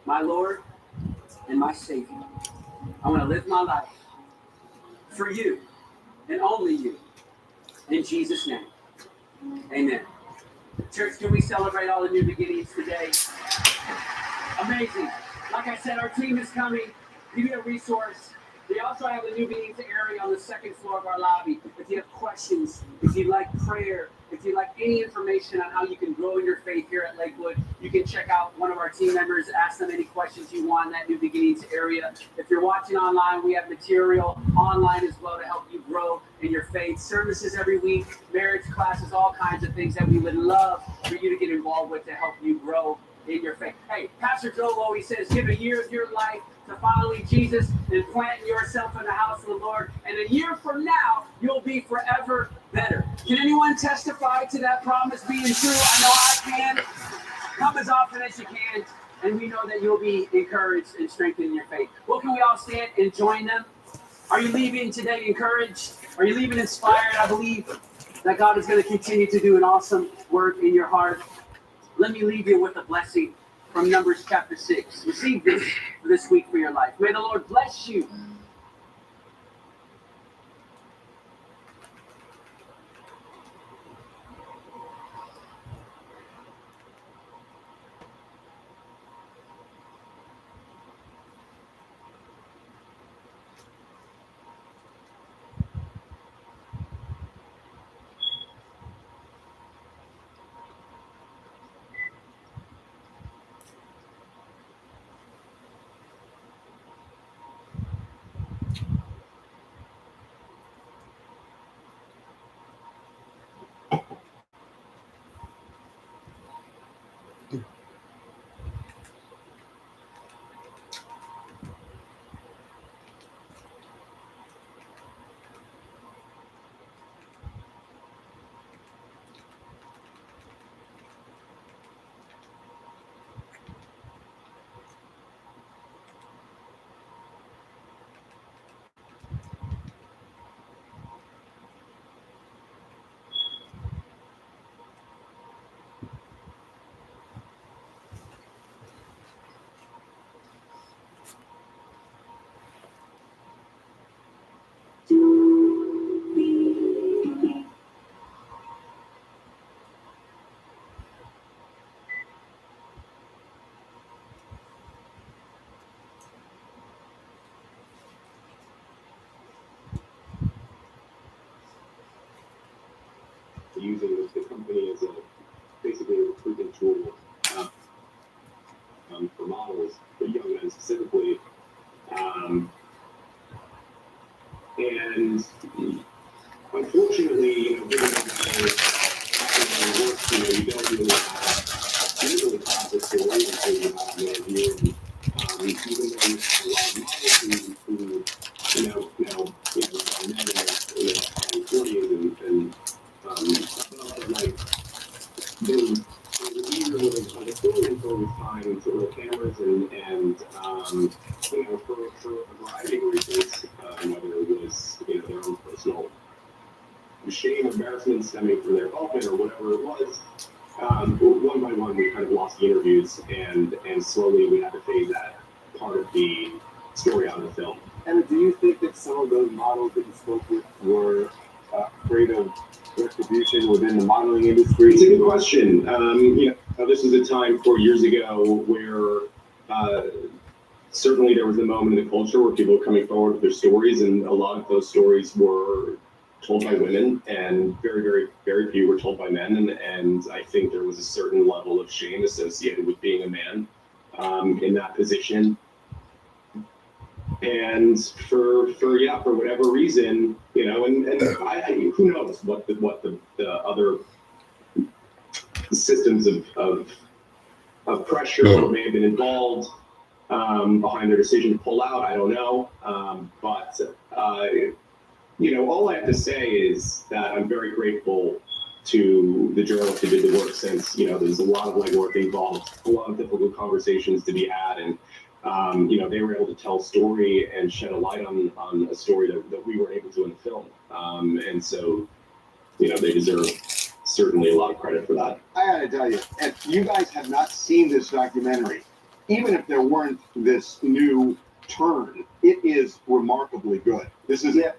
my Lord and my Savior. I want to live my life for you and only you. In Jesus' name, amen. Church, can we celebrate all the new beginnings today? Amazing. Like I said, our team is coming. Give you a resource. We also have a new beginnings area on the second floor of our lobby. If you have questions, if you'd like prayer, if you'd like any information on how you can grow in your faith here at Lakewood, you can check out one of our team members, ask them any questions you want in that new beginnings area. If you're watching online, we have material online as well to help you grow in your faith. Services every week, marriage classes, all kinds of things that we would love for you to get involved with to help you grow in your faith. Hey, Pastor Joel always says, give a year of your life to following Jesus and planting yourself in the house of the Lord. And a year from now, you'll be forever better. Can anyone testify to that promise being true? I know I can. Come as often as you can. And we know that you'll be encouraged and strengthened in your faith. Well, can we all stand and join them? Are you leaving today encouraged? Are you leaving inspired? I believe that God is going to continue to do an awesome work in your heart. Let me leave you with a blessing from Numbers chapter 6. Receive this week for your life. May the Lord bless you. Using the company as basically a recruitment tool for models, for young men specifically. And unfortunately, given that you don't really have a story until you have an idea. Even though you have a lot of models who now men in their 40s and like there's a year of experience over time to the cameras and for a variety of reasons, whether it was their own personal shame, embarrassment stemming from their involvement or whatever it was. One by one, we kind of lost the interviews, and slowly we had to fade that part of the story out of the film. And do you think that some of those models that you spoke with were afraid of retribution within the modeling industry? It's a good question. This was a time 4 years ago where certainly there was a moment in the culture where people were coming forward with their stories, and a lot of those stories were told by women, and very, very, very few were told by men. And I think there was a certain level of shame associated with being a man in that position. And for whatever reason, and who knows what the other systems of pressure may have been involved behind their decision to pull out. I don't know, but all I have to say is that I'm very grateful to the journalists who did the work, since there's a lot of legwork involved, a lot of difficult conversations to be had, and they were able to tell a story and shed a light on a story that we weren't able to in the film. And so, they deserve certainly a lot of credit for that. I gotta tell you, if you guys have not seen this documentary, even if there weren't this new turn, it is remarkably good. This is Evan,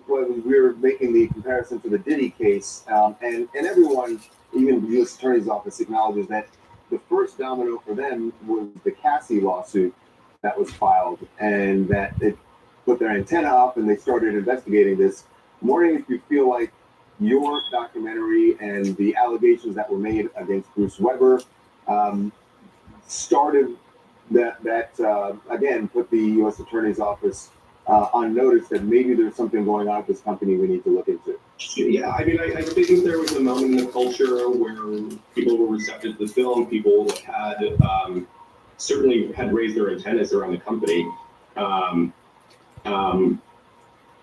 when we were making the comparison to the Diddy case, and everyone, even the U.S. Attorney's Office, acknowledges that the first domino for them was the Cassie lawsuit that was filed, and that it put their antenna up and they started investigating this. I'm wondering if you feel like your documentary and the allegations that were made against Bruce Weber started that again, put the U.S. Attorney's Office on notice that maybe there's something going on with this company we need to look into. Yeah, I mean, I think there was a moment in the culture where people were receptive to the film. People had certainly had raised their antennas around the company.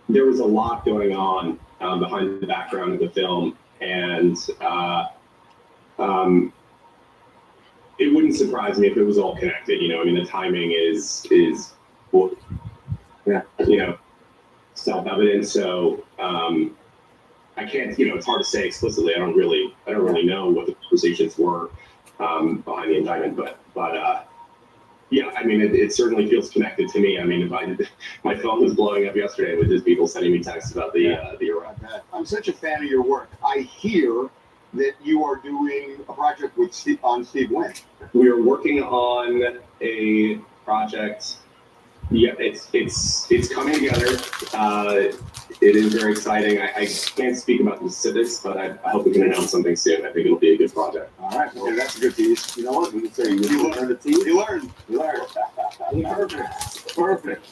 There was a lot going on behind the background of the film, and it wouldn't surprise me if it was all connected. I mean, the timing is well, self-evident. So I can't, it's hard to say explicitly. I don't really know what the conversations were behind the indictment, but yeah, I mean, it certainly feels connected to me. I mean, my phone was blowing up yesterday with just people sending me texts about the arrest. I'm such a fan of your work. I hear that you are doing a project with Steve Wynn. We are working on a project. Yeah, it's coming together. It is very exciting. I can't speak about the specifics, but I hope we can announce something soon. I think it'll be a good project. All right, well, that's a good piece. You know what? We can say you learned the team. You learned. Perfect.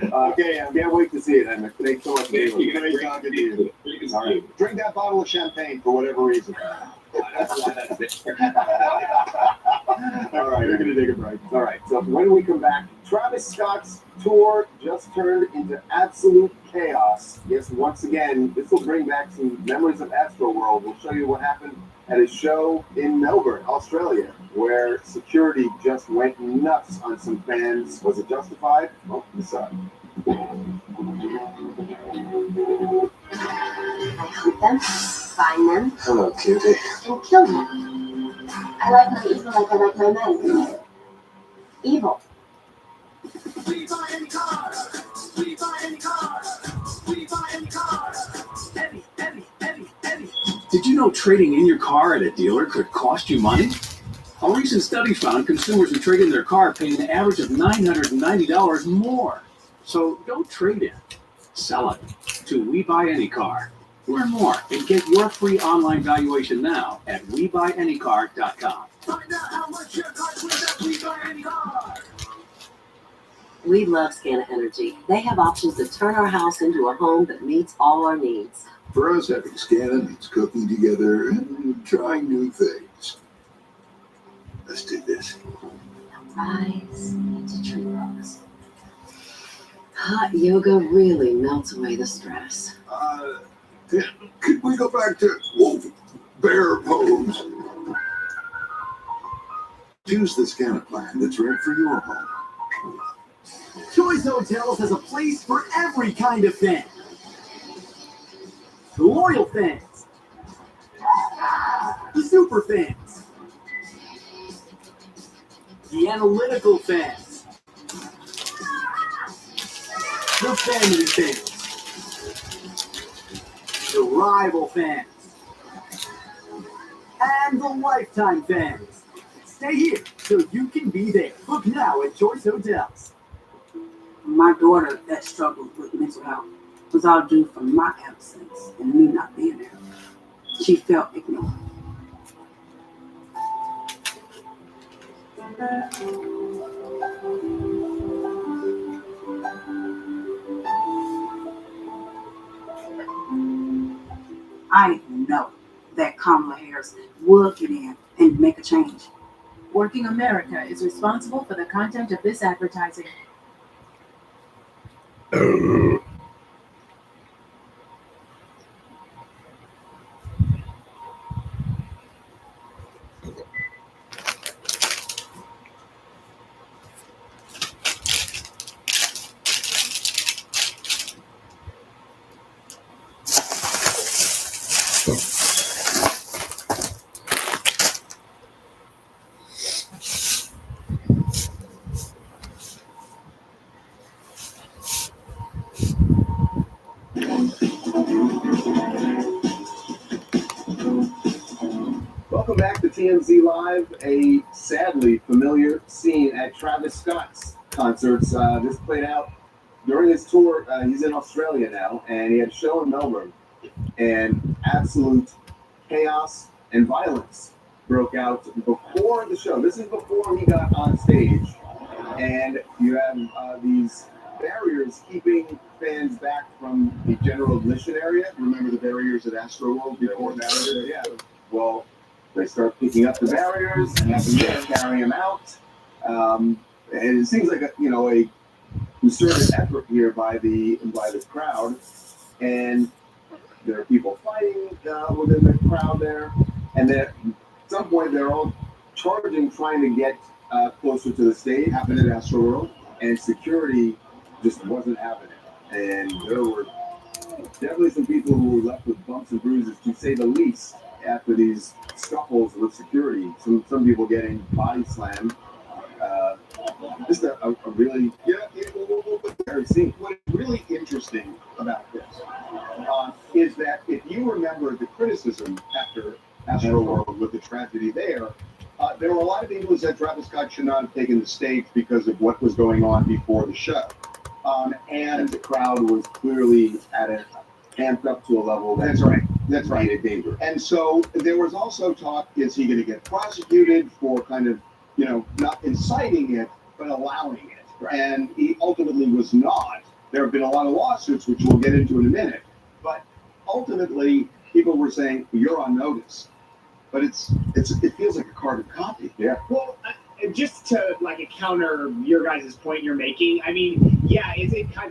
Okay, I can't wait to see it. And thanks so much. Great talking to you. All right. Drink that bottle of champagne for whatever reason. That's it. All right, we're going to take a break. All right, so when we come back, Travis Scott's tour just turned into absolute chaos. Yes, once again, this will bring back some memories of Astroworld. We'll show you what happened at a show in Melbourne, Australia, where security just went nuts on some fans. Was it justified? Well, decide. I hunt them, find them, Hello, cutie. and kill them. I like my evil like I like my men. Evil. We buy any car. We buy any car. We buy any car. Heavy. Did you know trading in your car at a dealer could cost you money? A recent study found consumers who trade in their car pay an average of $990 more. So don't trade in. Sell it to We Buy Any Car. Learn more and get your free online valuation now at WeBuyAnyCar.com. Find out how much your car's worth at We Buy Any Car. We love Scanna Energy. They have options to turn our house into a home that meets all our needs. For us, having Scanna means cooking together and trying new things. Let's do this. Rise into tree rocks. Hot yoga really melts away the stress. Could we go back to wolf bear pose? Choose the Scanna plan that's right for your home. Choice Hotels has a place for every kind of fan. The loyal fans. The super fans. The analytical fans. The family fans. The rival fans. And the lifetime fans. Stay here so you can be there. Book now at Choice Hotels. My daughter that struggled with mental health was all due from my absence and me not being there. She felt ignored. I know that Kamala Harris will get in and make a change. Working America is responsible for the content of this advertising. TMZ Live, a sadly familiar scene at Travis Scott's concerts. This played out during his tour. He's in Australia now, and he had a show in Melbourne, and absolute chaos and violence broke out before the show. This is before he got on stage, and you have these barriers keeping fans back from the general admission area. Remember the barriers at Astroworld before that? Yeah. Well, they start picking up the barriers and having to carry them out. And it seems like a concerted effort here by the crowd, and there are people fighting within the crowd there, and then at some point they're all charging, trying to get closer to the stage. Happened at Astroworld, and security just wasn't having it, and there were definitely some people who were left with bumps and bruises, to say the least, after these scuffles with security. Some people getting body slammed. Just a really scene. What's really interesting about this is that if you remember the criticism after Astroworld with the tragedy there were a lot of people who said Travis Scott should not have taken the stage because of what was going on before the show. And the crowd was clearly amped up to a level that's right, a danger. And so there was also talk: is he going to get prosecuted for kind of, not inciting it, but allowing it? Right. And he ultimately was not. There have been a lot of lawsuits, which we'll get into in a minute. But ultimately, people were saying, you're on notice. But it feels like a carbon copy. Yeah. Well, just to counter your guys' point you're making, I mean, yeah,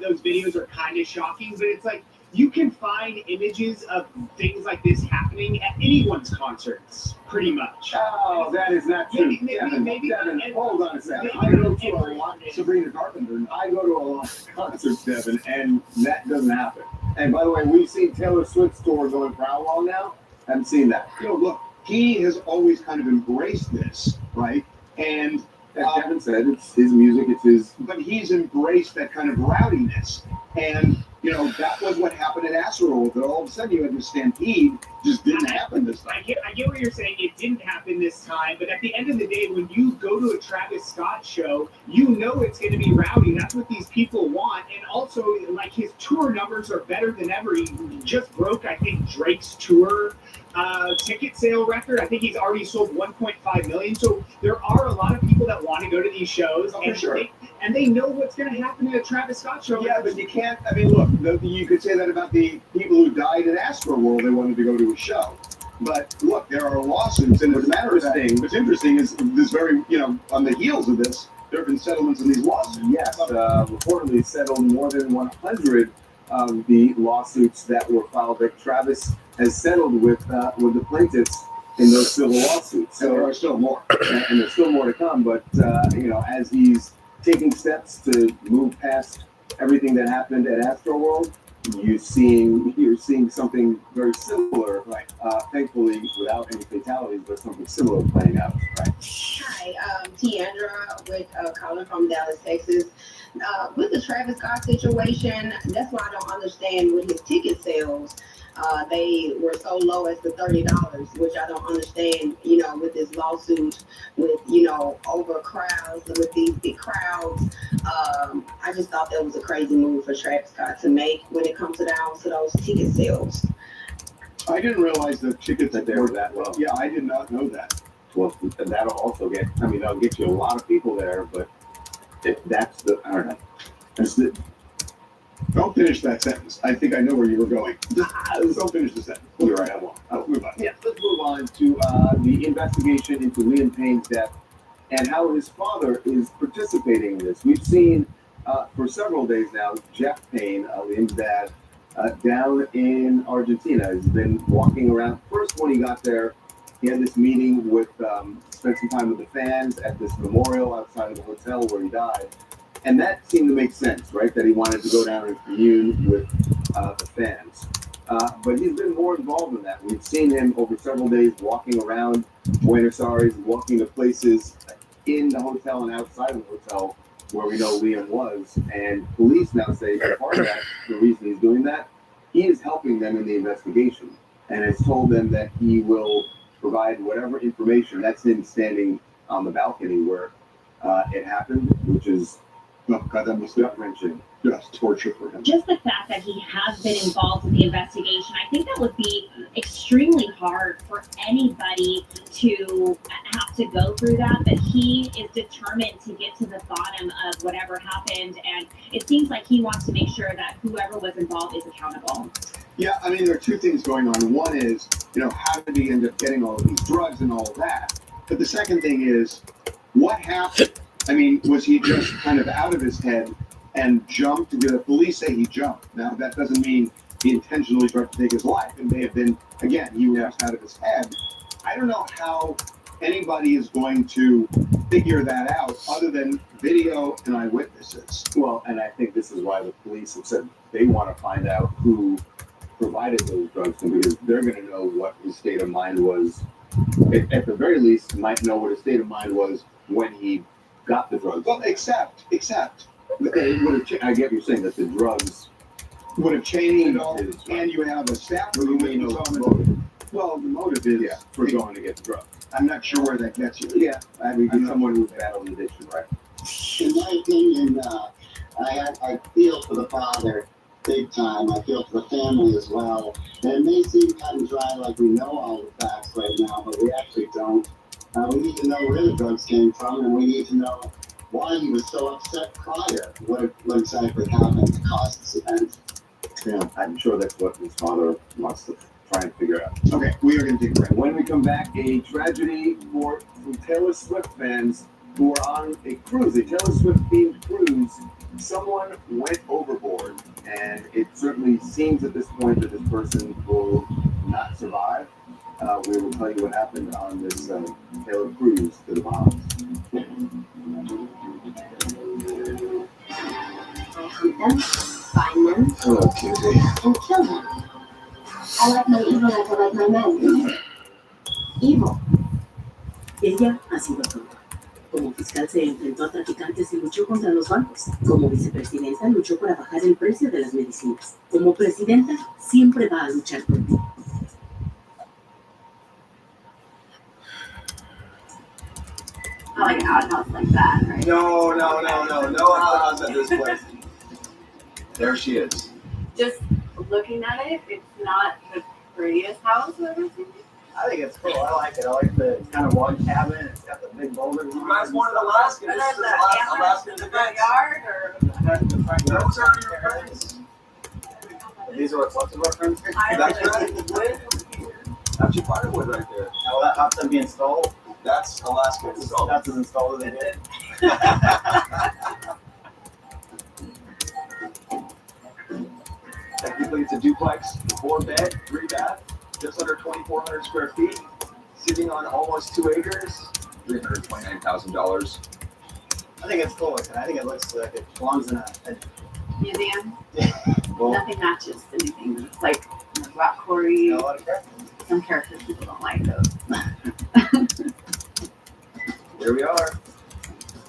those videos are kind of shocking, but it's like, you can find images of things like this happening at anyone's concerts, pretty much. Oh, that is not true. Maybe Devin, hold on a second. I go to a lot. Sabrina Carpenter. I go to a lot of concerts, Devin, and that doesn't happen. And by the way, we've seen Taylor Swift's tour going for how long now? Haven't seen that. Look, he has always kind of embraced this, right? And as Devin said, it's his music, it's his. But he's embraced that kind of rowdiness, and that was what happened at Astroworld. That all of a sudden you had this stampede, just didn't happen this time. I get what you're saying. It didn't happen this time, but at the end of the day, when you go to a Travis Scott show, it's going to be rowdy. That's what these people want, and also his tour numbers are better than ever. He just broke, I think, Drake's tour ticket sale record. I think he's already sold 1.5 million. So there are a lot of people that want to go to these shows, and they know what's going to happen at a Travis Scott show. Yeah, but you can't. I mean, look, you could say that about the people who died at Astroworld. They wanted to go to a show. But look, there are lawsuits, and what's interesting is this very, on the heels of this, there have been settlements in these lawsuits. Yes, reportedly settled more than 100 of the lawsuits that were filed. That Travis has settled with the plaintiffs in those civil lawsuits. So there are still more, and there's still more to come. But as he's taking steps to move past everything that happened at Astroworld, you're seeing something very similar, right? Thankfully, without any fatalities, but something similar playing out, right? Hi, Tiandra with calling from Dallas, Texas. With the Travis Scott situation, that's why I don't understand with his ticket sales. They were so low as the $30, which I don't understand, with this lawsuit, with, over crowds, with these big crowds. I just thought that was a crazy move for Travis Scott to make when it comes down to those ticket sales. I didn't realize the tickets That they were that low. Yeah, I did not know that. Well, that'll also that'll get you a lot of people there, but if that's I don't know. Don't finish that sentence. I think I know where you were going. Don't finish the sentence. You're right. I'll move on. Yeah, let's move on to the investigation into Liam Payne's death and how his father is participating in this. We've seen for several days now Jeff Payne, Liam's dad, down in Argentina. He's been walking around. First, when he got there, he had this meeting with, spent some time with the fans at this memorial outside of the hotel where he died. And that seemed to make sense, right? That he wanted to go down and commune with the fans. But he's been more involved in that. We've seen him over several days walking around Buenos Aires, walking to places in the hotel and outside of the hotel where we know Liam was. And police now say that part of that, the reason he's doing that, he is helping them in the investigation and has told them that he will provide whatever information. That's him standing on the balcony where it happened, which is gut-wrenching. Yes, torture for him. Just the fact that he has been involved in the investigation, I think that would be extremely hard for anybody to have to go through that, but he is determined to get to the bottom of whatever happened, and it seems like he wants to make sure that whoever was involved is accountable. Yeah, I mean, there are two things going on. One is, how did he end up getting all of these drugs and all of that? But the second thing is, what happened? I mean, was he just kind of out of his head and jumped? The police say he jumped. Now, that doesn't mean he intentionally tried to take his life. It may have been, again, he was out of his head. I don't know how anybody is going to figure that out other than video and eyewitnesses. Well, and I think this is why the police have said they want to find out who provided those drugs to him, because they're going to know what his state of mind was. At the very least, might know what his state of mind was when he got the drugs. Well, except it would have. I get what you're saying, that the drugs would have changed, and you have a staff who may know the motive. Well, the motive is for going to get the drugs. I'm not sure where that gets you. Yeah, I mean, someone who's battled addiction, right? In my opinion, I feel for the father big time. I feel for the family as well. And it may seem kind of dry, like we know all the facts right now, but we actually don't. We need to know where the drugs came from, and we need to know why he was so upset prior. What exactly happened to cause this event? Yeah, I'm sure that's what his father wants to try and figure out. Okay, we are going to take a break. When we come back, a tragedy for Taylor Swift fans who are on a cruise, a Taylor Swift themed cruise. Someone went overboard, and it certainly seems at this point that this person will not survive. We will tell you what happened on this Taylor cruise to the Bahamas. Hunt them, find them, Hello, cutie. and kill them. I like my evil like I like my men. Evil. Ella ha sido tonta. Como fiscal se enfrentó a traficantes y luchó contra los bancos. Como vicepresidenta luchó para bajar el precio de las medicinas. Como presidenta siempre va a luchar por ti. Not like an outhouse like that, right? No outhouse at this place. There she is. Just looking at it, it's not the prettiest house I've ever seen. I think it's cool. I like it. I like the kind of log cabin. It's got the big boulders. You guys wanted Alaska. And This there's is the antlers Alaska in the front yard, or Those are your friends. These are what's of our friends. That's right. That's your firewood right there. Now, will that hot tub be installed? That's Alaska installed. That's as installed as they did. Technically, it's a duplex, 4-bed, 3-bath, just under 2,400 square feet, sitting on almost 2 acres, $329,000. I think it's cool. I think it looks like it belongs in a museum. well, Nothing matches anything. It's like rock quarry. you know, a lot of characters. Some characters people don't like those. Here we are,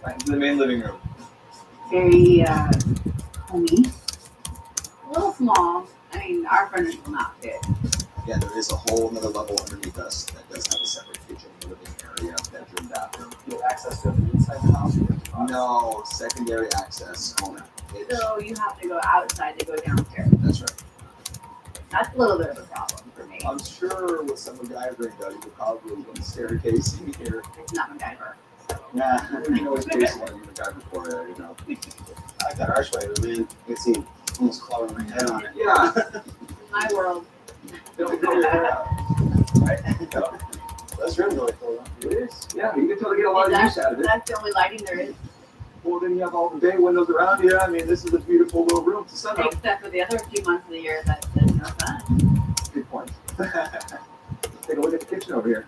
right into the main living room. Very homey. A little small. I mean, our furniture will not fit. Yeah, there is a whole another level underneath us that does have a separate kitchen, living area, bedroom, bathroom. You have access to it from inside the house. No, secondary access only. So you have to go outside to go downstairs. That's right. That's a little bit of a problem for me. I'm sure with some MacGyvering though, you could probably put a staircase in here. It's not MacGyver. Yeah, you can always pay someone to MacGyver for it, you know. I like that archway, but man, you can see almost clawing my head on it. Yeah. My world. Don't throw your hair out. Right? That's really really cool. It is. Yeah, you can totally get a lot of use out of it. That's the only lighting there is. Well, then you have all the bay windows around you. I mean, this is a beautiful little room to sun up. Except for the other few months of the year that there's no sun. Good point. Take a look at the kitchen over here.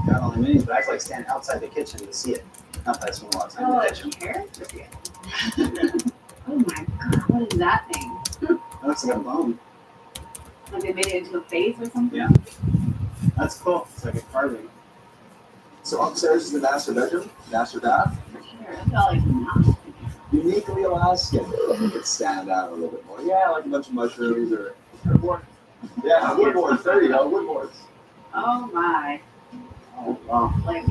Got all the minis, but I like standing outside the kitchen to see it. Not that I spend a lot of time in the kitchen. Oh my god, what is that thing? That looks like a bone. Like they made it into a face or something? Yeah. That's cool. It's like a carving. So upstairs is the master bedroom, master bath. Sure, I felt like not. Uniquely Alaskan. It could stand out a little bit more. Yeah, like a bunch of mushrooms or wood. Yeah, wood boards. There you go, wood boards. Oh my. Oh, wow. Like,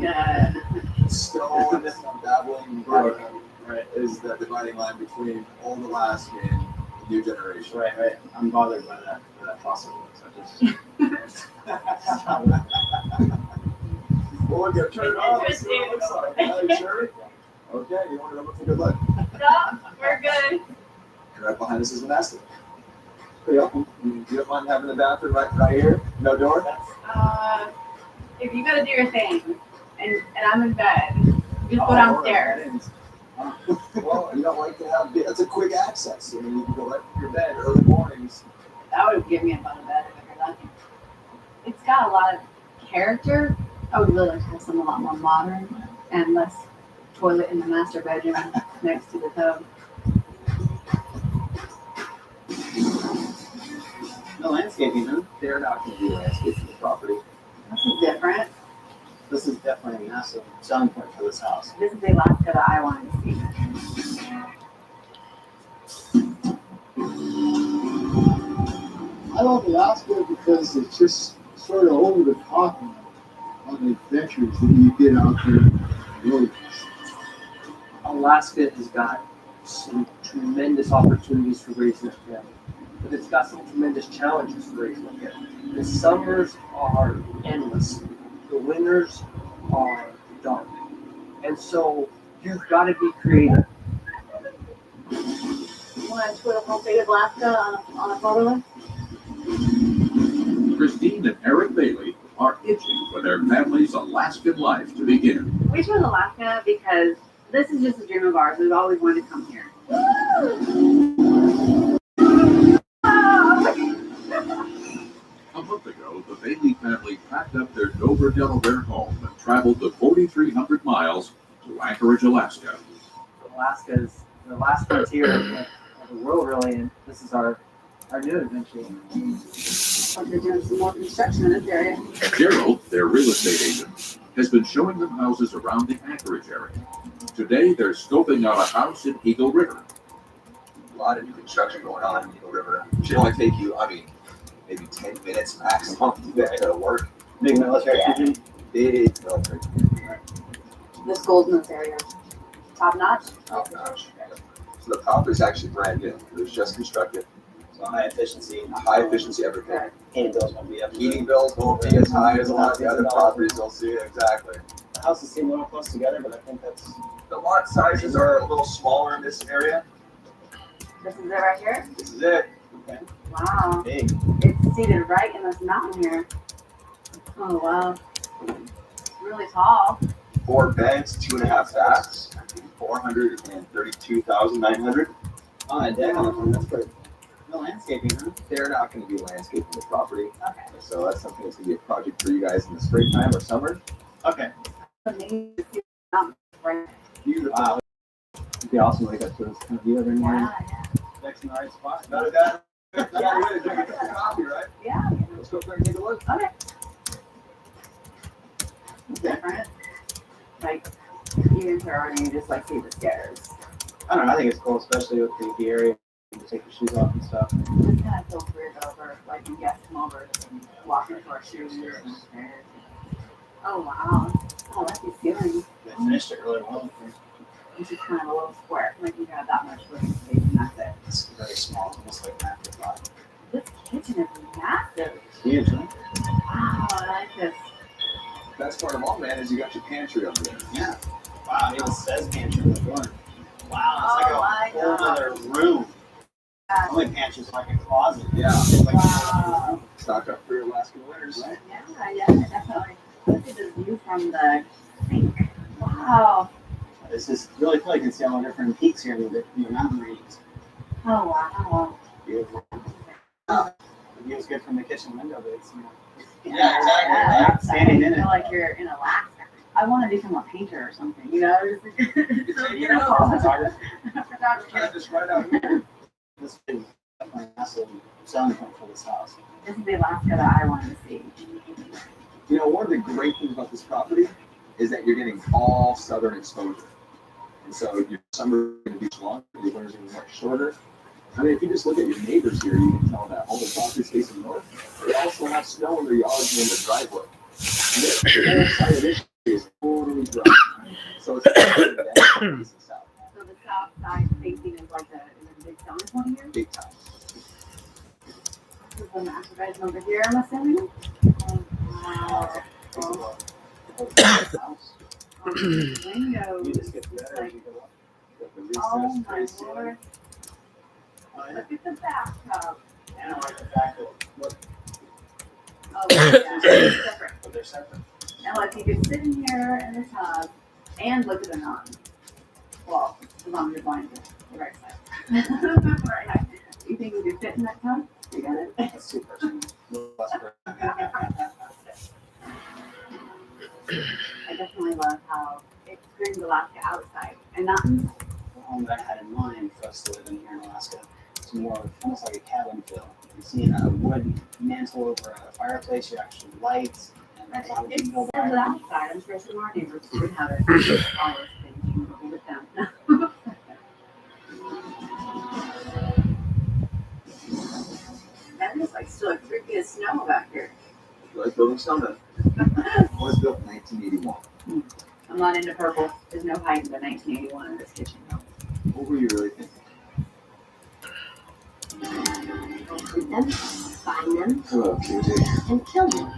Still in this dabbling growth, right, is the dividing line between old Alaskan and the new generation. Right, right. I'm bothered by that fossil. So just. Well, we're gonna turn it on. Let's see what it looks like. Are you sure? Okay, you want to look for good luck? no, we're good. Right behind us is the master. Pretty open. You don't mind having the bathroom right here? No door? If you gotta do your thing, and I'm in bed, just go downstairs. Well, you don't like to have, that's a quick access. I mean, you can go right from your bed early mornings. That would give me up out of bed if I could. It's got a lot of character. I would really like to have something a lot more modern and less toilet in the master bedroom next to the tub. No landscaping, huh? They're not going to do landscaping the property. This is different. This is definitely a massive selling point for this house. This is the Alaska that I wanted to see. I love Alaska because it's just sort of over the top on the adventures that you get out there in the wilderness. Alaska has got some tremendous opportunities for raising a family, but it's got some tremendous challenges for raising a family. The summers are endless. The winters are dark. And so you've got to be creative. You want to tour the whole state of Alaska on a four-wheeler? Christine and Eric Bailey are itching for their family's Alaskan life to begin. We chose Alaska because this is just a dream of ours. We've always wanted to come here. A month ago, the Bailey family packed up their Dover, Delaware home and traveled the 4,300 miles to Anchorage, Alaska. Alaska is the last frontier of the world, really, and this is our new adventure. Like they're doing some more construction in this area. Gerald, their real estate agent, has been showing them houses around the Anchorage area. Today, they're scoping out a house in Eagle River. A lot of new construction going on in Eagle River. It should only take you, maybe 10 minutes maximum to get to work. Big military engine. Big military engine. The schools in this area. Top notch. Top notch. So the property is actually brand new. It was just constructed. So high efficiency. High efficiency everything. Heating bills won't be up. Heating bills won't be as high as a lot of the other properties you'll see. Exactly. The houses seem a little close together, but I think that's. The lot sizes are a little smaller in this area. This is it right here? This is it. Okay. Wow. Big. It's seated right in this mountain here. Oh, wow. Really tall. 4 beds, 2.5 baths, 432,900. Oh, a deck on the front. That's pretty. No landscaping, huh? They're not going to be landscaping the property. Okay. So that's something that's going to be a project for you guys in the springtime or summer. Okay. Beautiful. Wow. It'd be awesome to get to this kind of view every morning. Yeah. Next in the right spot. Not a bad. Yeah, you're going to drink a cup of coffee, right? Yeah. Let's go up there and take a look. Okay. Different. Like, you enter or you just like see the stairs. I don't know. I think it's cool, especially with the area. You can take your shoes off and stuff. It just kind of feels weird over, like you guys come over and walk into our shoes and stairs. Oh, wow. Oh, that's the ceiling. They finished it really well. It's just kind of a little square. Like you have that much living space and that's it. It's very small, almost like an afterthought. This kitchen is massive. It's huge, huh? Wow, I like this. Best part of all, man, is you got your pantry up there. Yeah. Wow, it even says pantry on the door. Wow, it's like a whole other room. Only pantry's like a closet. Yeah. It's like Wow. Stock up for your Alaskan winters. Right. Yeah, definitely. Look at this view from the sink. Wow. It's just really cool. You can see all the different peaks here in the mountain ranges. Oh, wow. Beautiful. The view's good from the kitchen window, but it's, Yeah, exactly. Yeah, standing in I feel it. like you're in Alaska. I want to become a painter or something, you know? Just right out here. This is definitely a massive selling point for this house. This is the Alaska that I want to see. You know, one of the great things about this property is that you're getting all southern exposure. And so your summer is going to be long, your winters are going to be much shorter. I mean, if you just look at your neighbors here, you can tell that all the properties facing north, they also have snow in their yards and in their driveway. And the whole side of this is totally dry. So it's facing south. So the south side facing is like a big selling point here? Big time. This is the master bedroom over here, I'm assuming? Wow. Windows. You just get better as you go up. You got the Oh recessed my space lord. here. Look at the bathtub. And I like the fact that what Oh, yeah, they're separate. but they're separate. And like you could sit in here in the tub and look at the mountain. Well, as long as you're going to the right side. Right. You think you could fit in that tub? You got it? That's super. I definitely love how it screams Alaska outside and mountains. The home that I had in mind for us to live in here in Alaska, it's more almost like a cabin feel. You're seeing a wood mantle over a fireplace, you actually lights, and that's how It's you go says back. outside. I'm sure some of our neighbors would have it. All those things you can go with them. That is like still like 3 feet of snow back here. Like building snowman. Was built in 1981. I'm not into purple. There's no height in the 1981 in this kitchen. What were you really thinking? Recruit them, find them, Hello, QJ. and kill them.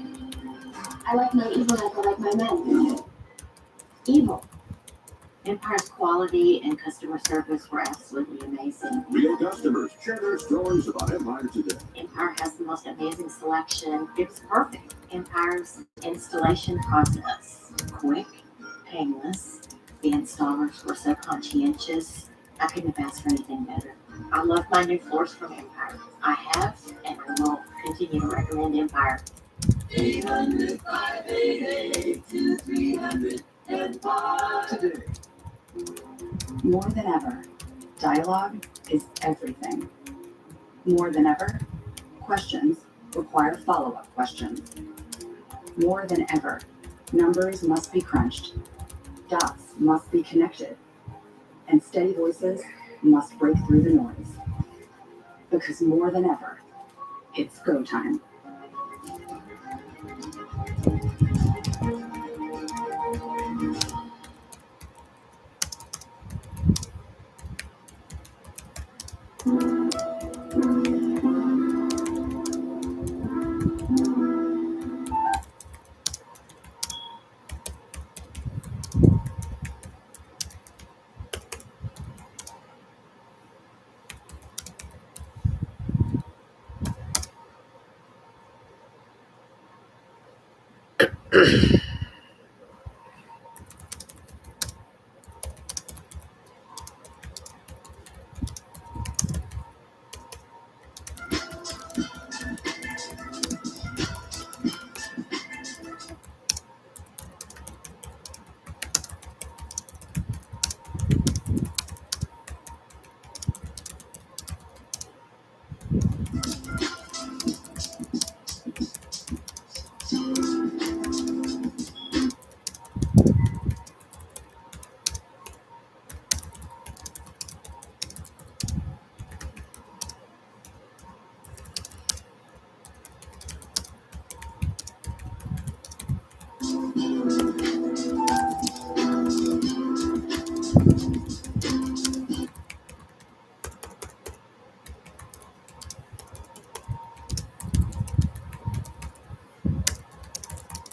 I like my evil like I like my men. Evil. Empire's quality and customer service were absolutely amazing. Real customers share their stories about Empire today. Empire has the most amazing selection. It's perfect. Empire's installation process, quick, painless. The installers were so conscientious. I couldn't have asked for anything better. I love my new floors from Empire. I have, and I will continue to recommend Empire. 800-588-2300 Empire. Today, more than ever, dialogue is everything. More than ever, questions require follow-up questions. More than ever, numbers must be crunched, dots must be connected, and steady voices must break through the noise. Because more than ever, it's go time.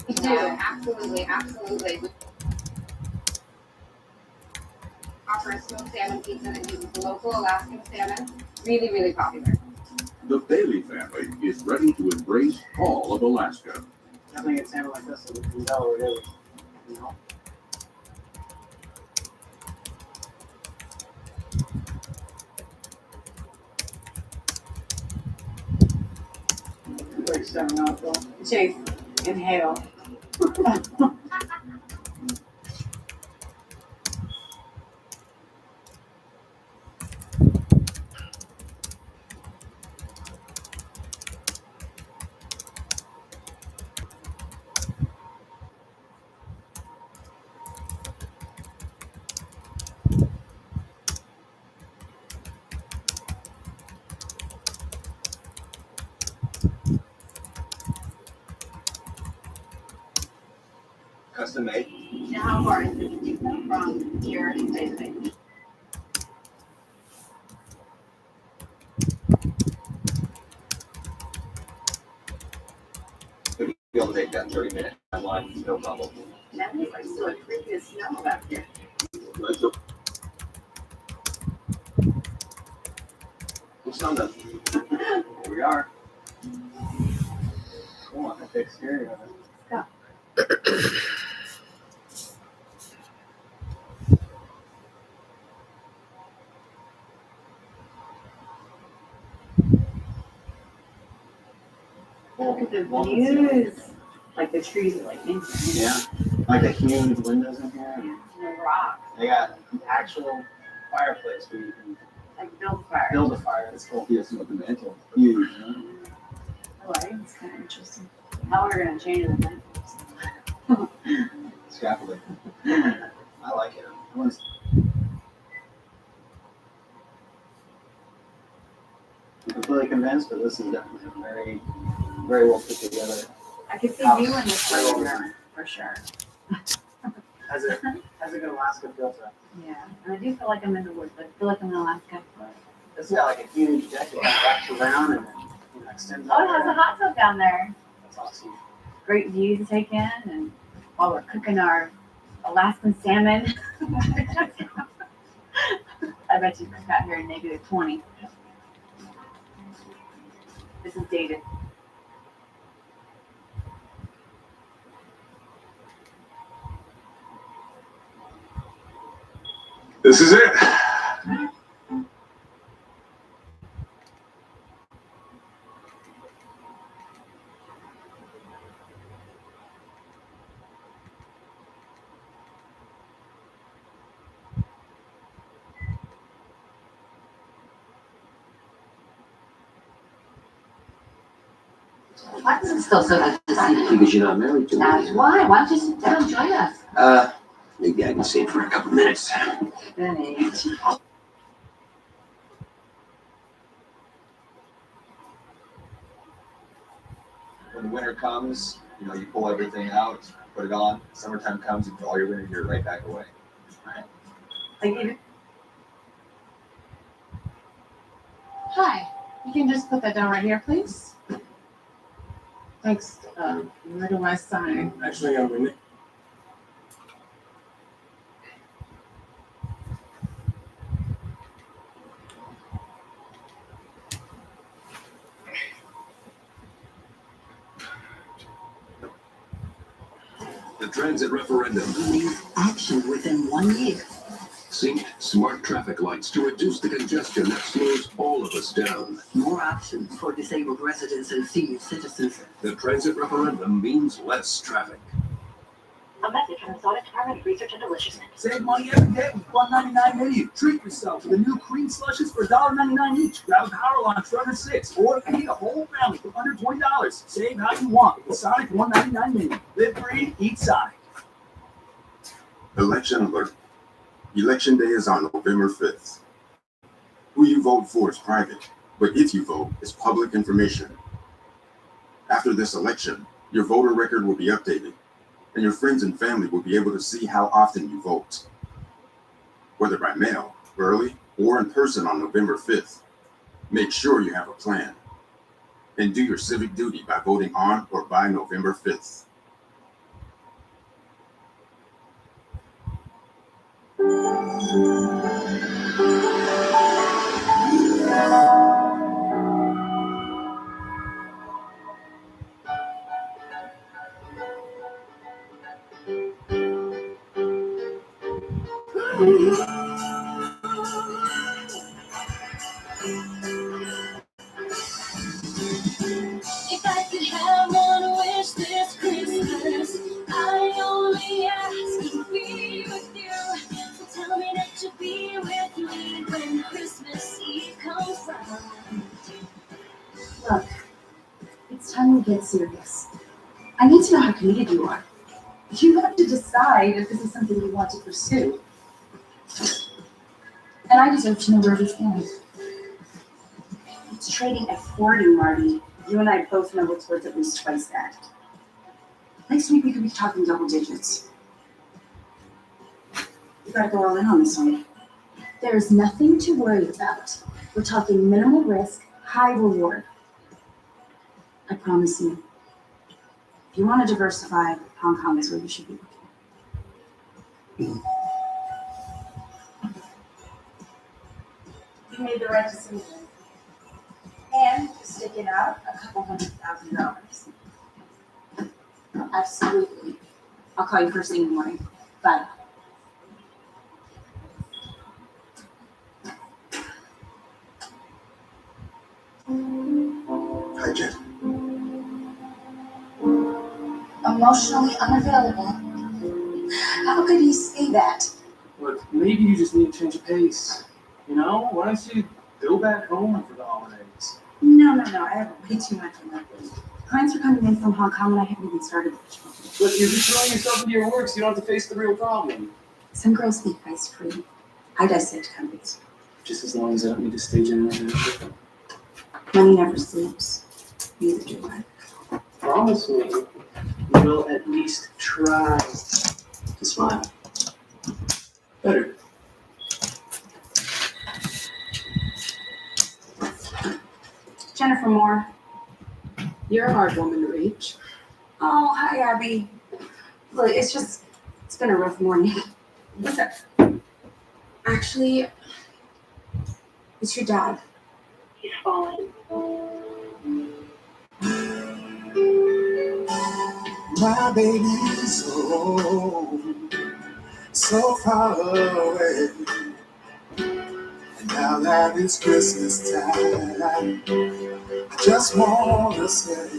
We do, absolutely. Offer a smoked salmon pizza that uses local Alaskan salmon. Really, really popular. The Bailey family is ready to embrace all of Alaska. Nothing gets salmon like this, so we can tell where it is. You know? Break 7 out, Bill. Chase, inhale. estimate. Now, how far is this from here in Bay? We'd be able to take that 30-minute timeline, no problem. That means I still had previous snow back there. Let's go. What's on the? Here we are. Oh, I think exterior of it. Go. Look at the views. Like the trees are like in here. Yeah, like the huge windows in here. And the rock. They got an actual fireplace where you can Like build fire. build a fire. It's cool. Yes, with the mantle. Huge. Huh? Oh, I think it's kind of interesting. How we're gonna change the thing. Scaffolding. I like it. I'm completely convinced, but this is definitely very, very well put together. I could see you in this Very well room done. for sure. How's it in Alaska feel to? Yeah, and I do feel like I'm in the woods, but I feel like I'm in Alaska. It's got like a huge deck that wraps around and then extends Oh, it has a hot tub down there. That's awesome. Great view to take in, and while we're cooking our Alaskan salmon. I bet you cook out here in -20. This is dated. This is it. Why is it still so good to see you? Because you're not married to me. That's why. Why don't you sit down and join us? Maybe I can stay for a couple minutes. Thanks. When winter comes, you know, you pull everything out, put it on. Summertime comes, you put all your winter gear right back away. Right? Thank you. Hi, you can just put that down right here, please. Thanks. Where do I sign? Actually, I'm in it. The transit referendum. Means action within 1 year. Synced smart traffic lights to reduce the congestion that slows all of us down. More options for disabled residents and senior citizens. The transit referendum means less traffic. A message from the Sonic Department of Research and Deliciousness. Save money every day with $1.99 menu. Treat yourself to the new cream slushes for $1.99 each. Grab a power lunch for under $6, or feed a whole family for under $20. Save how you want with the Sonic $1.99 menu. Live free, eat Sonic. Election alert. Election day is on November 5th. Who you vote for is private, but if you vote, it's public information. After this election, your voter record will be updated, and your friends and family will be able to see how often you vote. Whether by mail, early, or in person on November 5th, make sure you have a plan. And do your civic duty by voting on or by November 5th. If I could have one wish this Christmas, I only ask to be with you. So tell me that you'll be with me when Christmas Eve comes round. Look, it's time we get serious. I need to know how committed you are. You have to decide if this is something you want to pursue. And I deserve to know where we stand. It's trading at 40, Marty. You and I both know it's worth at least twice that. Next week we could be talking double digits. You gotta go all in on this one. There's nothing to worry about. We're talking minimal risk, high reward. I promise you. If you want to diversify, Hong Kong is where you should be looking. You made the right decision. And sticking out $200,000. Absolutely. I'll call you first thing in the morning. Bye. Hi, Jen. Emotionally unavailable. How could he say that? Look, maybe you just need to change of pace. You know, why don't you go back home for the holidays? No. I have way too much on my plate. Clients are coming in from Hong Kong and I haven't even started. Look, you're just throwing yourself into your work so you don't have to face the real problem. Some girls eat ice cream. I dissect companies. Just as long as I don't need to stage an interview. Money never sleeps. Neither do I. Promise me you will at least try to smile. Better. Jennifer Moore. You're a hard woman to reach. Oh, hi, Abby. Look, it's been a rough morning. What's up? Actually, it's your dad. He's fallen. My baby's so far away. And now that it's Christmas time, I just wanna say,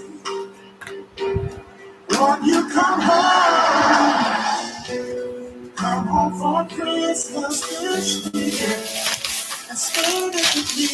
when you come home for Christmas this year, and spend it with me.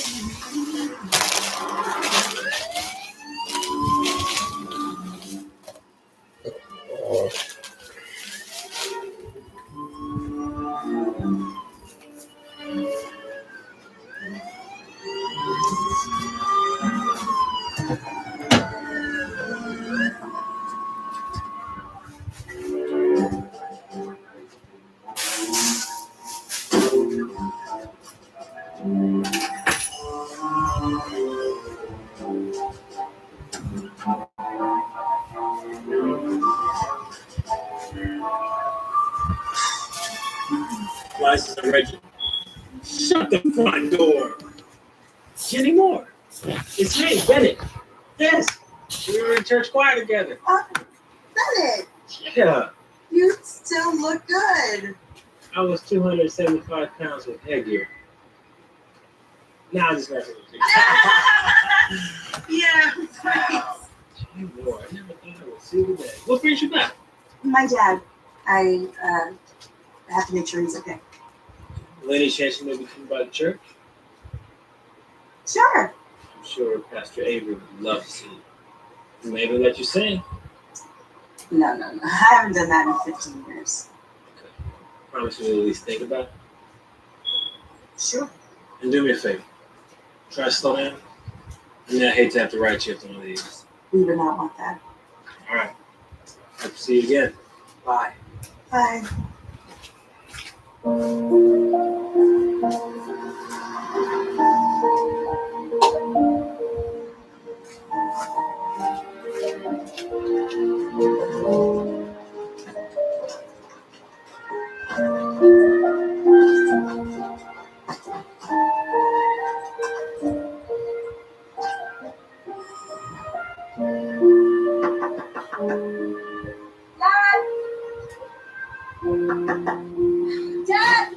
License Reggie. Shut the front door. Jenny Moore. It's me, Bennett. Yes. We were in church choir together. Bennett, Yeah. you still look good. I was 275 pounds with headgear. Now I'm just messing with you. Yeah, right. Jenny Moore. I never thought I would see the day. What brings you back? My dad. I have to make sure he's okay. Any chance you maybe come by the church? Sure. I'm sure Pastor Avery would love to see you. Maybe let you sing. No. I haven't done that in 15 years. Promise you'll at least think about it. Sure. And do me a favor. Try to slow down. I mean, I hate to have to write you after one of these. We would not want that. All right. Hope to see you again. Bye. Bye. Dad!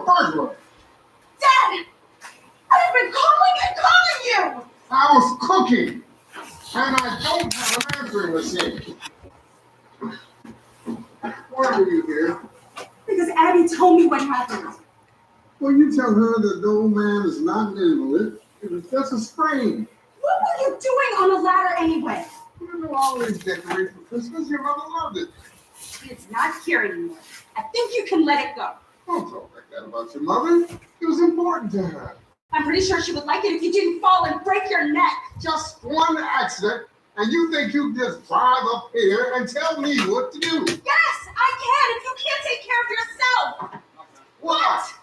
burglar. Dad! I've been calling and calling you! I was cooking, and I don't have an answering machine. Why are you here? Because Abby told me what happened. Well, you tell her that the old man is not an invalid. It was just a sprain. What were you doing on the ladder anyway? You know, all these decorations for Christmas, your mother loved it. It's not here anymore. I think you can let it go. Don't talk like that about your mother. It was important to her. I'm pretty sure she would like it if you didn't fall and break your neck. Just one accident, and you think you just drive up here and tell me what to do? Yes, I can if you can't take care of yourself. What?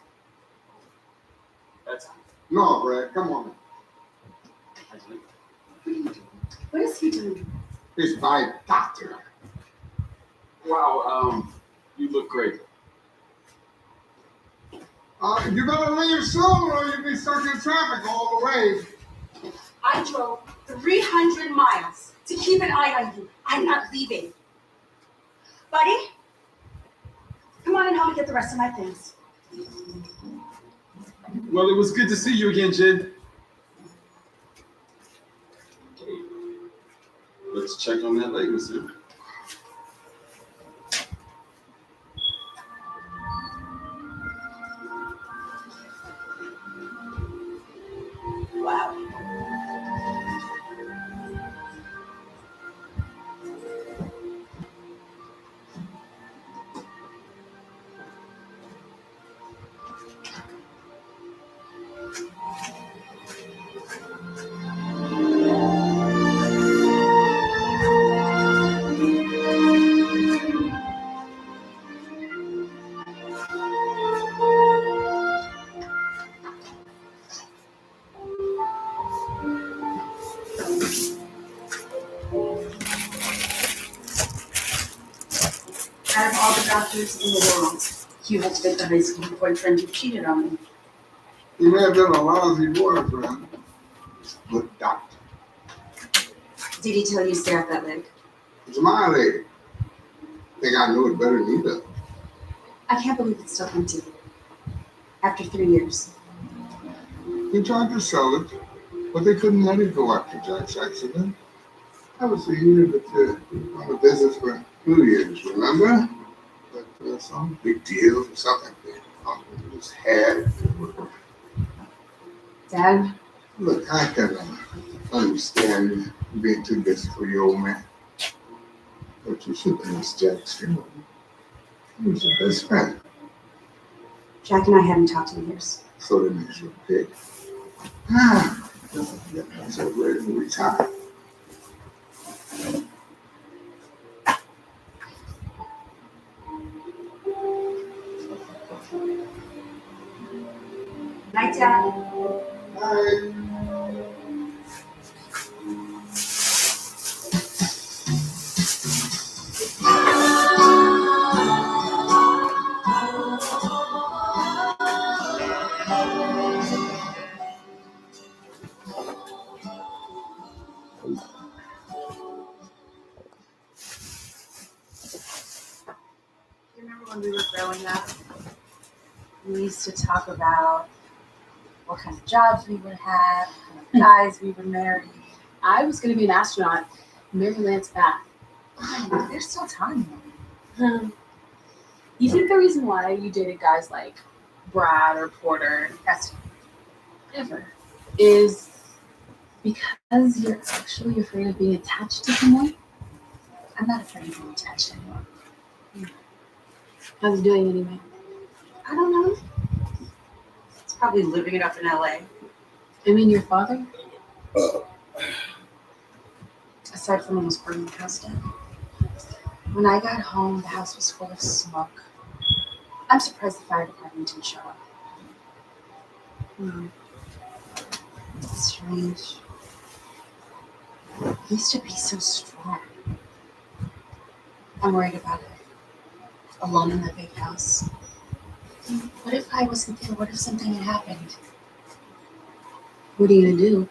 That's No, Brad, come on. What is he doing? It's my doctor. Wow, you look great. You better leave soon or you'll be stuck in traffic all the way. I drove 300 miles to keep an eye on you. I'm not leaving. Buddy, come on and help me get the rest of my things. Well, it was good to see you again, Jen. Let's check on that legacy. Wow. Out of all the doctors in the world, you had to get the high school boyfriend who cheated on me. He may have been a lousy boyfriend, but doctor. Did he tell you to stay off that leg? It's my lady. Think I know it better than he does. I can't believe it's still empty. After 3 years. They tried to sell it, but they couldn't let it go after Jack's accident. I was a year, but on the business for 2 years, remember? But some big deal or something. It was had. Dad? Look, I can understand being too busy for your old man. But you should miss Jack's funeral. He was your best friend. Jack and I hadn't talked in years. So that makes you a pig. I'm so ready to retire. Night, Dad. Bye. You remember when we were growing up? We used to talk about what kind of jobs we would have, what kind of guys we would marry. I was going to be an astronaut. Marry Lance back. There's still time. You think the reason why you dated guys like Brad or Porter, that's whatever, is because you're actually afraid of being attached to someone? I'm not afraid of being attached anymore. How's he doing anyway? I don't know. It's probably living it up in LA. I mean, your father? Aside from almost burning the house down. When I got home, the house was full of smoke. I'm surprised the fire department didn't show up. It's strange. He used to be so strong. I'm worried about it. Alone in that big house. What if I wasn't there? What if something had happened? What are you going to do?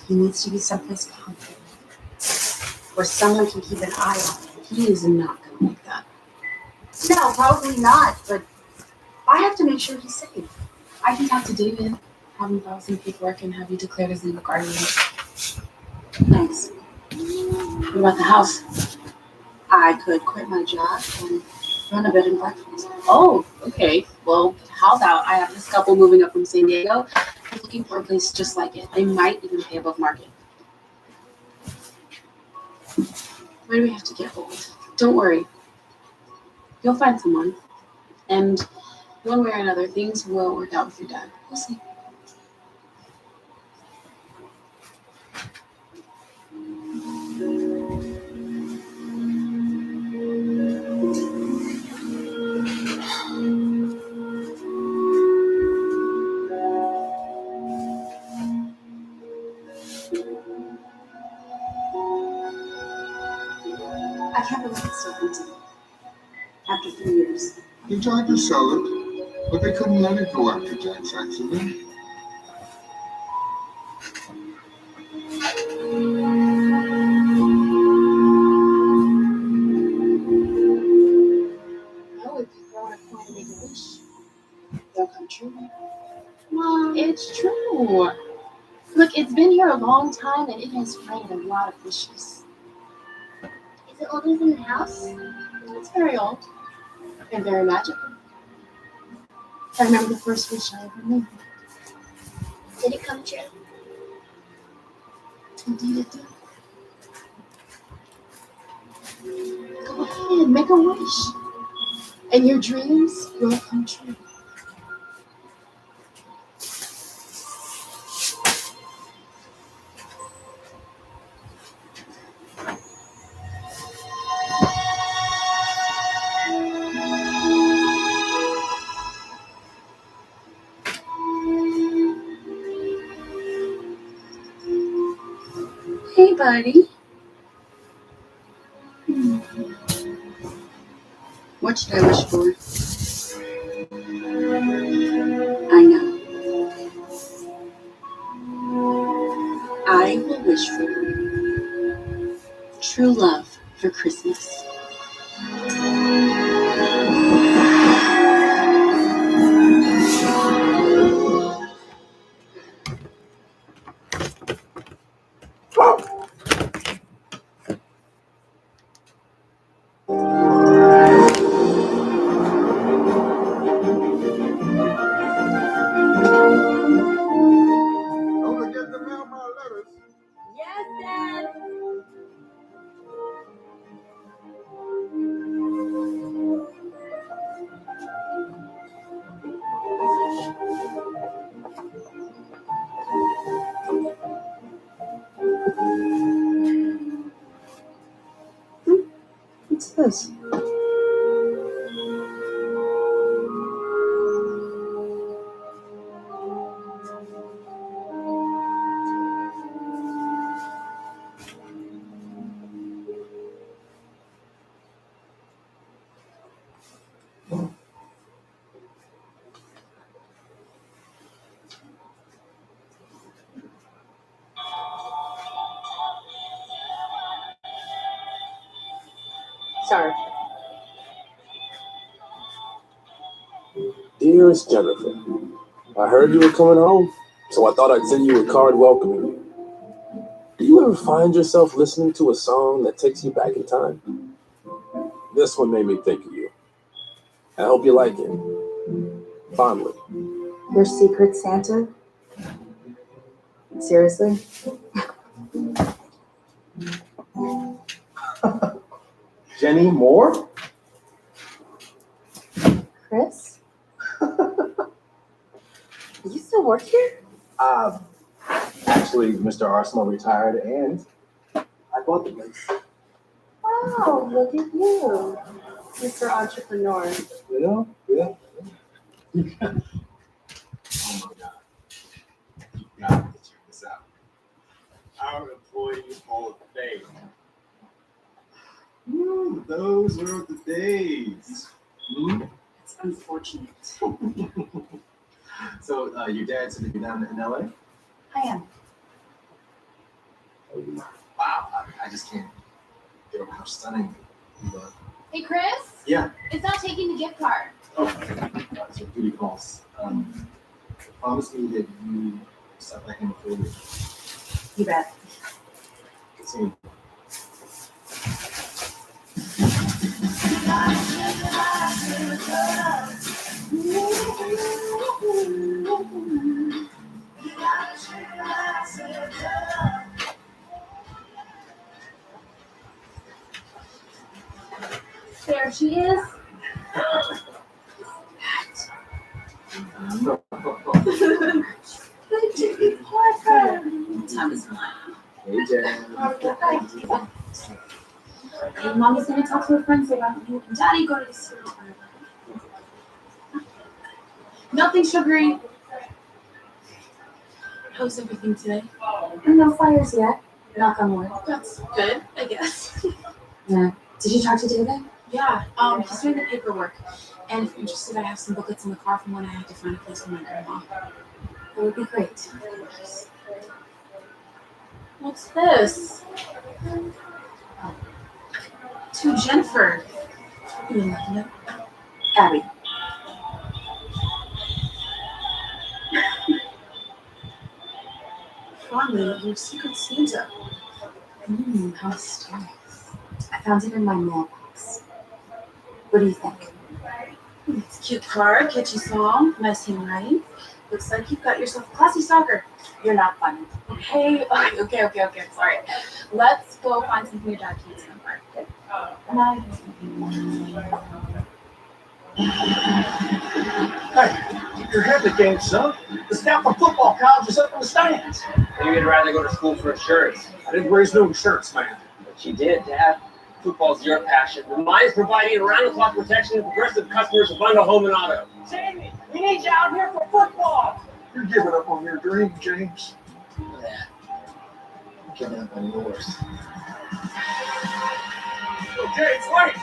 He needs to be someplace comfortable. Where someone can keep an eye on him. He is not going to like that. No, probably not, but I have to make sure he's safe. I can talk to David, have him file some paperwork, and have you declared as legal guardian. Thanks. What about the house? I could quit my job and run a bed and breakfast. Oh, okay. Well, how's out? I have this couple moving up from San Diego. They're looking for a place just like it. They might even pay above market. Why do we have to get old? Don't worry. You'll find someone. And one way or another, things will work out with your dad. We'll see. I can't believe it's so empty. After 3 years. They tried to sell it, but they couldn't let it go after Jack's accident. Oh, if you throw in a coin and make a wish, they'll come true. Mom, it's true. Look, it's been here a long time and it has granted a lot of wishes. Is it older than the house? It's very old and very magical. I remember the first wish I ever made. Did it come true? Indeed it did. Go ahead, make a wish. And your dreams will come true. Hey, buddy. What should I wish for? I know. I will wish for true love for Christmas. Don't forget to mail my letters. Yes, Dad. What's this? Sorry. Dearest Jennifer, I heard you were coming home, so I thought I'd send you a card welcoming you. Do you ever find yourself listening to a song that takes you back in time? This one made me think of you. I hope you like it. Fondly. Your secret Santa? Seriously? Jenny Moore? Chris? You still work here? Actually, Mr. Arsenal retired and I bought the place. Wow, look at you, Mr. Entrepreneur. You know? Yeah. Oh my God. You gotta check this out. Our Employee Hall of Fame. Those were the days. It's unfortunate. So, your dad said that you're down in LA? I am. Wow, I just can't get over how stunning you look. Hey, Chris? Yeah. It's not taking the gift card. Oh, after duty calls. Promise me that you stop back in the field. You bet. Soon. There she is. Good to be pleasant. Time is mine. Hey, Jen. Hey, Mommy's gonna talk to her friends about you and Daddy go to the cereal parlor. Nothing sugary. How's everything today? No fires yet. Knock on wood. That's good, I guess. Yeah. Did you talk to David? Yeah, he's doing the paperwork. And if you're interested, I have some booklets in the car from when I had to find a place for my grandma. That would be great. What's this? To Jennifer. You mean like no? Abby. Finally, your secret Santa. How mysterious. I found it in my mailbox. What do you think? It's a cute card, catchy song, nice handwriting. Looks like you've got yourself a classy stalker. You're not funny. Hey, okay, sorry. Let's go find something your dad can eat in the park. Okay? Hey, keep your head in the game, son. The scout for football college is up in the stands. Maybe you'd rather go to school for insurance. I didn't raise no insurance, man. But you did, Dad. Football's your passion. And mine's providing around-the-clock protection to progressive customers of Bundle Home and Auto. Jamie, we need you out here for football. You're giving up on your dream, James. Yeah. I'm giving up on yours. Okay, it's late.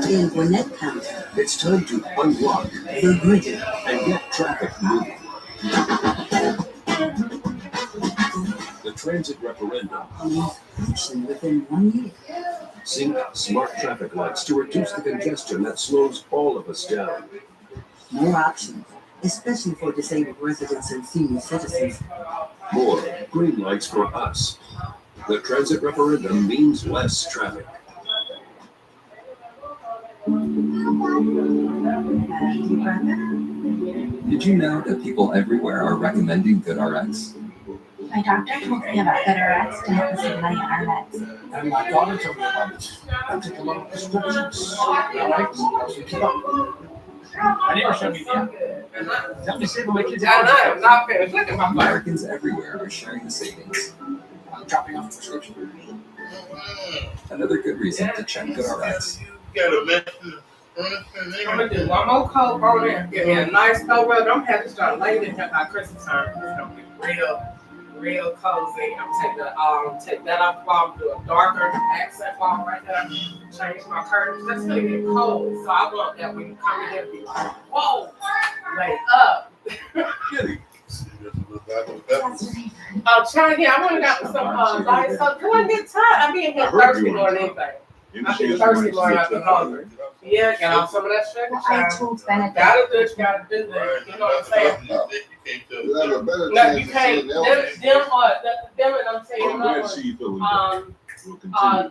In Gwinnett County, It's time to unlock the grid and get traffic moving. The transit referendum. action within 1 year. Sync smart traffic lights to reduce the congestion that slows all of us down. More options, especially for disabled residents and senior citizens. More green lights for us. The transit referendum means less traffic. Did you know that people everywhere are recommending GoodRx? My doctor told me about GoodRx to help me save money on our meds. And my daughter told me about it. I'm taking a lot of prescriptions. All right, so keep up. I never showed me that. Tell me saving my kids. I'm not finished. Look at my Americans everywhere are sharing the savings. I'm dropping off a prescription. Another good reason to check GoodRx. I'm gonna do one more coat on there. Get me a nice coat rug. I'm having to start laying here by Christmas time. It's gonna be real cozy. I'm take that off the wall, do a darker accent wall right there. Change my curtains. That's gonna get cold, so I want that when you come in here to be like, whoa, lay up. Oh, China, yeah, I want to got some lights. So do I get tired? I be in here thirsty more than anything. I be thirsty more than I be hungry. Yeah, get off some of that sugar. Well, I told Benedict. Gotta do this, gotta do this. You know what I'm saying? No, you can't. Them and I'm saying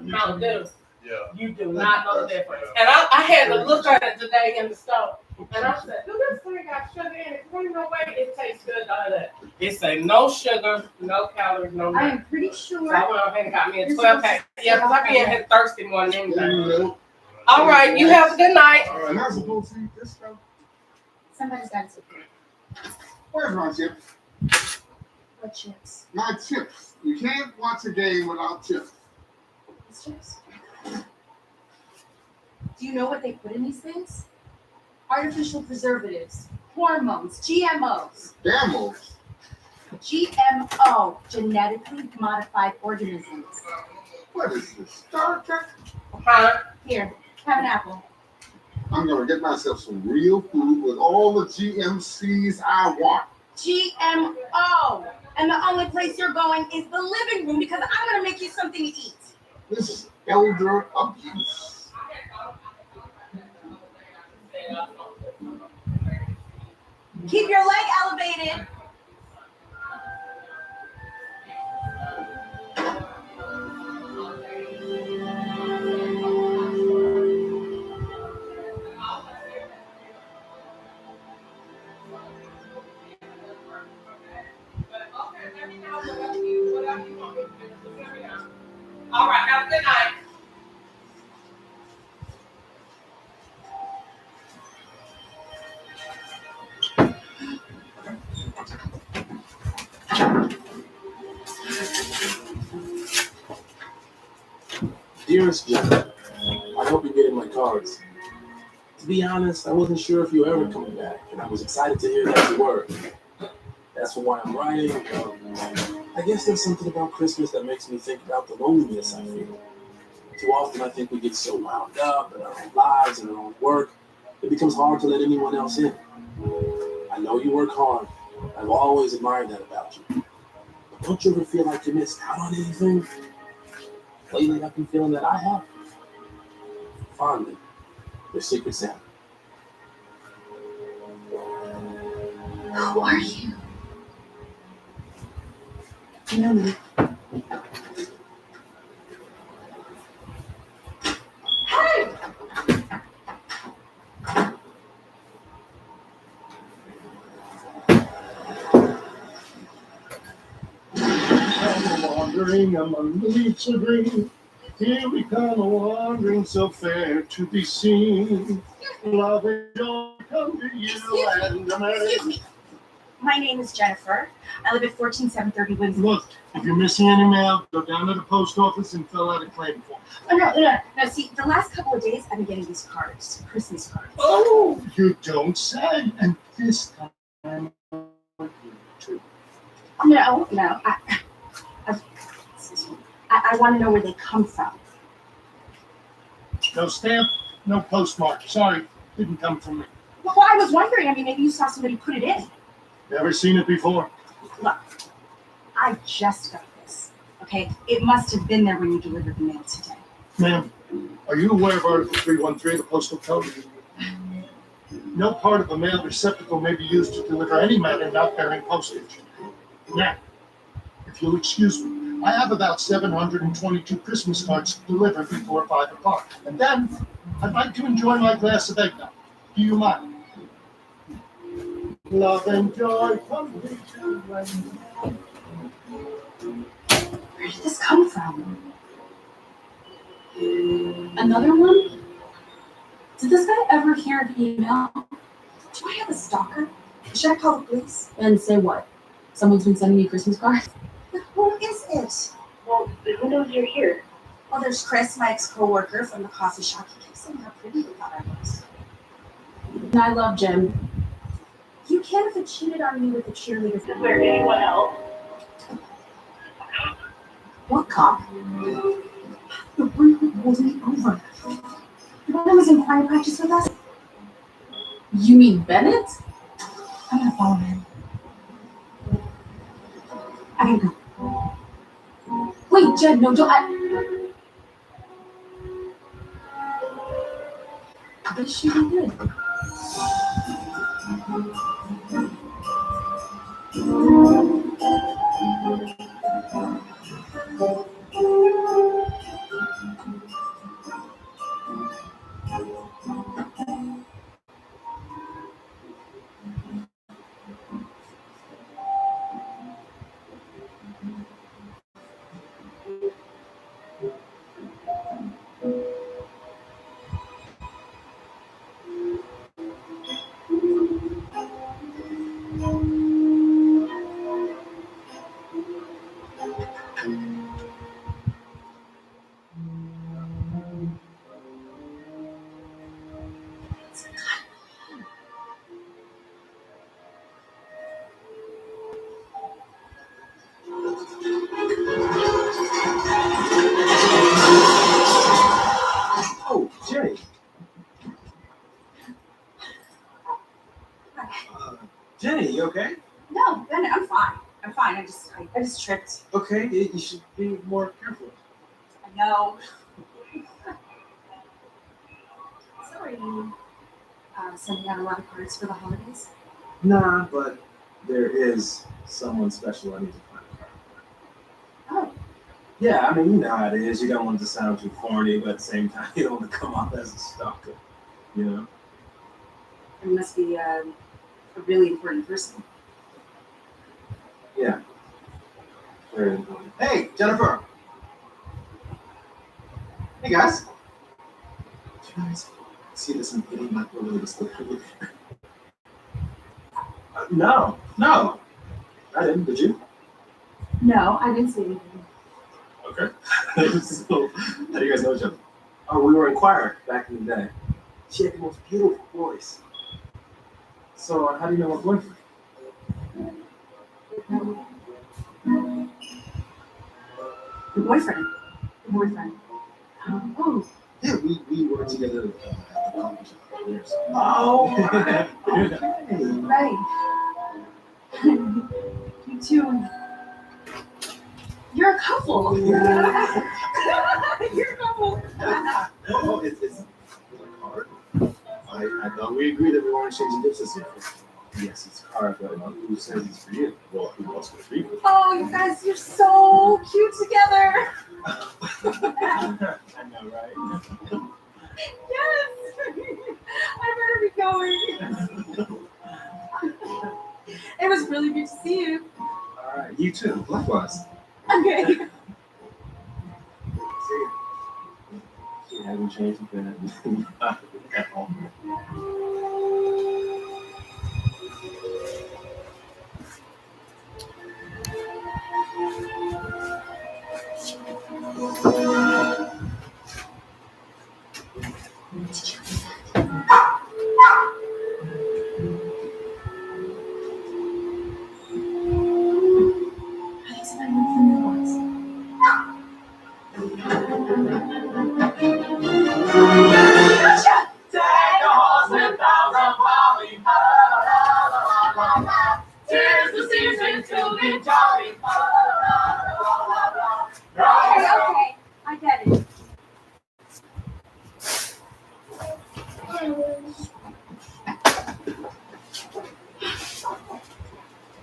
Mountain Dew. Yeah. You do not know the difference. And I had to look at it today in the store. And I said, do this thing got sugar in it? There's no way it tastes good out of that. It say no sugar, no calories, no nothing. I am pretty sure. So I went ahead and got me a 12 pack. Yeah, because I be in here thirsty more than anything. All right, you have a good night. All right, I'm supposed to eat this stuff. Somebody's got to. Where's my chips? What chips? My chips. You can't watch a game without chips. It's chips. Do you know what they put in these things? Artificial preservatives, hormones, GMOs. Gamos. GMO, genetically modified organisms. What is this? Star Trek? Here, have an apple. I'm gonna get myself some real food with all the GMCs I want. GMO. And the only place you're going is the living room because I'm gonna make you something to eat. This is elder abuse. keep your leg elevated. All right, have a good night. Dearest Jen, I hope you're getting my cards. To be honest, I wasn't sure if you were ever coming back, and I was excited to hear that you were. That's why I'm writing. I guess there's something about Christmas that makes me think about the loneliness I feel. Too often I think we get so wound up in our own lives and our own work, it becomes hard to let anyone else in. I know you work hard. I've always admired that about you. But don't you ever feel like you missed out on anything? Lately I've been feeling that I have. Fondly, your Secret Santa. Who are you? You know me. Wandering among the leaves of green, here we come wandering so fair to be seen. Love and joy come to you and Excuse me. My name is Jennifer. I live at 14730 Windsor. Look, if you're missing any mail, go down to the post office and fill out a claim form. Oh, no. See, the last couple of days I've been getting these cards, Christmas cards. Oh, you don't say. And this time, too. No. I want to know where they come from. No stamp, no postmark. Sorry, didn't come from me. Well, I was wondering. I mean, maybe you saw somebody put it in. Never seen it before. Look, I just got this. Okay, it must have been there when you delivered the mail today. Ma'am, are you aware of Article 313 of the Postal Code? No part of a mail receptacle may be used to deliver any matter not bearing postage. Now, if you'll excuse me, I have about 722 Christmas cards to deliver before 5 o'clock. And then I'd like to enjoy my glass of eggnog. Do you mind? Love and joy come to you. Where did this come from? Another one? Did this guy ever hear an email? Do I have a stalker? Should I call the police? And say what? Someone's been sending you Christmas cards? But who is it? Well, who knows you're here? Well, there's Chris, my ex-coworker from the coffee shop. He kept saying how pretty we thought I was. I love Jim. You can't have cheated on me with a cheerleader. Is there anyone else? What cop? The one who pulled me over. The one who was in choir practice with us? You mean Bennett? I'm gonna follow him. I gotta go. Wait, Jen, no, don't. I bet she did. Oh, Jenny. Jenny, you okay? No, Bennett, I'm fine. I'm fine. I just tripped. Okay, you should be more careful. I know. So are you sending out a lot of cards for the holidays? Nah, but there is someone special I need to find. Oh. Yeah, I mean, you know how it is. You don't want to sound too corny, but at the same time, you don't want to come off as a stalker. You know? It must be a really important person. Yeah. Very important. Hey, Jennifer! Hey, guys! Did you guys see this meeting like over the slippery? No, I didn't. Did you? No, I didn't see anything. Okay. So, how do you guys know each other? Oh, we were in choir back in the day. She had the most beautiful voice. So, how do you know her boyfriend? The boyfriend. The boyfriend. Oh. Yeah, we worked together at the college for years. Oh, right. You two. You're a couple. You're a couple. Oh, it's hard. I thought we agreed that we weren't changing gifts this year. Yes, it's hard, but who says it's for you? Well, who else would it be for? Oh, you guys, you're so cute together. I know, right? Yes. I better be going. It was really good to see you. All right, you too. Likewise. Okay. See you. She hasn't changed a bit at all. Tis the season to be jolly. Okay, I get it.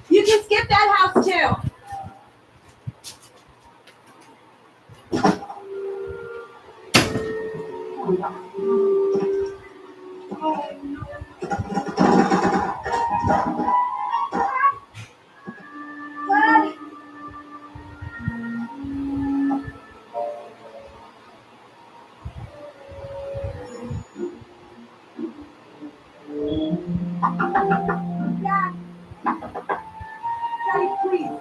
You can skip that house too. What? Dad. Daddy, please.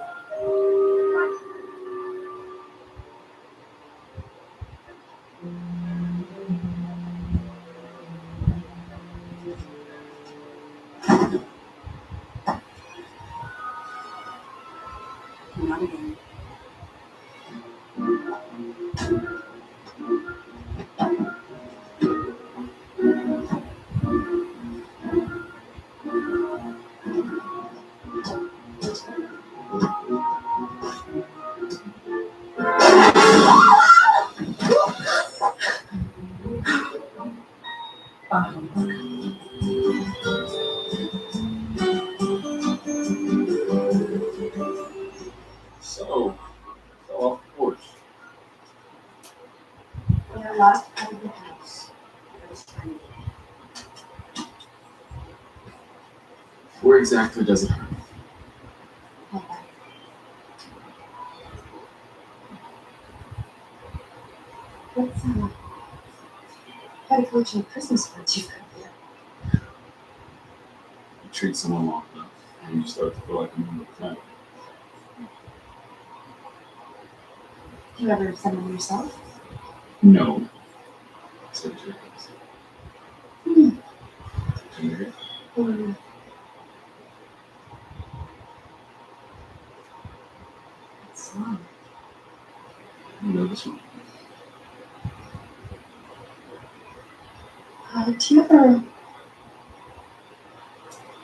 Not again. So off the porch. We're locked out of the house. I was trying to Where exactly does it hurt? Let's try to go to a Christmas party for you. You treat someone long enough, and you start to feel like a member of the family. Do you ever send them yourself? No. Said it to your house. Can you hear it? Or it's long. You know this one? Do you ever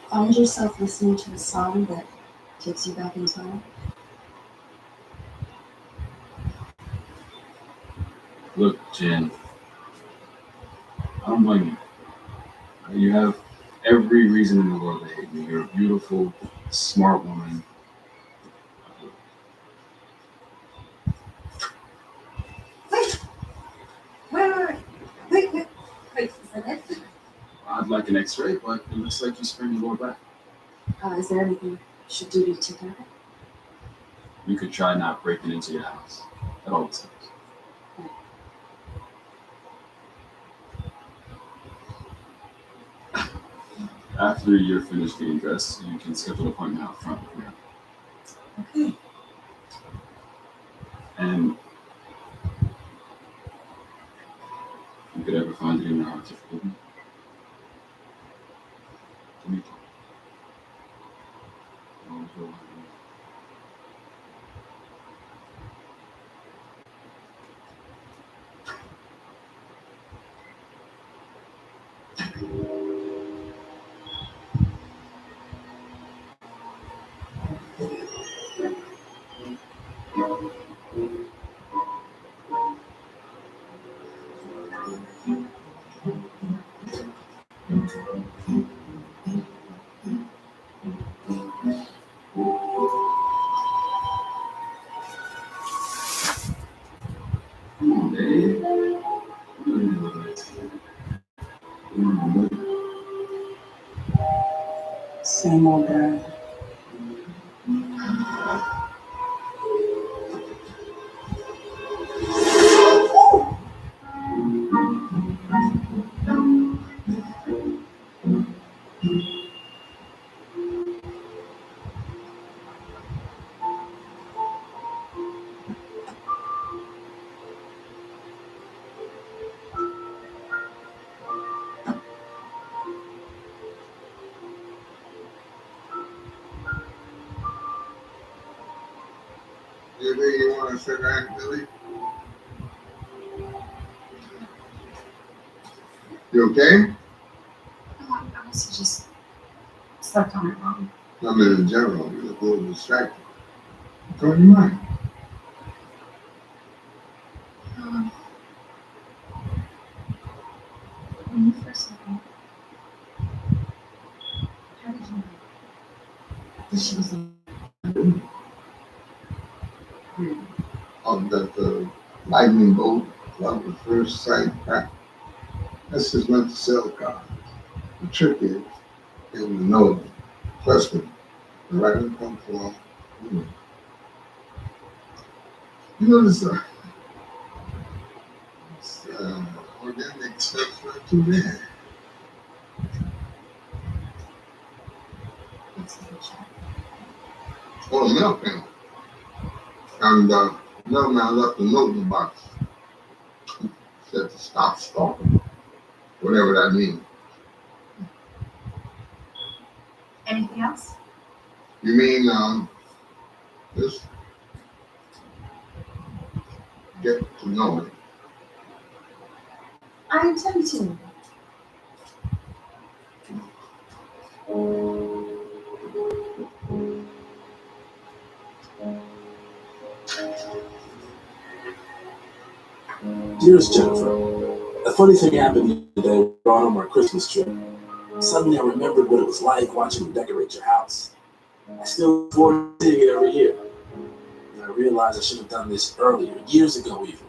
find yourself listening to a song that takes you back in time? Look, Jen, I don't blame you. You have every reason in the world to hate me. You're a beautiful, smart woman. Wait. Is that it? I'd like an X-ray, but it looks like you sprained your lower back. Is there anything I should do to take care of it? You could try not breaking into your house. That always helps. After you're finished getting dressed, you can schedule an appointment out front with me. Okay. And if you could ever find it in your heart to forgive me, to meet you. I always will. Same old girl. You think you want to sit back, Billy? You okay? I was just stuck on it wrong. I mean, in general, you look a little distracted. What's on your mind? When you first met me, how did you know that she was That the lightning bolt, love at first sight, crap. That's just meant to sell a car. The trick is getting to know them. Trust me, the right one comes along. You know this, organic stuff not too bad. Oh, the milk panel. And mailman left a note in the box. Said to stop stalking. Whatever that means. anything else? You mean just get to know it. I intend to. Dearest Jennifer, a funny thing happened today. We were on our Christmas trip. Suddenly I remembered what it was like watching you decorate your house. I still look forward to seeing it every year. And I realized I should have done this earlier, years ago even.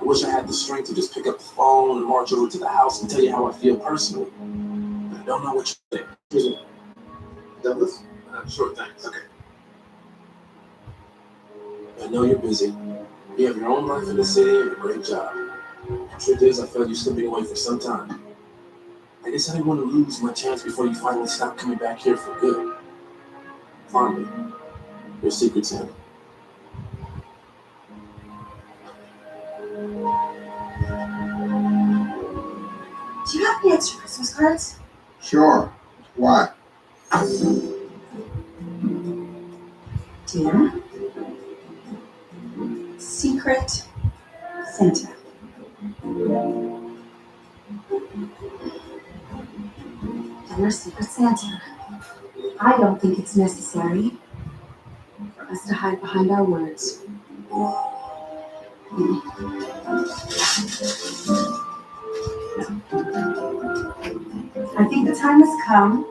I wish I had the strength to just pick up the phone and march over to the house and tell you how I feel personally. But I don't know what you think. Excuse me. Douglas? Sure, thanks. Okay. I know you're busy. You have your own life in the city and a great job. The truth is, I felt you slipping away for some time. I guess I didn't want to lose my chance before you finally stopped coming back here for good. Fondly, your Secret Santa. Do you have any extra Christmas cards? Sure. Why? Dear Secret Santa. Dear Secret Santa, I don't think it's necessary for us to hide behind our words. I think the time has come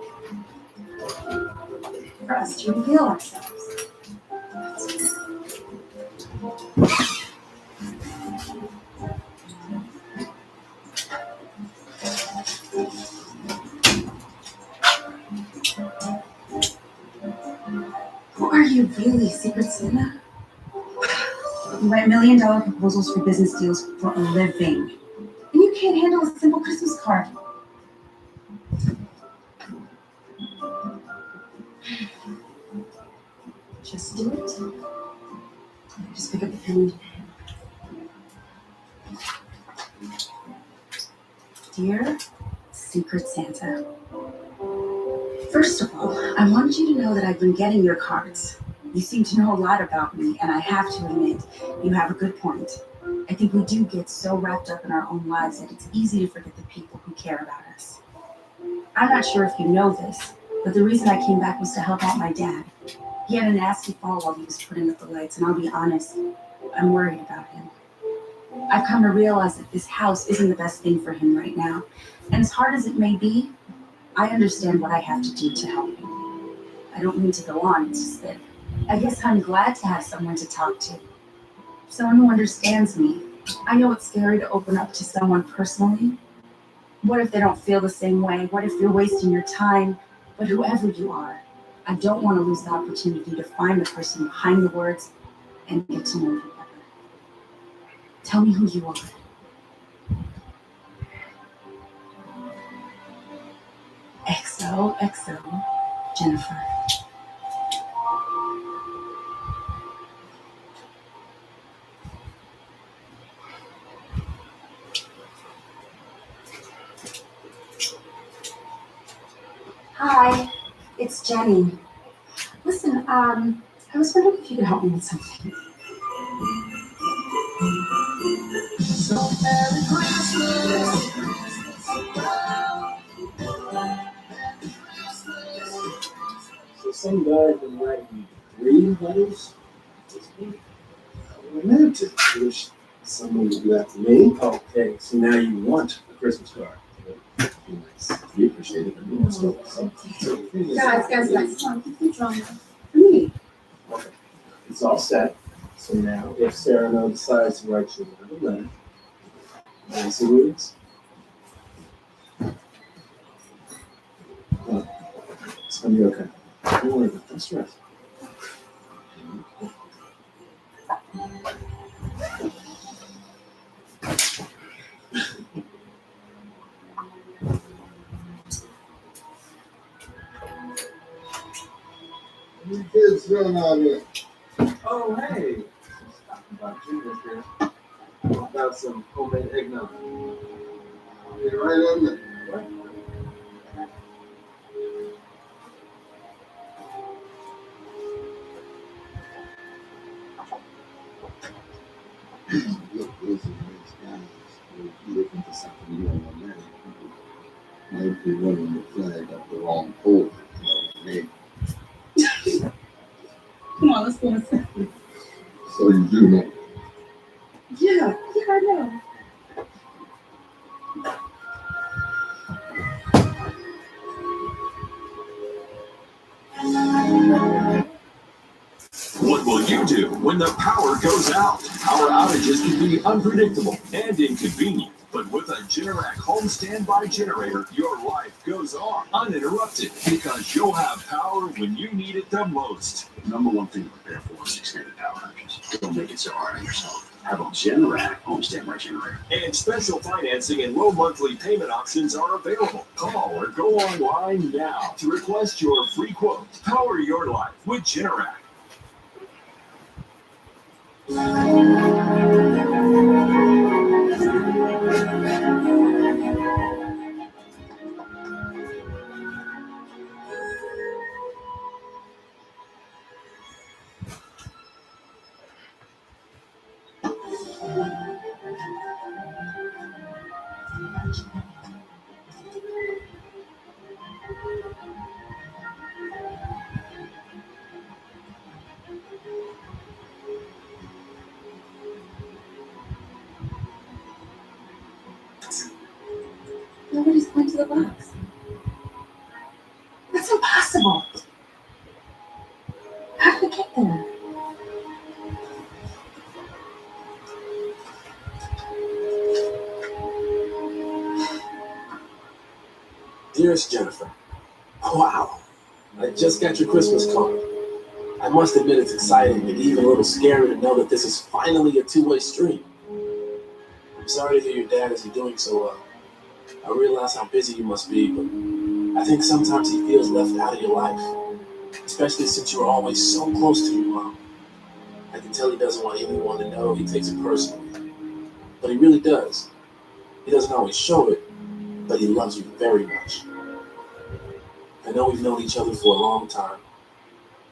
for us to reveal ourselves. Who are you really, Secret Santa? You write $1 million proposals for business deals for a living. And you can't handle a simple Christmas card. Just do it. Just pick up the pen. Dear Secret Santa, first of all, I wanted you to know that I've been getting your cards. You seem to know a lot about me, and I have to admit, you have a good point. I think we do get so wrapped up in our own lives that it's easy to forget the people who care about us. I'm not sure if you know this, but the reason I came back was to help out my dad. He had a nasty fall while he was putting up the lights, and I'll be honest, I'm worried about him. I've come to realize that this house isn't the best thing for him right now, and as hard as it may be, I understand what I have to do to help him. I don't mean to go on, it's just that I guess I'm glad to have someone to talk to. Someone who understands me. I know it's scary to open up to someone personally. What if they don't feel the same way? What if you're wasting your time? But whoever you are, I don't want to lose the opportunity to find the person behind the words and get to know you better. Tell me who you are. XOXO, Jennifer. Hi, it's Jenny. Listen, I was wondering if you could help me with something. So Merry Christmas. So some guy's been writing you 3 letters? Romantic. I wish someone would do that to me. Okay, so now you want a Christmas card. Be nice. We appreciate it. Guys, come on, keep it drama. For me. Okay. It's all set. So now, if Sarah decides to write you another letter, you see who it is? It's gonna be okay. Don't worry about that. Stress. What are you kids doing out here? Oh, hey. Talking about Junior's here. About some homemade eggnog. You're right on there. What? Look, those are nice guys. They're looking for something you don't want to might be running the flag up the wrong pole. You know what I mean? Come on, let's go inside. So you do know. Yeah, I know. What will you do when the power goes out? Power outages can be unpredictable and inconvenient, but with a Generac home standby generator, your life goes on uninterrupted because you'll have power when you need it the most. The number one thing to prepare for is extended power outages. Don't make it so hard on yourself. Have a Generac home standby generator. And special financing and low monthly payment options are available. Call or go online now to request your free quote. Power your life with Generac. Nobody's going to the box. impossible. How did we get there? Dearest Jennifer, wow, I just got your Christmas card. I must admit it's exciting and even a little scary to know that this is finally a two-way street. I'm sorry to hear your dad isn't doing so well. I realize how busy you must be, but I think sometimes he feels left out of your life, especially since you were always so close to your mom. I can tell he doesn't want anyone to know he takes it personally, but he really does. He doesn't always show it, but he loves you very much. I know we've known each other for a long time,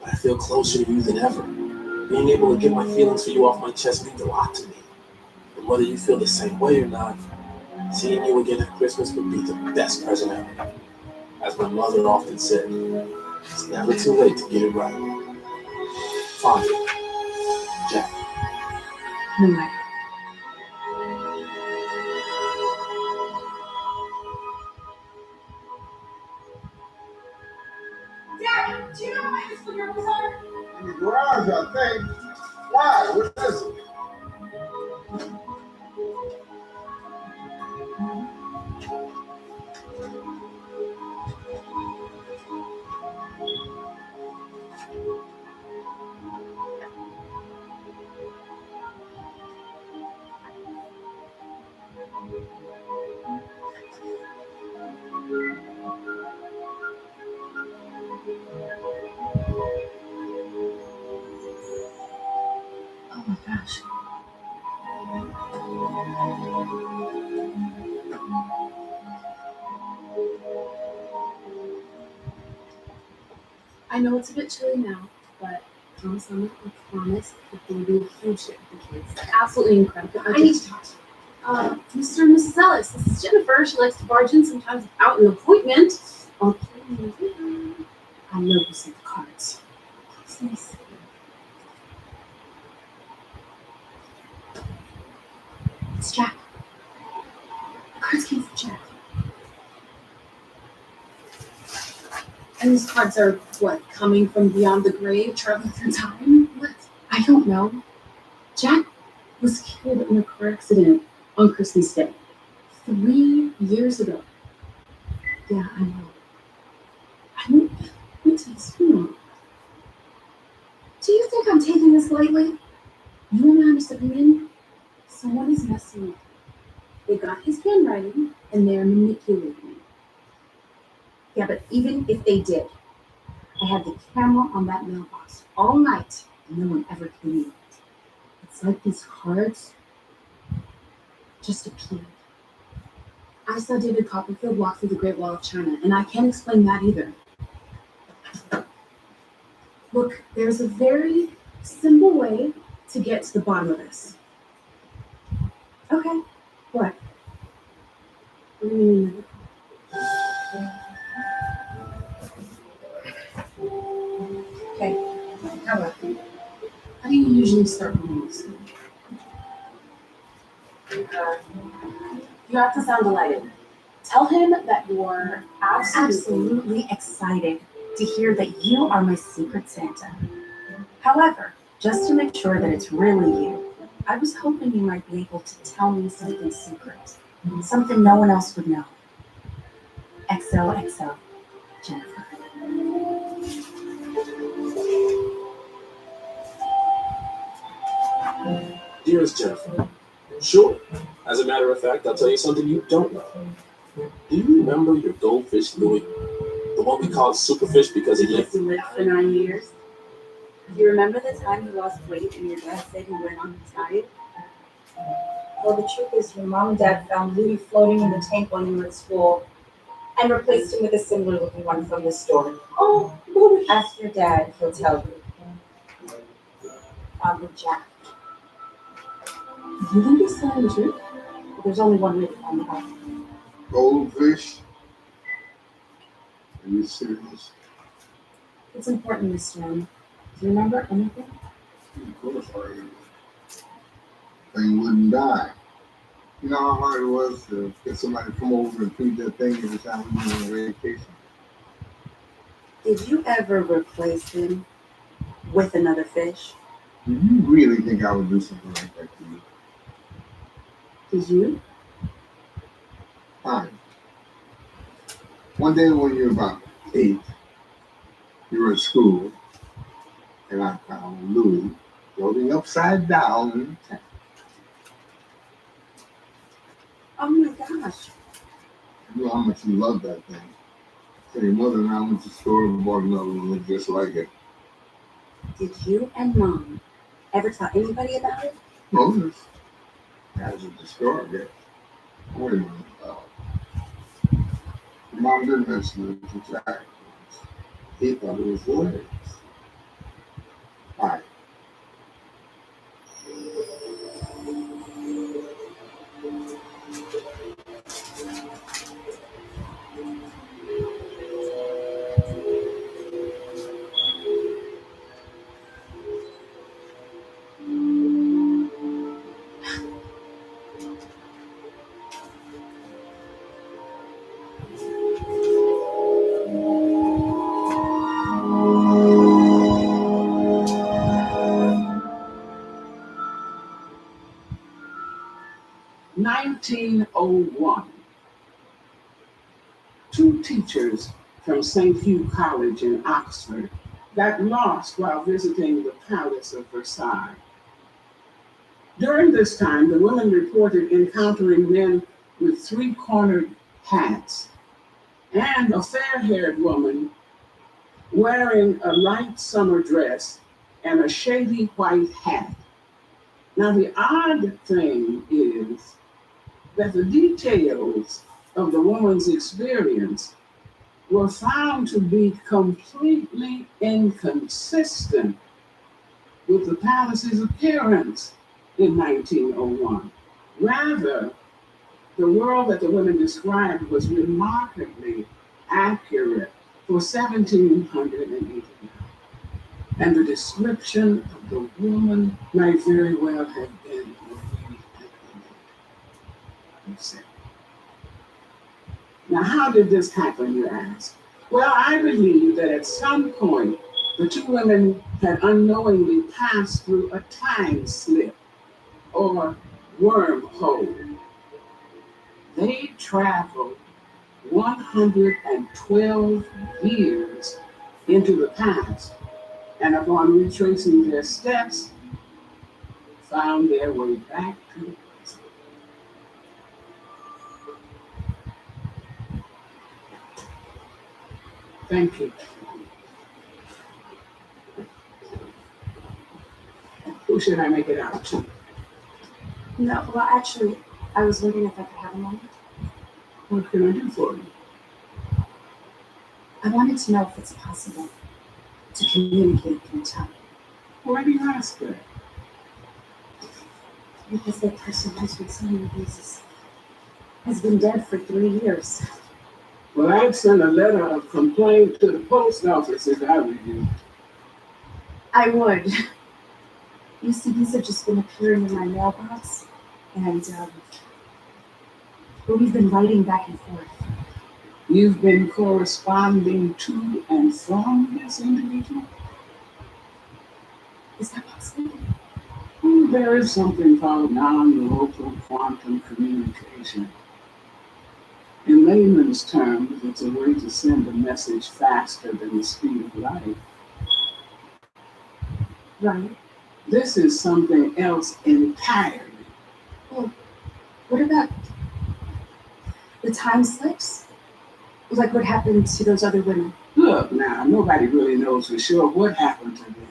but I feel closer to you than ever. Being able to get my feelings for you off my chest means a lot to me. And whether you feel the same way or not, seeing you again at Christmas would be the best present ever. As my mother often said, it's never too late to get it right. Fondly, Jack. Moonlight. Dad, do you know what my high school yearbooks are? In the garage, I think. Why? What is it? Oh my gosh. I know it's a bit chilly now, but promise that there will be a huge hit with the kids. Absolutely incredible. I need to talk to you. Mr. and Mrs. Ellis, this is Jennifer. She likes to barge in sometimes without an appointment. Okay. I know you sent the cards. Please. It's Jack. The cards came from Jack. And these cards are what, coming from beyond the grave, traveling through time? What? I don't know. Jack was killed in a car accident on Christmas Day 3 years ago. Yeah, I know. I went to his funeral. Do you think I'm taking this lightly? You and my honest opinion? Someone is messing with me. They got his handwriting and they're manipulating me. Yeah, but even if they did, I had the camera on that mailbox all night and no one ever came in. It's like these cards just appeared. I saw David Copperfield walk through the Great Wall of China, and I can't explain that either. Look, there's a very simple way to get to the bottom of this. Okay, what? What do you mean? Okay, how about you? How do you usually start meetings? You have to sound delighted. Tell him that you're absolutely excited to hear that you are my secret Santa. However, just to make sure that it's really you, I was hoping you might be able to tell me something secret, something no one else would know. XOXO, Jennifer. Dearest Jennifer, sure. As a matter of fact, I'll tell you something you don't know. Do you remember your goldfish, Louie? The one we called Superfish because he lived. He lived for 9 years. Do you remember the time you lost weight and your dad said he went on his diet? Well, the truth is your mom and dad found Louis floating in the tank when you were at school and replaced him with a similar looking one from the store. Oh, Louis. Ask your dad, he'll tell you. With Jack. You think he's telling the truth? There's only one way to find out. Goldfish? Are you serious? It's important, Miss Stone. Do you remember anything? Of course I am. Thing wouldn't die. You know how hard it was to get somebody to come over and feed that thing every time we went on vacation? Did you ever replace him with another fish? Do you really think I would do something like that to you? Did you? Fine. One day when you were about 8, you were at school, and I found Louis floating upside down in the tank. Oh my gosh. I knew how much you loved that thing. So your mother and I went to the store and bought another one that looked just like it. Did you and Mom ever tell anybody about it? Moses. I was at the store, I guess. Wait a minute. Mom didn't mention it to Jack. He thought it was hilarious. All right. (1901). Two teachers from St. Hugh College in Oxford got lost while visiting the Palace of Versailles. During this time, the women reported encountering men with three-cornered hats and a fair-haired woman wearing a light summer dress and a shady white hat. Now, the odd thing is that the details of the woman's experience were found to be completely inconsistent with the palace's appearance in 1901. Rather, the world that the women described was remarkably accurate for 1789. And the description of the woman might very well have been Now, how did this happen, you ask? Well, I believe that at some point, the two women had unknowingly passed through a time slip or wormhole. They traveled 112 years into the past, and upon retracing their steps, found their way back to the present. Thank you. Who should I make it out to? No, well, actually, I was wondering if I could have a moment. What can I do for you? I wanted to know if it's possible to communicate through time. Why do you ask that? Because the person who's been sending these has been dead for 3 years. Well, I'd send a letter of complaint to the post office if I were you. I would. You see, these have just been appearing in my mailbox, and we've been writing back and forth. You've been corresponding to and from this individual? Is that possible? There is something called non-local quantum communication. In layman's terms, it's a way to send a message faster than the speed of light. Right. This is something else entirely. Well, what about the time slips? Like what happened to those other women? Look, now, nobody really knows for sure what happened to them.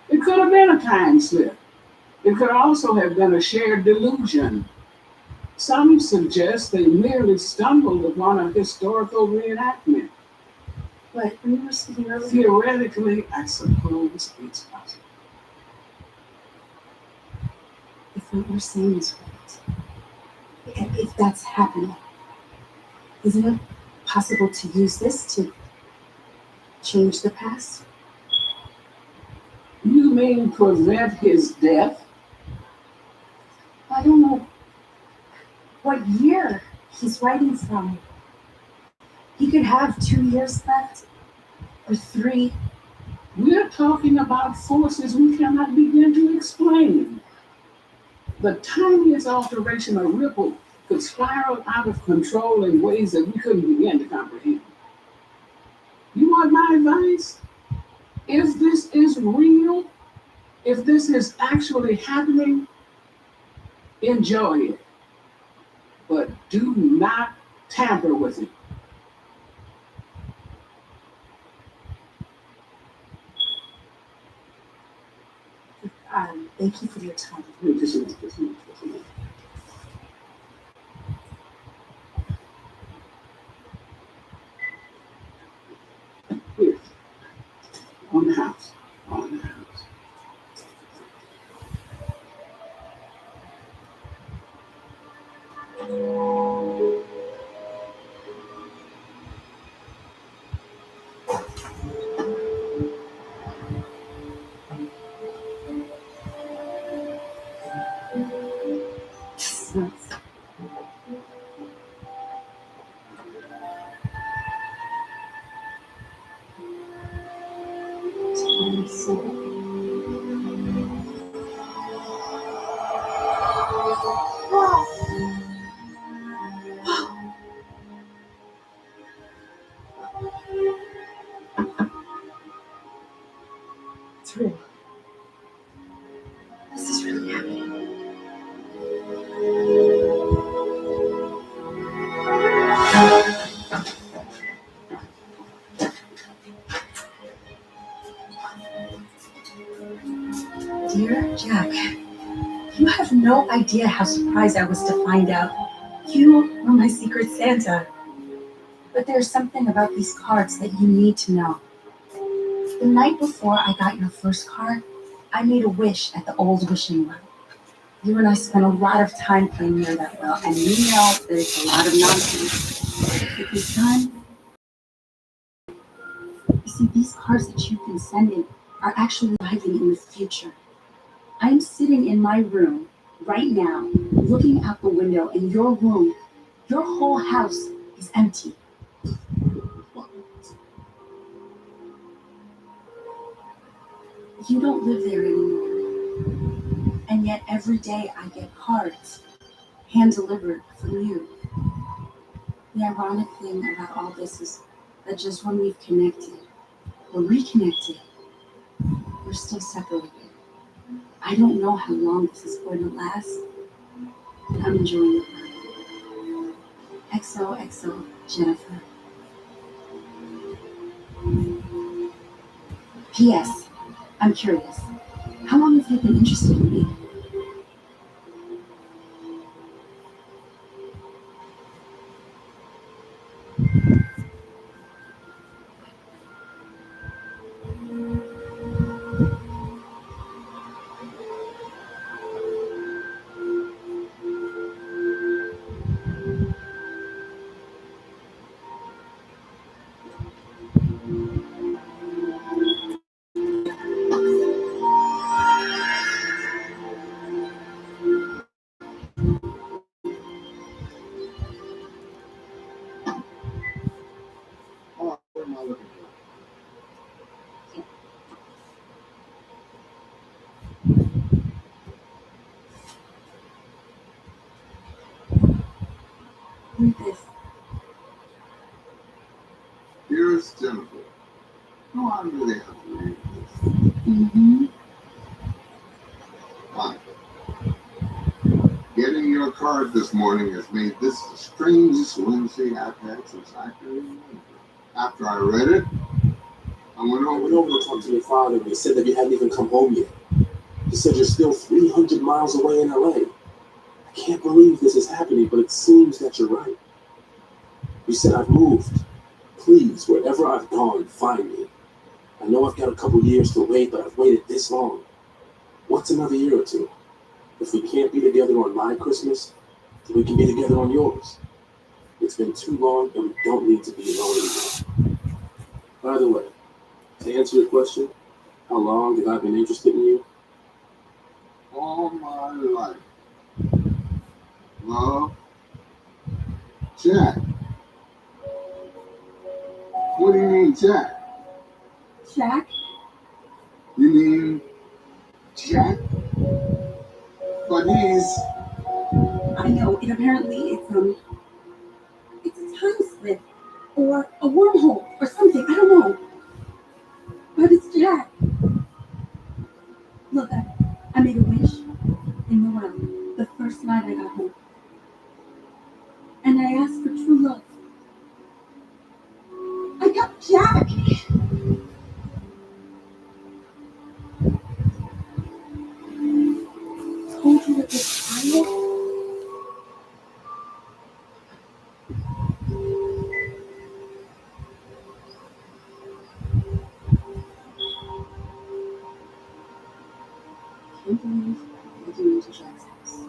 It could have been a time slip. It could also have been a shared delusion. Some suggest they merely stumbled upon a historical reenactment. But when you were speaking earlier... Theoretically, I suppose it's possible. If what you're saying is right, if that's happening, isn't it possible to use this to change the past? You mean prevent his death? I don't know what year he's writing from. He could have 2 years left, or 3. We're talking about forces we cannot begin to explain. The tiniest alteration or ripple could spiral out of control in ways that we couldn't begin to comprehend. You want my advice? If this is real, if this is actually happening, enjoy it. But do not tamper with it. Thank you for your time. Just a minute. Here. On the house. It's real. This is really happening. Dear Jack, you have no idea how surprised I was to find out you were my secret Santa. But there's something about these cards that you need to know. The night before I got your first card, I made a wish at the old wishing well. You and I spent a lot of time playing near that well, and you know that it's a lot of nonsense. But this time, you see, these cards that you've been sending are actually arriving in the future. I'm sitting in my room right now, looking out the window, and your room, your whole house is empty. You don't live there anymore. And yet every day I get cards, hand-delivered from you. The ironic thing about all this is that just when we've connected, or reconnected, we're still separated. I don't know how long this is going to last, but I'm enjoying it. XOXO, Jennifer. P.S. I'm curious. How long have you been interested in me? Oh, what am I looking Read this. Dearest Jennifer, no, I really have to read this. Mm-hmm. Fine. Getting your card this morning has made this the strangest Wednesday I've had since I can remember. After I read it, I went over to talk to your father, and he said that you hadn't even come home yet. He said you're still 300 miles away in LA. I can't believe this is happening, but it seems that you're right. You said I've moved. Please, wherever I've gone, find me. I know I've got a couple years to wait, but I've waited this long. What's another year or two? If we can't be together on my Christmas, then we can be together on yours. It's been too long, and we don't need to be alone anymore. By the way, to answer your question, how long have I been interested in you? all my life. Love, Jack. What do you mean, Jack? Jack? You mean Jack? But he's. I know, and apparently it's a time slip or a wormhole or something. I don't know. But it's Jack. Look, I made a wish in the well the first night I got home. And I asked for true love. I got Jack. Told you it was real. Can't believe I didn't into Jack's house.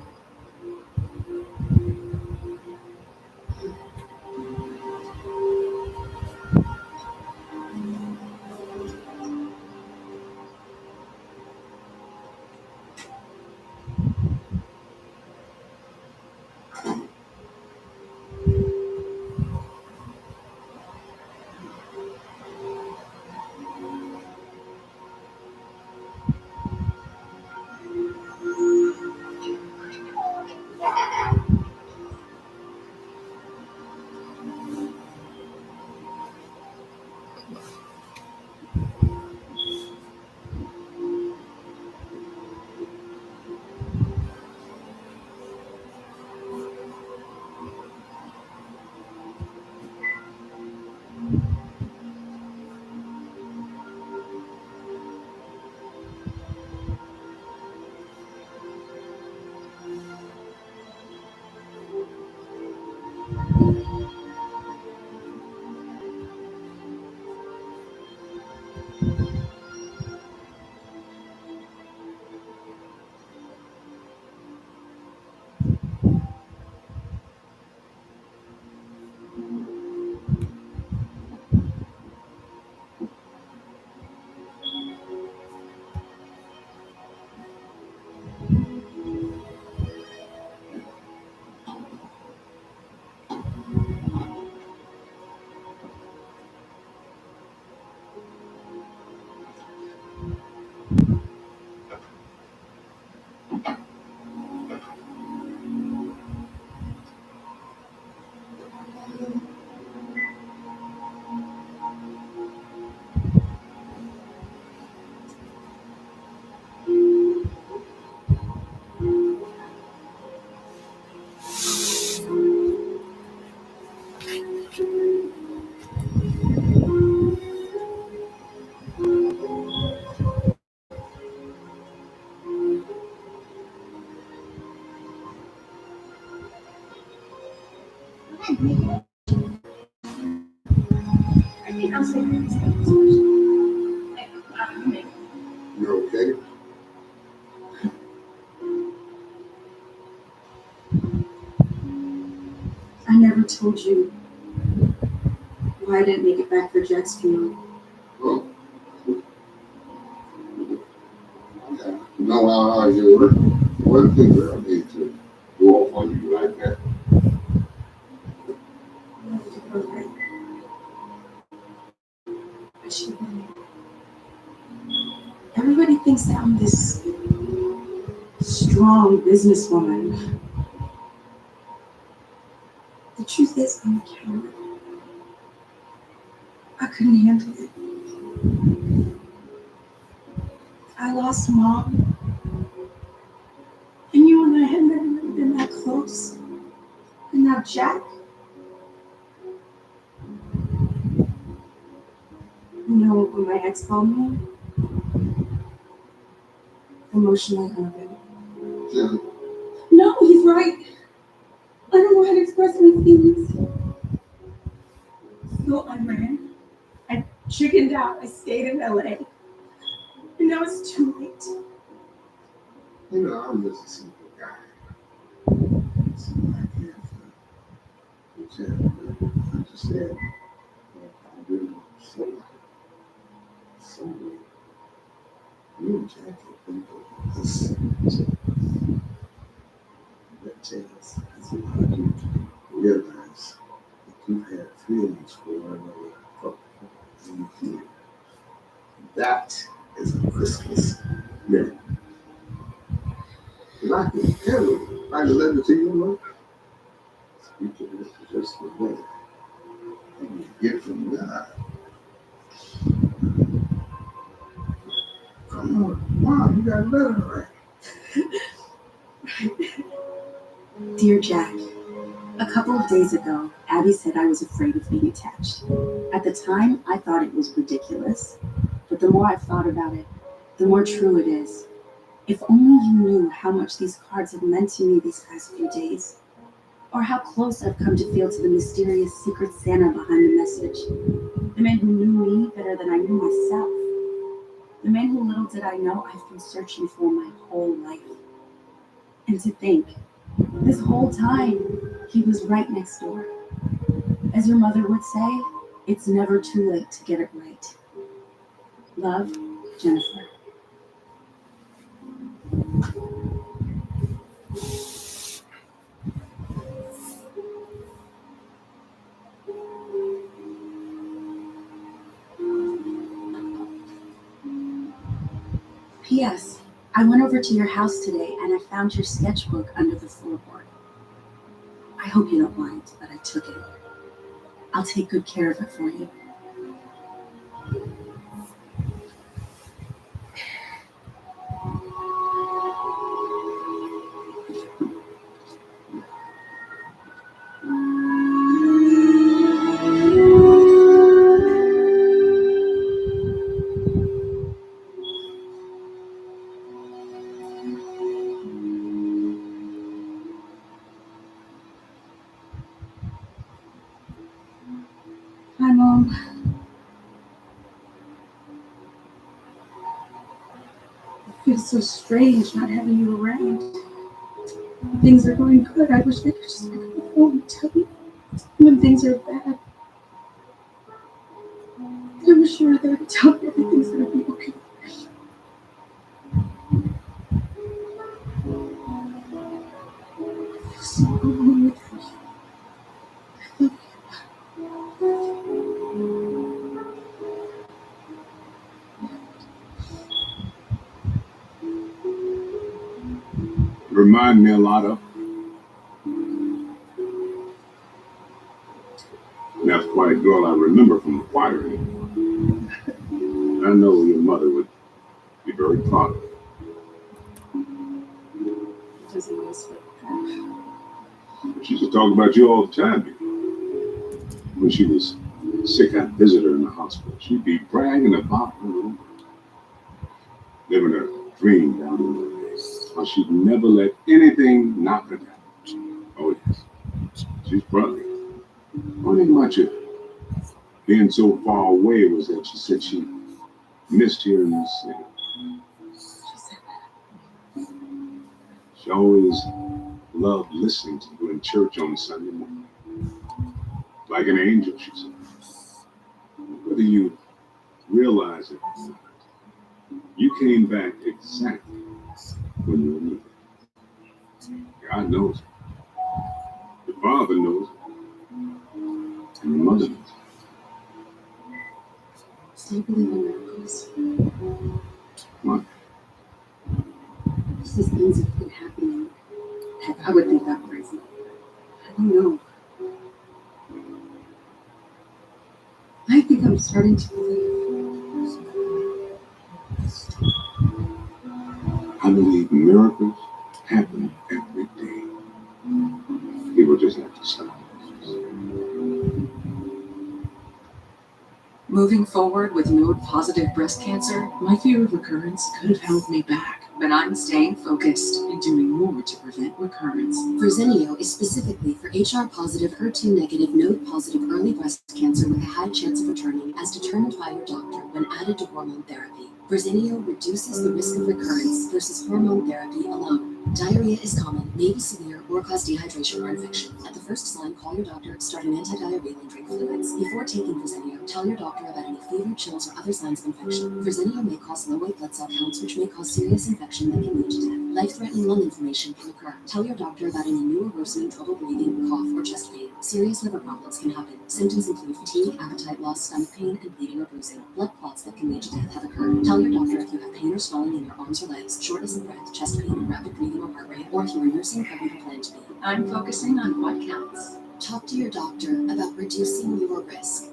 I mean, I'm saying this You okay? I never told you why I didn't make it back for Jack's funeral. Oh. Yeah. No, I hear it. One thing that I need to go off on you like that. Okay. I should have been. Everybody thinks that I'm this strong businesswoman. The truth is, I'm a coward. I couldn't handle it. I lost Mom, and you and I had never really been that close. And now Jack. You know what my ex called me? Emotionally unavailable. Jim, No, he's right. I don't know how to express my feelings. So I ran. I chickened out. I stayed in LA. And now it's too late. you know, I'm just a simple guy. So I can't understand what I do. So you and Jack have been this that chance has allowed you to realize that you had feelings for one another and you feel. That is a Christmas miracle. And I can ever write a letter to you, Lord. Speaking this is just the way. And you get from God. Come on, Mom, you got a letter right. Dear Jack, a couple of days ago, Abby said I was afraid of being attached. At the time, I thought it was ridiculous, but the more I've thought about it, the more true it is. If only you knew how much these cards have meant to me these past few days, or how close I've come to feel to the mysterious secret Santa behind the message, the man who knew me better than I knew myself, the man who little did I know I've been searching for my whole life. And to think, this whole time, he was right next door. As your mother would say, it's never too late to get it right. Love, Jennifer. P.S. I went over to your house today and I found your sketchbook under the floorboard. I hope you don't mind, but I took it. I'll take good care of it for you. Hi, Mom. It feels so strange not having you around. Things are going good. I wish I could just pick up the phone and tell you when things are bad. I wish you were there to tell me everything's going to be okay. I feel so alone without you. I love you. Remind me a lot of that quiet girl I remember from the choir. I know your mother would be very proud of you. Doesn't miss it. She used to talk about you all the time. When she was sick, I'd visit her in the hospital. She'd be bragging about her little living her dream down in the days. How she'd never let anything knock her down. Oh, yes. She's proud of you. One thing about you being so far away was that she said she missed hearing you sing. She always loved listening to you in church on Sunday morning. Like an angel, she said. Whether you realize it or not, you came back exactly when you were needed. God knows it. The Father knows it. And the Mother knows it. Do you believe in miracles? What? Just these things have been happening. I would think that crazy. I don't know. I think I'm starting to believe. I believe miracles happen every day. People just have to stop. Moving forward with node-positive breast cancer, my fear of recurrence could have held me back, but I'm staying focused and doing more to prevent recurrence. Verzenio is specifically for HR-positive, HER2-negative, node-positive early breast cancer with a high chance of returning, as determined by your doctor when added to hormone therapy. Verzenio reduces the risk of recurrence versus hormone therapy alone. Diarrhea is common, may be severe, or cause dehydration or infection. At the first sign, call your doctor, start an antidiarrheal, and drink fluids. Before taking Verzenio, tell your doctor about any fever, chills, or other signs of infection. Verzenio may cause low white blood cell counts, which may cause serious infection that can lead to death. Life-threatening lung inflammation can occur. Tell your doctor about any new or worsening trouble breathing, cough, or chest pain. Serious liver problems can happen. Symptoms include fatigue, appetite loss, stomach pain, and bleeding or bruising. Blood clots that can lead to death have occurred. Tell your doctor if you have pain or swelling in your arms or legs, shortness of breath, chest pain, rapid breathing or heart rate, or if you are nursing, pregnant, or plan to be. I'm focusing on what counts. Talk to your doctor about reducing your risk.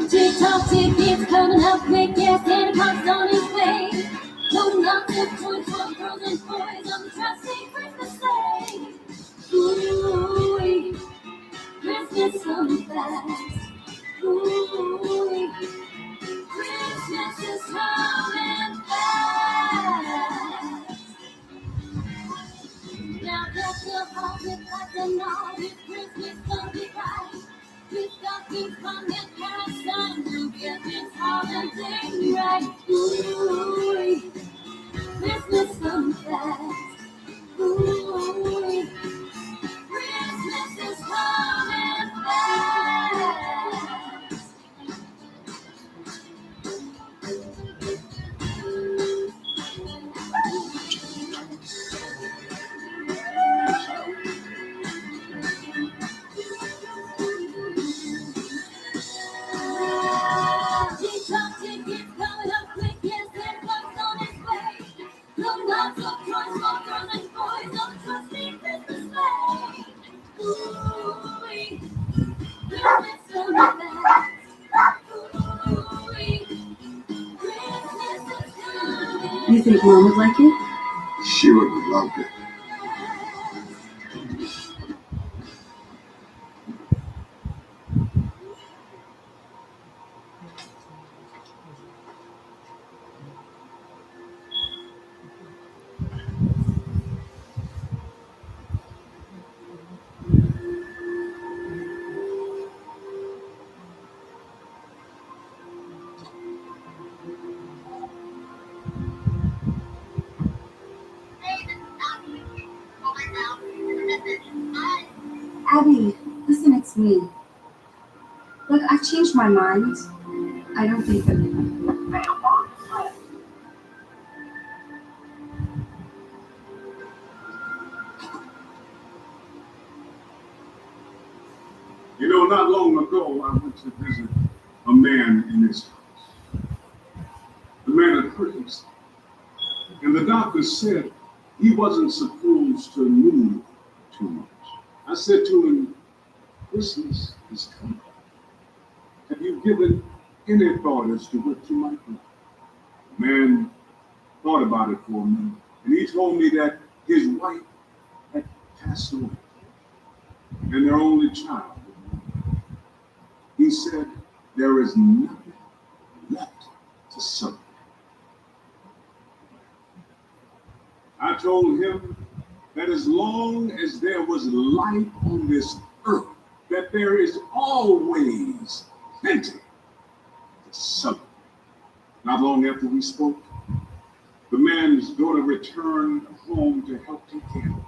Tick-tock, tick, it's coming up quick, yes, Santa Claus on his way. Loading up the toys for girls and boys on the trusty Christmas sleigh. Ooh, Christmas coming fast. Ooh, Christmas is coming fast. Now just the heart with lights and all, this Christmas gonna be right. We've got things from the past on to get this holiday right. Ooh, Christmas comes fast. Ooh, Christmas is coming fast. Tick-tock, tick, it's coming up quick, yes, Santa Claus on his way. Loading lots of toys for girls and boys on the trusty Christmas sleigh. Ooh, Christmas coming fast. Ooh, Christmas is coming. You think Mom would like it? She would have loved it. Abby, listen, it's me. Look, I've changed my mind. I don't think that. You know, not long ago, I went to visit a man in his house. The man had hurt himself. And the doctor said he wasn't supposed to move too much. I said to him, Christmas is coming. Have you given any thought as to what you might do? The man thought about it for a minute, and he told me that his wife had passed away, and their only child. He said, there is nothing left to celebrate. I told him that as long as there was life on this earth, that there is always plenty to celebrate. Not long after we spoke, the man's daughter returned home to help take care of him.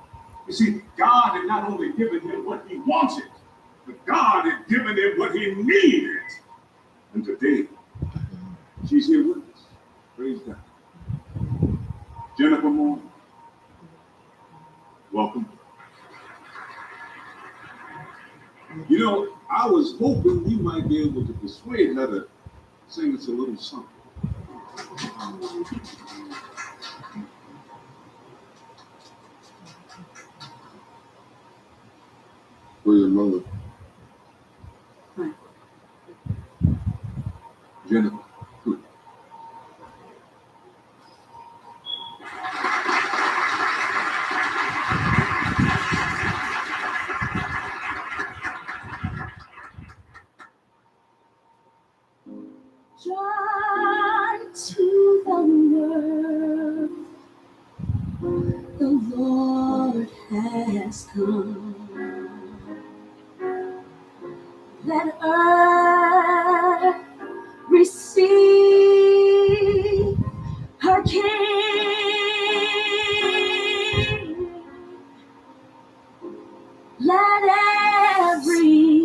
You see, God had not only given him what he wanted, but God had given him what he needed. And today, she's here with us. Praise God. Jennifer Moore, welcome. You know, I was hoping we might be able to persuade her to sing us a little something. For your mother. Jennifer, good. Joy to the world, the Lord has come. Let earth receive her King. Let every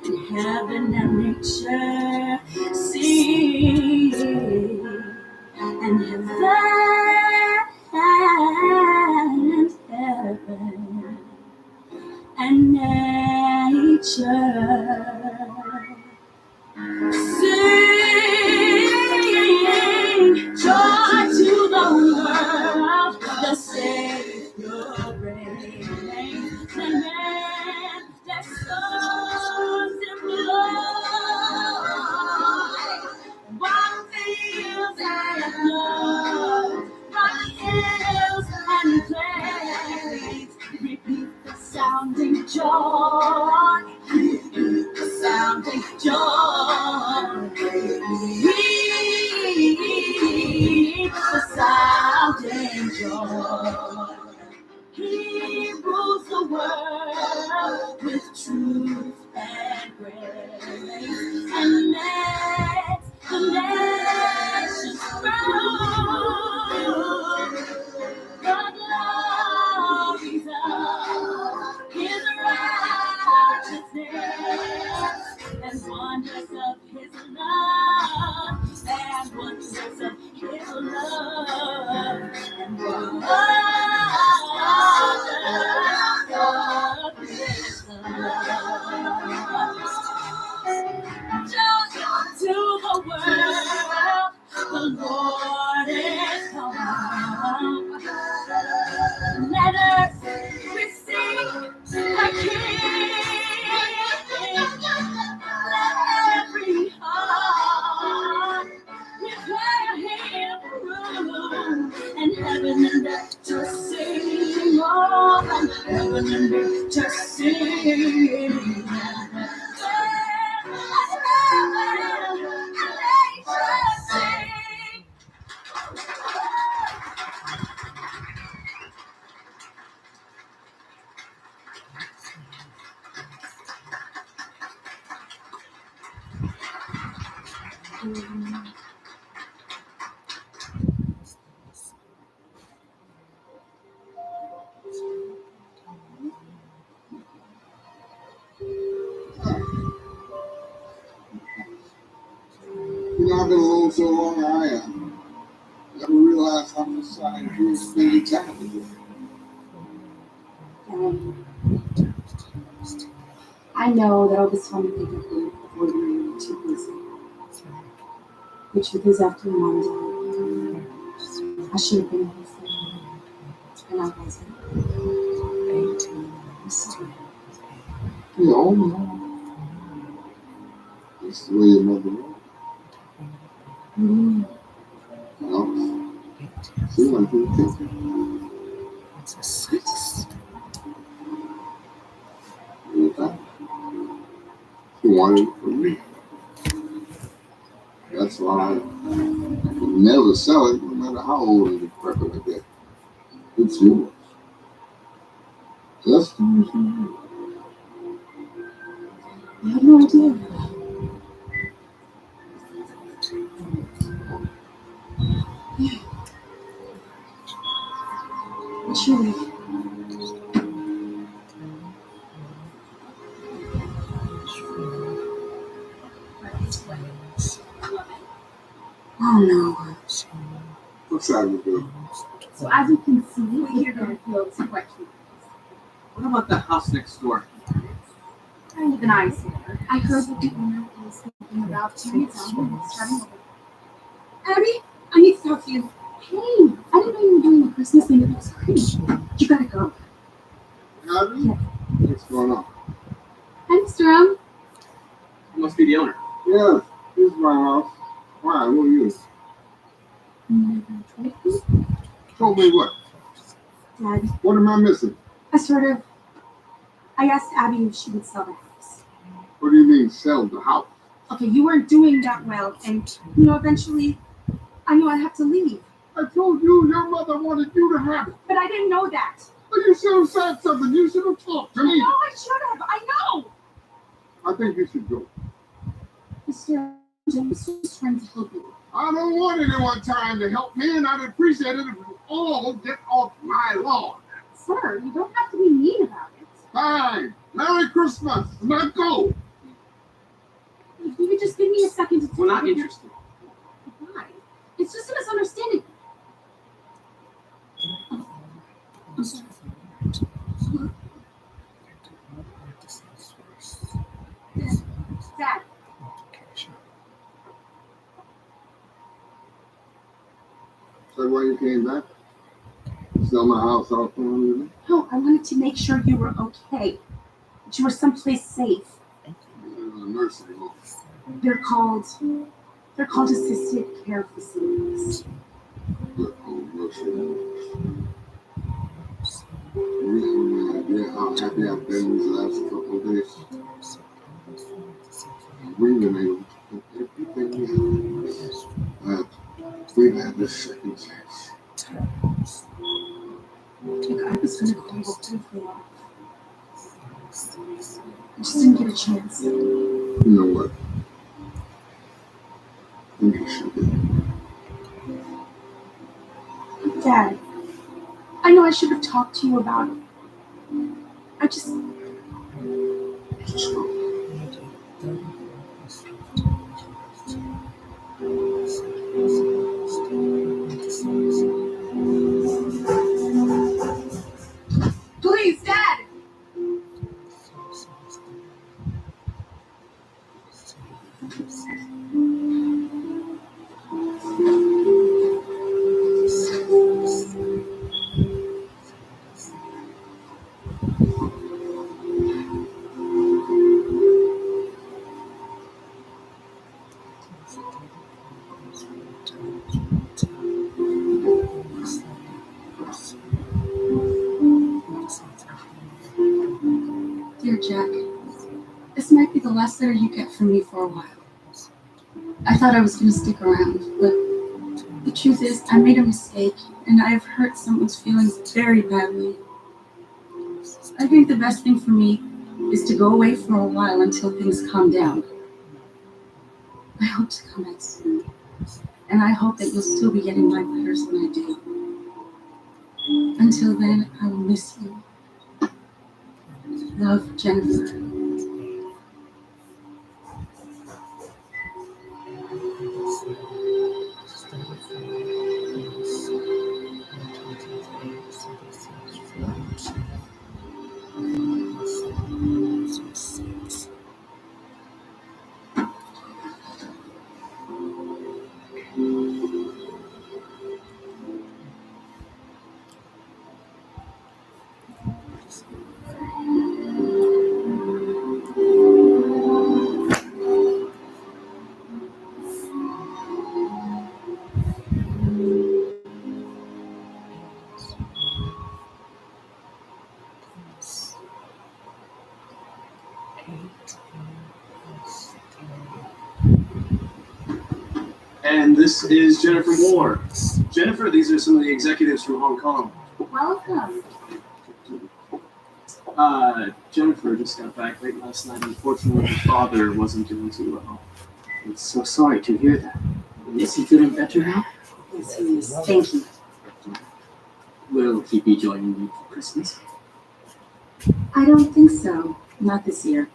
and heaven and nature sing, and heaven and nature sing, joy to the world, the Savior reigns, and men their souls employ, while fields and floods, rock hills and plains, repeat the sounding joy. The sounding joy. Heed the sounding joy. He rules the world with truth and grace, and lets the nations grow. The glories of His righteousness, and wonders of His love, and wonders of His love, and wonders of His love. Joy to the world, the Lord is come. Let us receive the King. Let every heart declare Him through, and heaven and earth just sing. Oh, and heaven and earth just sing. You know, I've been alone so long, I never realized how much I enjoy spending time with you. I know that all this time you think of me before you're too busy. The truth is, after Mom died, I should have been here for you, and I wasn't. I'm sorry. No. That's the way your mother was. Well, seemed like you were thinking. She wanted it for me. That's why I could never sell it, no matter how old and decrepit I get. It's yours. Just the reason. I had no idea. Yeah. But truly, oh no. What's that, Bill? So as you can see, we're going to feel quite cute. What about the house next door? Kind of an eyesore. I heard that the owner is thinking about tearing it down and starting over. Abby, I need to talk to you. Hey, I didn't know you were doing the Christmas thing. It looks great. You gotta go. Abby? What's going on? Hi, Mr. M. You must be the owner. Yeah, this is my house. Why? Who are you? Told me what? Dad, What am I missing? I asked Abby if she would sell the house. What do you mean, sell the house? Okay, you weren't doing that well, and, eventually, I knew I'd have to leave. I told you your mother wanted you to have it. But I didn't know that. But you should have said something. You should have talked to me. No, I should have. I know. I think you should go. Mr. James was trying to help you. I don't want anyone trying to help me, and I'd appreciate it if you all get off my lawn. Sir, you don't have to be mean about it. Fine. Merry Christmas. Now go. nothing to do We're not with it. interested. Why? It's just a misunderstanding. I'm sorry. Dad. So why you came back? Sell my house off on you? No, I wanted to make sure you were okay. That you were someplace safe. Nursing home. They're called assisted care facilities. Nursing homes. You have any idea how happy I've been these last couple of days? We've been able to do everything we have. We've had this second chance. Like I was gonna call you for a while. I just didn't get a chance. You know what? I think you should be. Dad, I know I should have talked to you about it. I just Just go. Please, Dad! Dear Jack, this might be the last letter you get from me for a while. I thought I was going to stick around, but the truth is I made a mistake and I have hurt someone's feelings very badly. I think the best thing for me is to go away for a while until things calm down. I hope to come back soon, and I hope that you'll still be getting my letters when I do. Until then, I will miss you. Love, Jennifer. And this is Jennifer Moore. Jennifer, these are some of the executives from Hong Kong. Welcome. Jennifer just got back late last night. Unfortunately, her father wasn't doing too well. I'm so sorry to hear that. Is he feeling better now? Yes, he is. Thank you. Will he be joining you for Christmas? I don't think so. Not this year.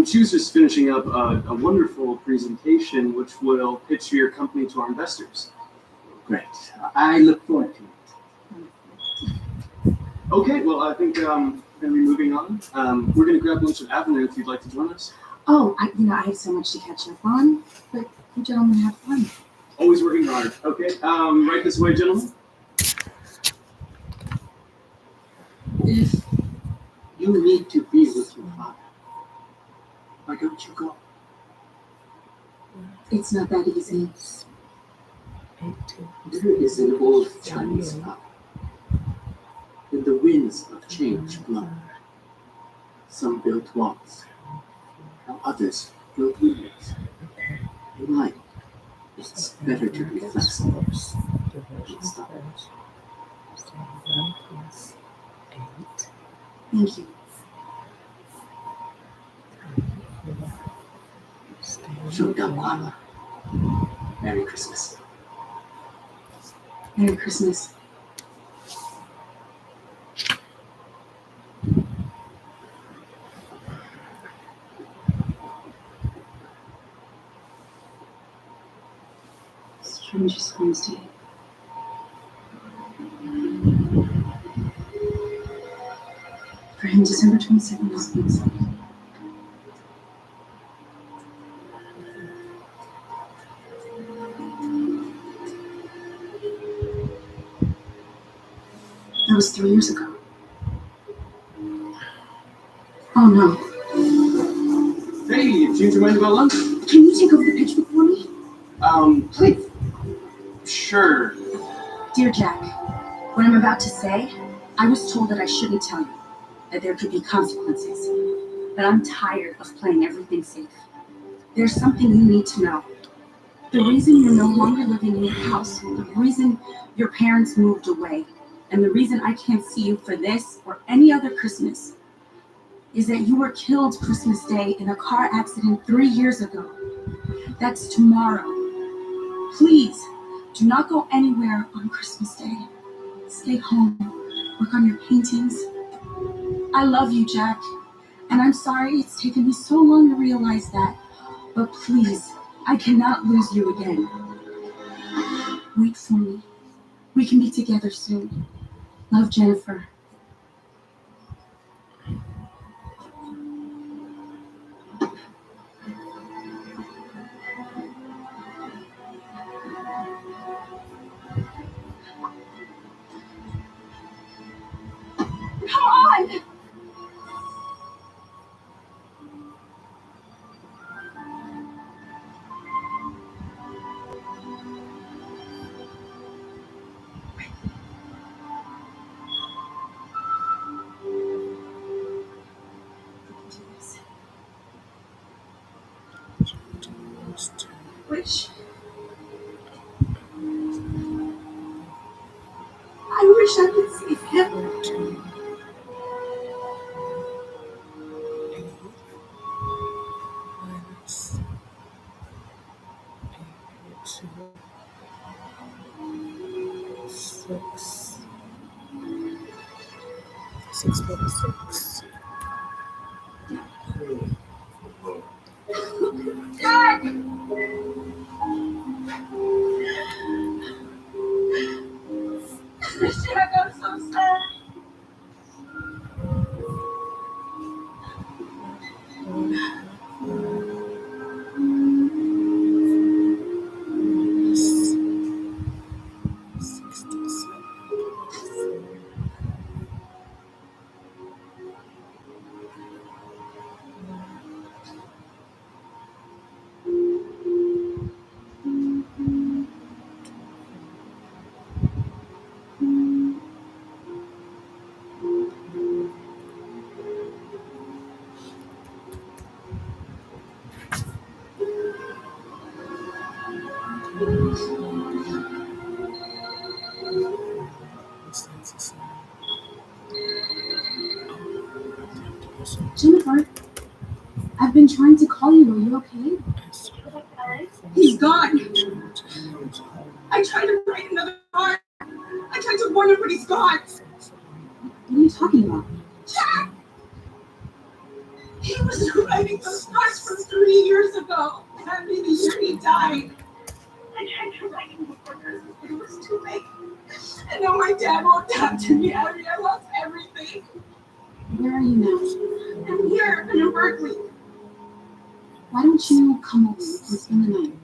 She was just finishing up a wonderful presentation which will pitch your company to our investors. Great. I look forward to it. Okay, well, I think going to be moving on. We're going to grab lunch at Avenue if you'd like to join us. Oh, I have so much to catch up on, but you gentlemen have fun. Always working hard. Okay, right this way, gentlemen. If you need to be with your father, why don't you go? It's not that easy. There is an old Chinese proverb. When the winds of change blow, some build walls, while others build windows. In life, it's better to be flexible than stubborn. Thank you. 圣诞快乐 Merry Christmas. Merry Christmas. I'm just Wednesday. For him, December 22nd is Wednesday. That was 3 years ago. Oh no. Hey, change your mind about lunch? Can you take over the pitch for me? Please. Sure. Dear Jack, what I'm about to say, I was told that I shouldn't tell you, that there could be consequences. But I'm tired of playing everything safe. There's something you need to know. The reason you're no longer living in your house, the reason your parents moved away, and the reason I can't see you for this or any other Christmas is that you were killed Christmas Day in a car accident 3 years ago. That's tomorrow. Please, do not go anywhere on Christmas Day. Stay home. Work on your paintings. I love you, Jack. And I'm sorry it's taken me so long to realize that. But please, I cannot lose you again. Wait for me. We can be together soon. Love, Jennifer. Come on! I wish I could save him. Jack! Jack, I'm so sorry. Jennifer, I've been trying to call you. Are you okay? He's gone. I tried to write another card. I tried to warn him, but he's gone. What are you talking about? Jack! He was writing those cards from 3 years ago. That'd be the year he died. I tried to write him before Christmas, but it was too late. And now my dad won't talk to me. I lost everything. Where are you now? I'm here. I'm in Berkeley. Why don't you come over? We can spend the night.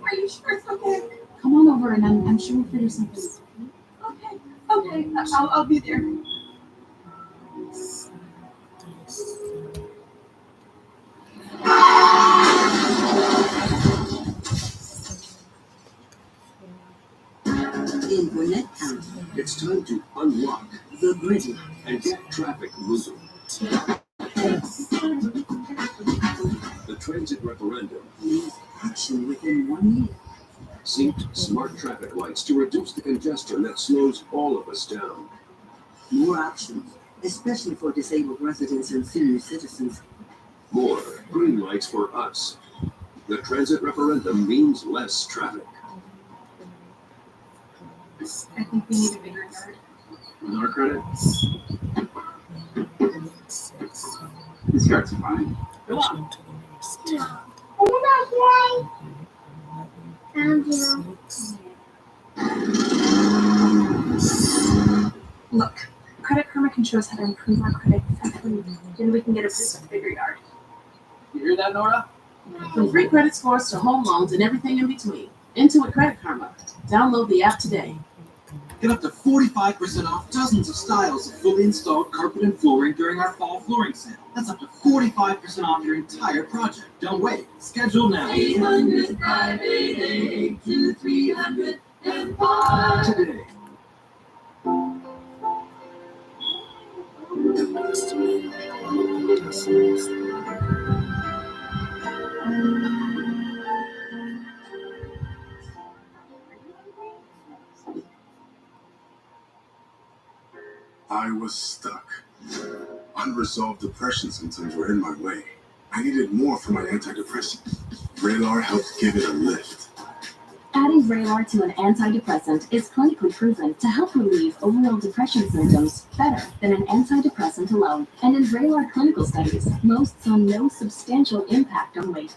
Are you sure it's okay? Come on over, and I'm sure we'll figure something out. Okay. I'll be there. In Gwinnett County, It's time to unlock the gridlock and get traffic moving. The transit referendum needs action within 1 year. synced smart traffic lights to reduce the congestion that slows all of us down. More options, especially for disabled residents and senior citizens. More green lights for us. The transit referendum means less traffic. I think we need a bigger yard. Our credit? This yard's fine. Come on. Oh, that's right. Found you. Look, Credit Karma can show us how to improve our credit effectively, and we can get a bigger yard. You hear that, Nora? From free credit scores to home loans and everything in between. Intuit Credit Karma. Download the app today. Get up to 45% off dozens of styles of fully installed carpet and flooring during our fall flooring sale. That's up to 45% off your entire project. Don't wait. Schedule now. 800-588-2300 today. I was stuck. Unresolved depression symptoms were in my way. I needed more from my antidepressant. Vraylar helped give it a lift. Adding Vraylar to an antidepressant is clinically proven to help relieve overall depression symptoms better than an antidepressant alone. And in Vraylar clinical studies, most saw no substantial impact on weight.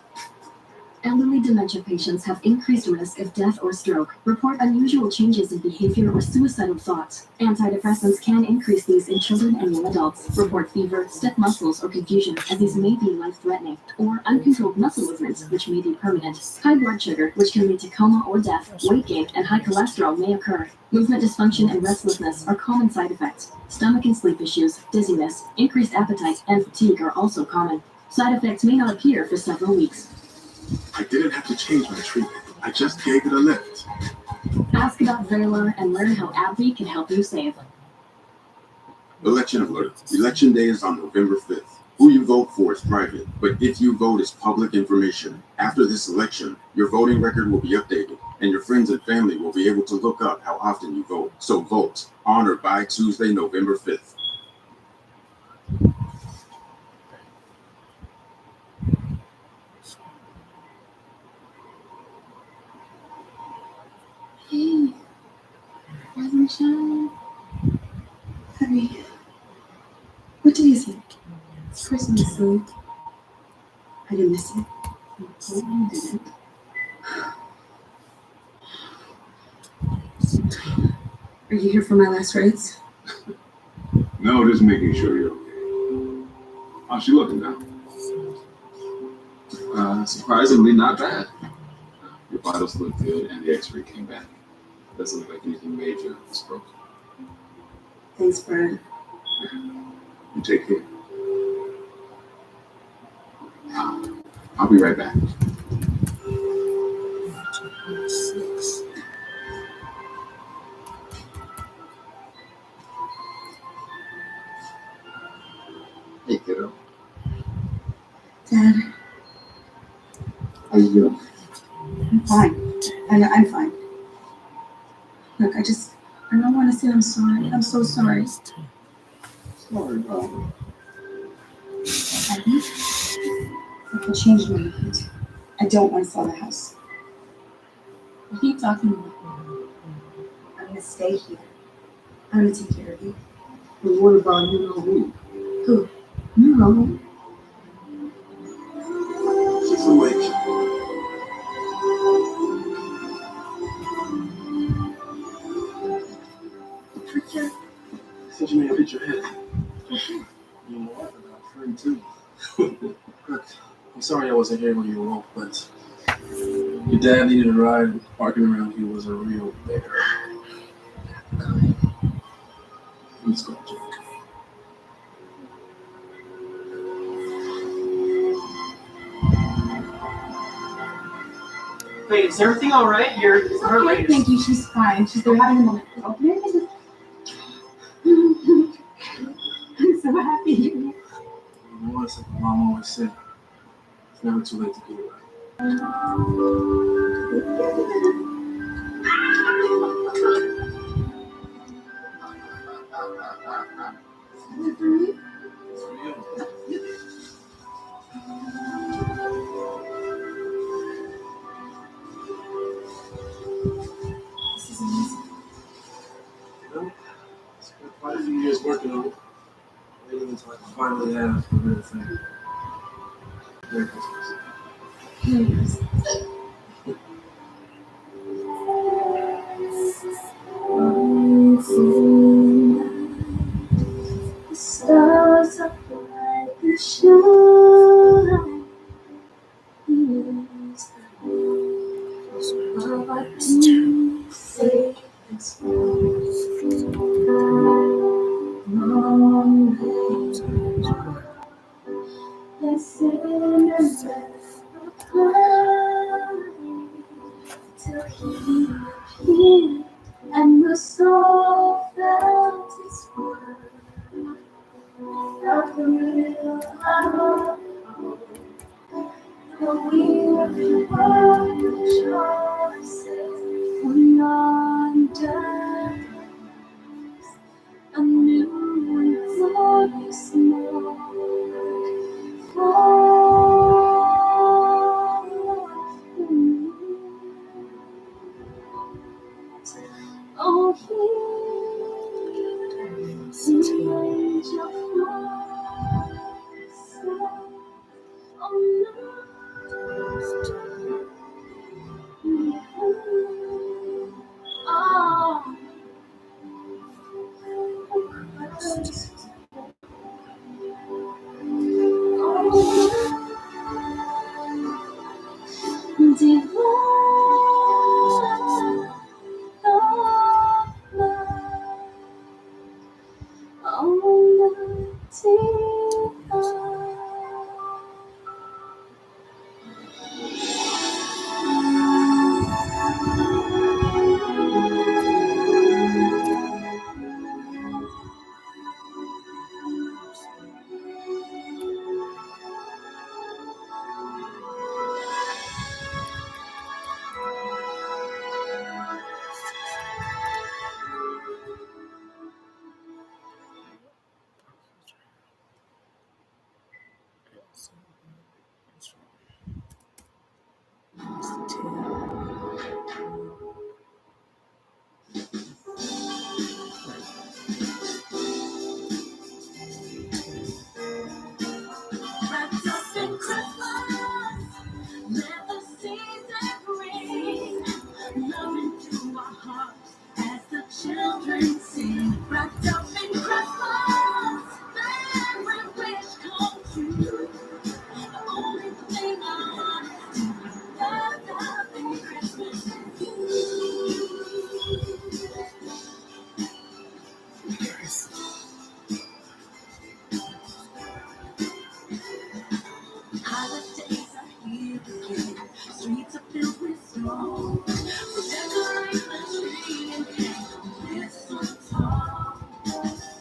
Elderly dementia patients have increased risk of death or stroke, report unusual changes in behavior or suicidal thoughts. Antidepressants can increase these in children and young adults, report fever, stiff muscles, or confusion, as these may be life-threatening, or uncontrolled muscle movements, which may be permanent. High blood sugar, which can lead to coma or death, weight gain, and high cholesterol may occur. Movement dysfunction and restlessness are common side effects. Stomach and sleep issues, dizziness, increased appetite, and fatigue are also common. Side effects may not appear for several weeks. I didn't have to change my treatment. I just gave it a lift. Ask about Vraylar and learn how AbbVie can help you save. Election alert. Election day is on November 5th. Who you vote for is private, but if you vote is public information. After this election, your voting record will be updated, and your friends and family will be able to look up how often you vote. So vote on or by Tuesday, November 5th. Hey, rise and shine. Honey, what day is it? It's Christmas, so I didn't miss it. You didn't. Are you here for my last rites? No, just making sure you're okay. How's she looking now? Surprisingly not bad. Your vitals look good and the x-ray came back. Doesn't look like anything major was broken. Thanks, Brad. You take care. I'll be right back. Hey, kiddo. Dad, How you doing? I'm fine. I'm fine. Look, I don't want to say I'm sorry. I'm so sorry. Sorry, bro. I can change my mind. I don't want to sell the house. What are you talking about? I'm going to stay here. I'm going to take care of you. But what about you know who? Who? You know who? She's awake. Since you made a picture head. You know what? I got a friend too. Look, I'm sorry I wasn't here when you awoke, but your dad needed a ride. Parking around here was a real bear. Let's go, Jack. Wait, is everything all right? Her Okay, latest. thank you. She's fine. They're having a moment. Okay. I'm so happy. You know what Mom always said? It's never too late to get it right. This is amazing. You know, it's been quite a few years working on it. Waiting until I can finally have the real thing. Merry Christmas. Here it is. What you say is let's till he appeared and the soul felt its worth. Not the real love, the weary world choices from yonder. A new and glorious morn for me. Oh, here's the angel voice. Oh, oh, wrapped up in Christmas, let the season ring, love into our hearts as the children sing. Wrapped up in Christmas, every wish come true. The only thing I want is to be wrapped up in Christmas with you. Holidays are here again. Streets are filled with snow. We decorate the tree and hang the mistletoe.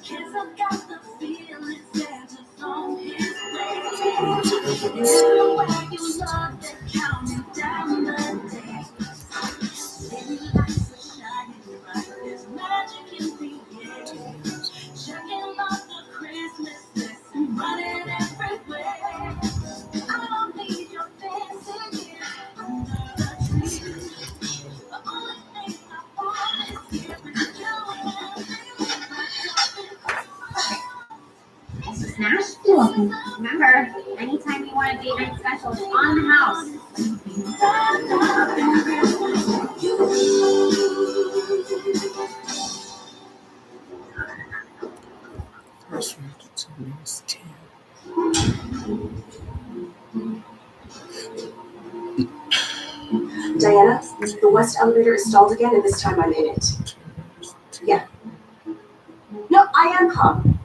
Kids have got the feeling Santa's on his way. In the wagon love, they're counting down the days. City lights are shining bright. There's magic in the air. Checking off the Christmas list and running everywhere. I don't need your fancy gear under the tree. The only thing I want is here with you and me. This is Nash. You're welcome. Remember, anytime you want a date night special, it's on the house. Diana, the west elevator is stalled again, and this time I'm in it. Yeah. No, I am calm.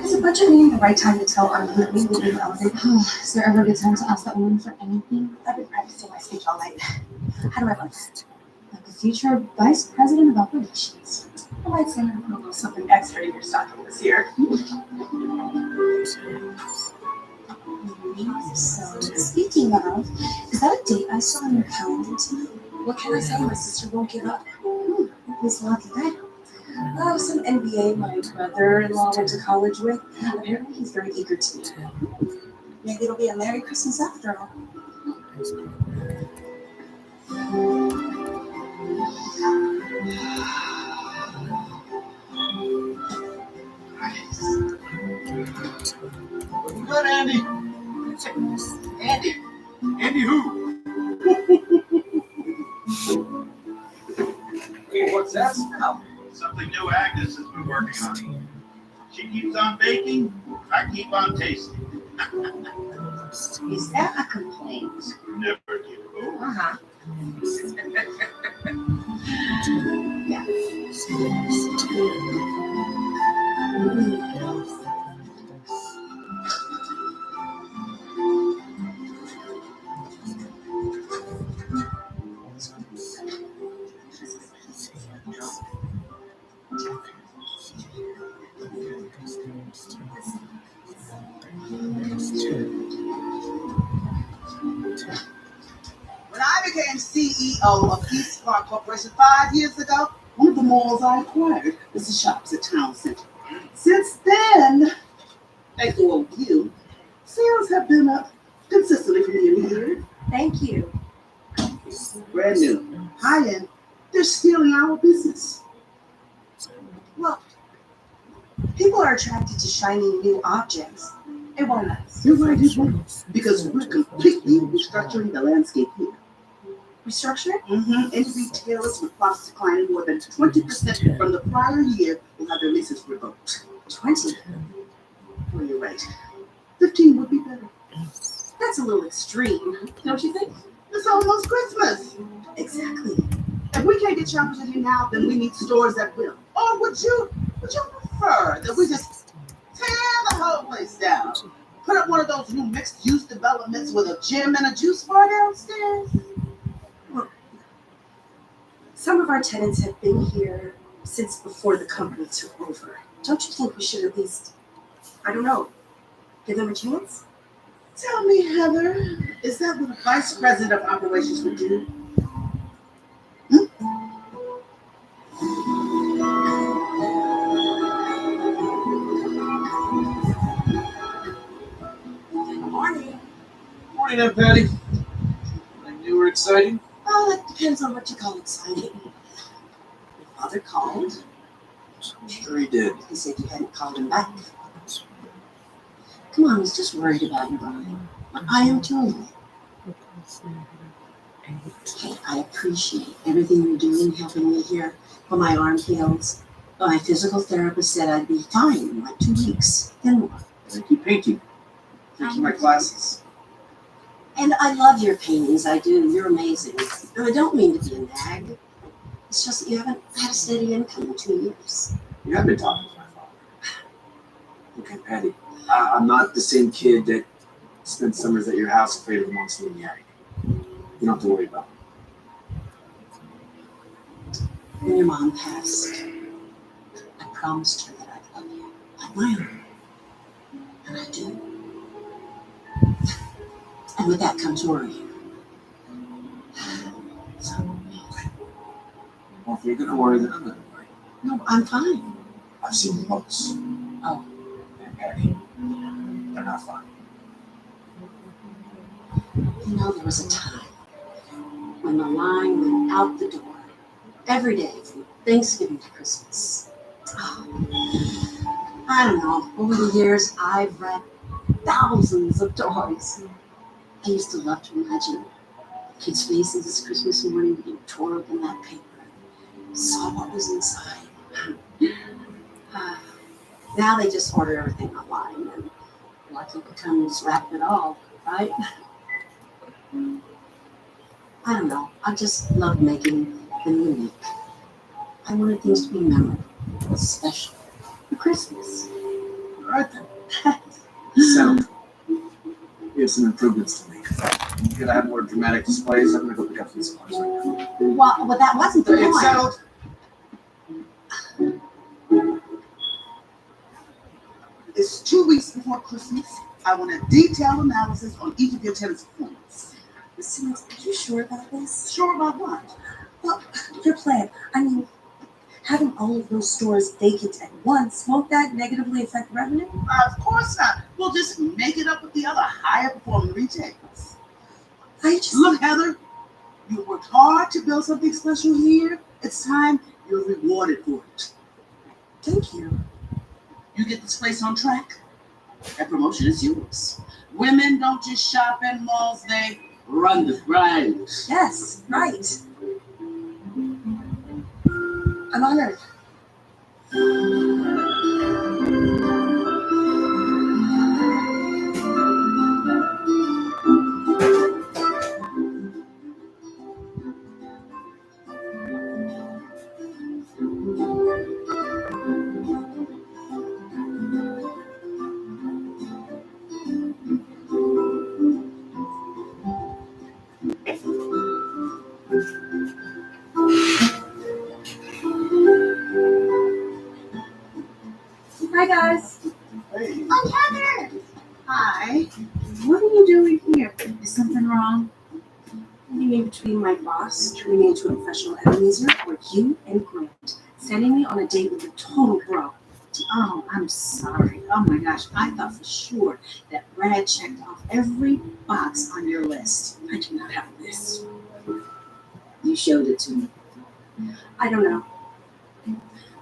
Is it budgeting the right time to tell our group we will be in the elevator? Is there ever a good time to ask that woman for anything? I've been practicing my speech all night. How do I look? Like a future vice president of operations. I might say I'm a little something extra in your stocking this year. So, speaking of, is that a date I saw on your calendar tonight? What can I say? My sister won't give up. Who's lucky that? Oh, some NBA my brother-in-law went to college with. Apparently he's very eager to meet her. Maybe it'll be a Merry Christmas after all. Good, Andy. Andy. Andy who? Hey, what's that smell? Something new Agnes has been working on. She keeps on baking, I keep on tasting. Is that a complaint? Never give up. Uh-huh. Yeah. When I became CEO of East Park Corporation 5 years ago, one of the malls I acquired was the shops at Town Center. Since then, thanks to old you, sales have been up consistently from year to year. Thank you. Brand new, high-end, they're stealing our business. Well, people are attracted to shiny new objects. It won't us. You're right, because we're completely restructuring the landscape here. Restructure? Mm-hmm. Any retailers with profits declining more than 20% from the prior year will have their leases revoked. 20? Well, you're right. 15 would be better. That's a little extreme, don't you think? It's almost Christmas. Exactly. If we can't get shoppers in here now, then we need stores that will. Or would you prefer that we just tear the whole place down? Put up one of those new mixed-use developments with a gym and a juice bar downstairs? Well, some of our tenants have been here since before the company took over. Don't you think we should at least, I don't know, give them a chance? Tell me, Heather, is that what a vice president of operations would do? Morning. Morning, Aunt Patty. Anything new or exciting? Oh, that depends on what you call exciting. Your father called. I'm sure he did. He said you hadn't called him back. Come on, he's just worried about you, Brian. I am too. Hey, I appreciate everything you're doing, helping me here when my arm heals. My physical therapist said I'd be fine in like 2 weeks. Then what? I keep painting. Taking my classes. And I love your paintings, I do. You're amazing. And I don't mean to be a nag. It's just that you haven't had a steady income in 2 years. You have been talking to my father. Okay, Patty. I'm not the same kid that spent summers at your house afraid of the monster in the attic. You don't have to worry about it. When your mom passed, I promised her that I'd love you like my own. And I do. And with that comes worry. So, Well, if you're going to worry, then I'm going to worry. no, I'm fine. I've seen the looks. Oh. And Patty, they're not fun. You know, there was a time when the line went out the door every day from Thanksgiving to Christmas. Oh, I don't know. Over the years, I've read thousands of toys. I used to love to imagine kids' faces this Christmas morning being torn open that paper and saw what was inside. Now they just order everything online and lucky becomes wrapped it all, right? I don't know. I just love making them unique. I wanted things to be memorable, special for Christmas. All right then. Settled. We have some improvements to make. You're gonna have more dramatic displays. I'm gonna go pick up some supplies right now. Well, that wasn't the It's point. settled. It's 2 weeks before Christmas. I want a detailed analysis on each of your tenants' performance. Miss Simmons, are you sure about this? Sure about what? Well, your plan. I mean, having all of those stores vacant at once, won't that negatively affect revenue? Of course not. We'll just make it up with the other higher performing retailers. Look, Heather, you worked hard to build something special here. It's time you're rewarded for it. Thank you. You get this place on track, that promotion is yours. Women don't just shop in malls, they run the brand. Yes, right. I'm honored. Hi, guys. Hey. I'm Heather. Hi. What are you doing here? Is something wrong? What do you mean between my boss turning me into a professional ebenezer or you and Grant sending me on a date with a total bro? Oh, I'm sorry. Oh my gosh, I thought for sure that Brad checked off every box on your list. I do not have a list. You showed it to me. I don't know.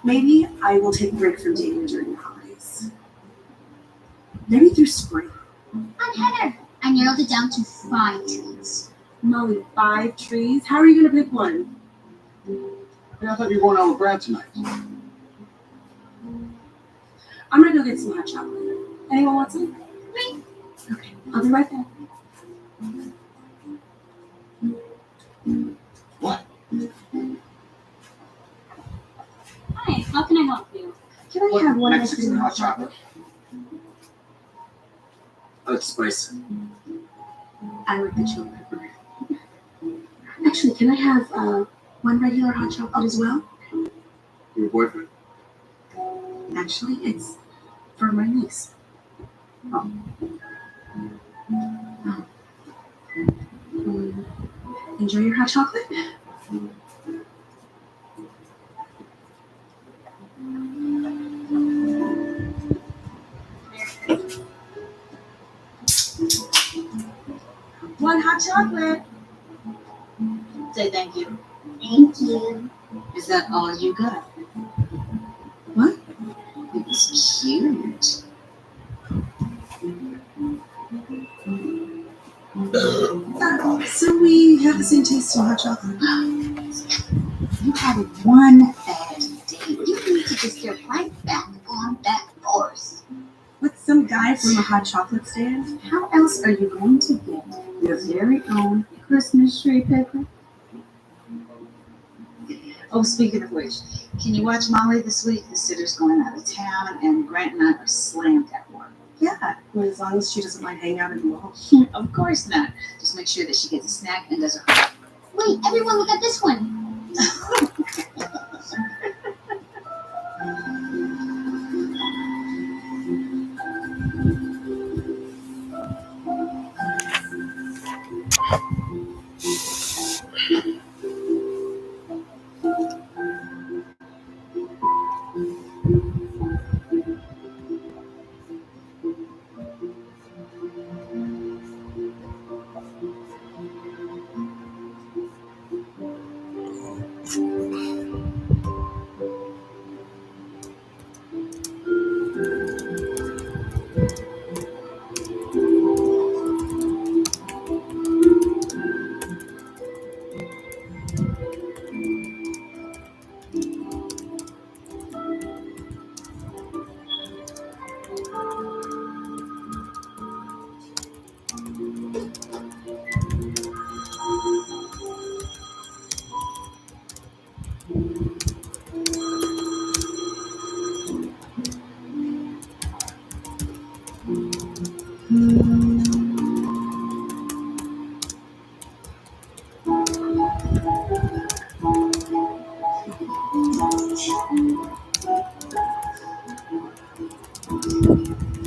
Maybe I will take a break from dating during the holidays. Maybe through spring. I'm Heather. I narrowed it down to 5 trees. Molly, 5 trees? How are you going to pick one? Hey, I thought you were going out with Brad tonight. I'm going to go get some hot chocolate. Anyone want some? Me? Okay, I'll be right back. What? Hi, how can I help you? Can I have one Mexican Mexican hot chocolate? I like spicy. I like the chili pepper. Actually, can I have one regular hot chocolate as well? Your boyfriend? Actually, it's for my niece. Oh. Enjoy your hot chocolate. One hot chocolate. Say thank you. Thank you. Is that all you got? What? It was cute. So we have the same taste in hot chocolate. You had one bad date. You need to just get right back on that horse. With some guy from a hot chocolate stand? How else are you going to get your very own Christmas tree picker? Oh, speaking of which, can you watch Molly this week? The sitter's going out of town, and Grant and I are slammed at work. Yeah, well, as long as she doesn't mind hanging out in the mall. Of course not. Just make sure that she gets a snack and does her homework. Wait, everyone look at this one.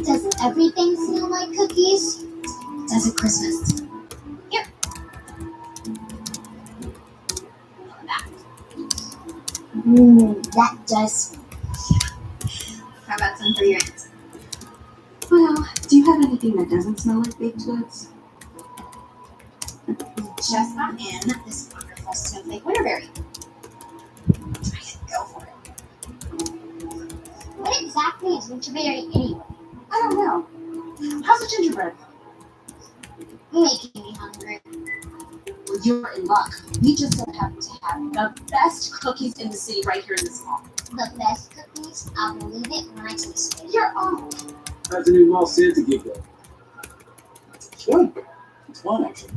Does everything smell like cookies? Does it Christmas? Here. That does smell. How about some for your answer? Well, do you have anything that doesn't smell like baked goods? Just got in this wonderful snowflake winterberry. Go for it. What exactly is winterberry anyway? I don't know. How's the gingerbread? Making me hungry. Well, you're in luck. We just so happen to have the best cookies in the city right here in this mall. The best cookies? I'll believe it when I taste it. You're all. How's the new mall Santa gig go? It's good. It's fun, actually.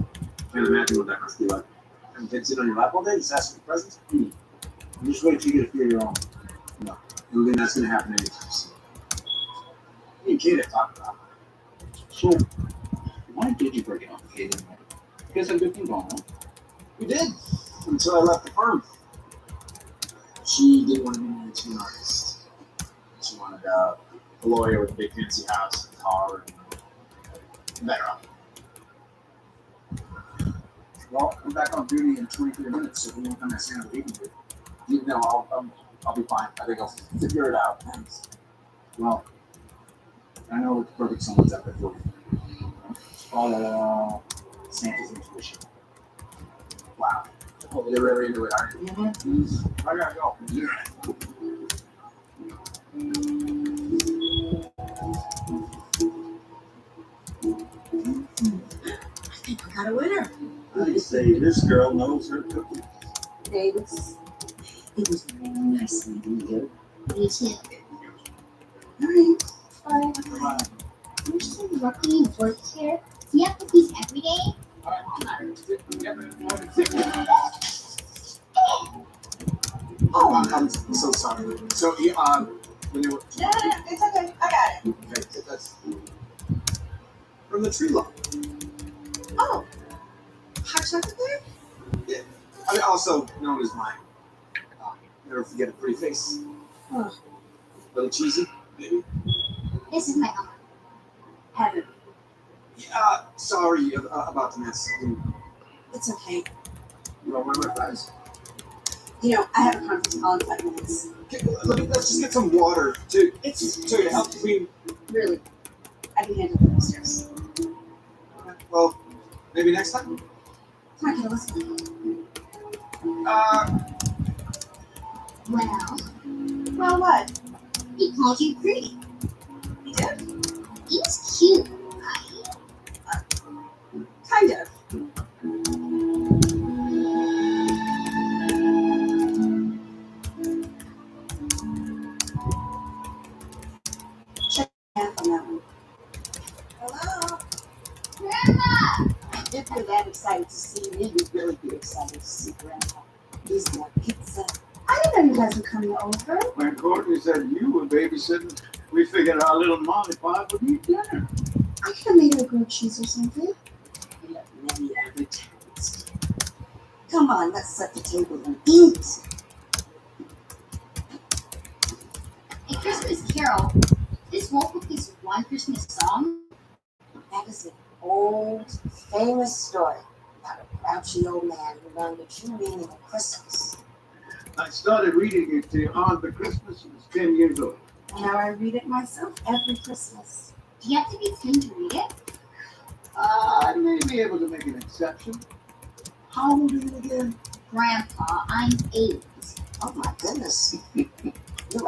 Can't imagine what that must be like. Haven't been sitting on your lap all day, just asking for presents? You just wait till you get a few of your own. No. You don't think that's going to happen anytime soon? You can't talk about So, why did you break it off with Katie anyway? You guys had a good thing going on. We did, until I left the firm. She didn't want to be married to an artist. She wanted a lawyer with a big fancy house, and car, and better off. Well, I'm back on duty in 23 minutes, so if you want to come and stand up eating with No, I'll be fine. I think I'll figure it out. Thanks. well, I know what the perfect someone's out there for you. It's called Santa's intuition. Wow. Oh, they're really into it, aren't you? I gotta go. I think we got a winner. I say this girl knows her cookies. Thanks. It was really nice meeting you. Me too. Alright. Bye. You're so lucky and works here. Do you have cookies every day? Oh, I'm so sorry. So, when you were... Yeah, it's okay. I got it. Okay, that's... From the tree lot. Oh. Hot chocolate there? Yeah. I mean, also known as mine. Never forget a pretty face. Oh. A little cheesy, maybe? This is my mom. Heaven. Yeah, sorry about the mess. It's okay. You want one of my fries? You know, I have a conference call in 5 minutes. Okay, let's just get some water to help clean. Really. I can handle it upstairs. Well, maybe next time? Come on, kiddo, let's go. Well, what? He called you pretty. He did? He's cute, right? Kind of. Check math on that one. Hello? Grandma! If you're that excited to see me, you'd really be excited to see Grandpa. He's my pizza. I didn't know you guys were coming over. When Courtney said you were babysitting, we figured our little Molly Pop would eat dinner. I could have made her a grilled cheese or something. We have many other talents. Come on, let's set the table and eat. A Christmas Carol. This whole book is one Christmas song. That is an old, famous story about a grouchy old man who learned the true meaning of Christmas. I started reading it to Aunt for Christmas when I was 10 years old. Now I read it myself every Christmas. Do you have to be 10 to read it? I may be able to make an exception. How old are you again? Grandpa, I'm 8. Oh my goodness. You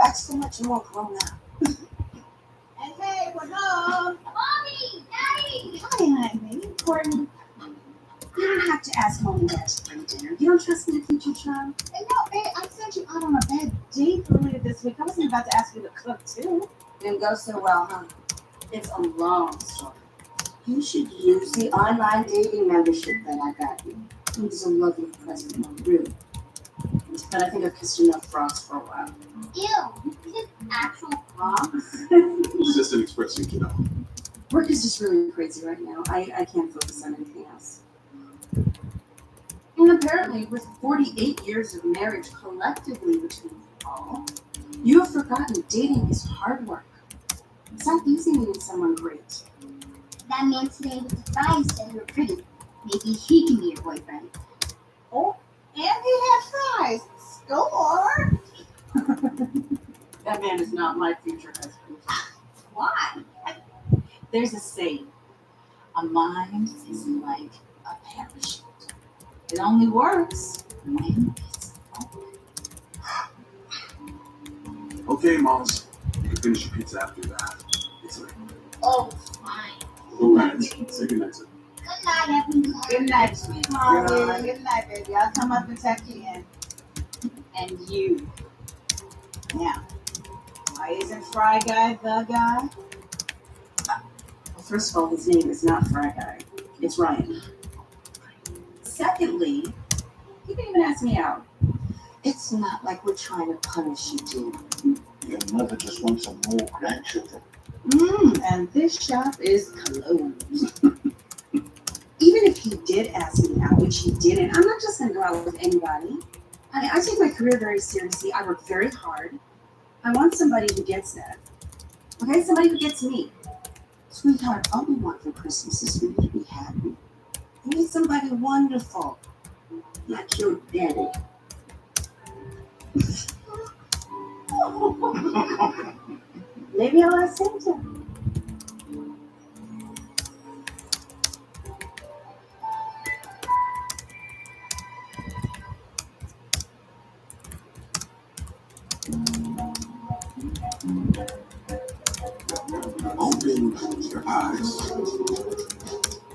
act so much more grown up. Hey, we're home. Mommy! Daddy! Hi, honey. Courtney. You don't have to ask Mom and Dad to bring dinner. You don't trust me to feed your child? No, babe, I sent you out on a bad date earlier this week. I wasn't about to ask you to cook, too. Didn't go so well, huh? It's a long story. You should use the online dating membership that I got you. It was a lovely present, Mom, really. But I think I've kissed enough frogs for a while. Ew, is it actual frogs? It's just an expression, you know. Work is just really crazy right now. I can't focus on anything else. And apparently, with 48 years of marriage collectively between you all, you have forgotten dating is hard work. Stop using me as someone great. That man today with the fries said you were pretty. Maybe he can be your boyfriend. Oh, and he had fries. Score! That man is not my future husband. Why? There's a saying, a mind is like a parachute. It only works when it's open. Okay, Moms. You can finish your pizza after that. It's late. Oh, fine. All right. Say goodnight, sir. Good night. night. Good night, sweet mommy. Good night, baby. I'll come up and tuck you in. And you. Now, why isn't Fry Guy the guy? Well, first of all, his name is not Fry Guy. It's Ryan. Secondly, you didn't even ask me out. It's not like we're trying to punish you, dude. Your mother just wants some more grandchildren. And this shop is closed. Even if he did ask me out, which he didn't, I'm not just gonna go out with anybody. I take my career very seriously. I work very hard. I want somebody who gets that. Okay, somebody who gets me. Sweetheart, all we want for Christmas is for you to be happy. You need somebody wonderful, like your daddy. Maybe I'll ask him to. Open your eyes.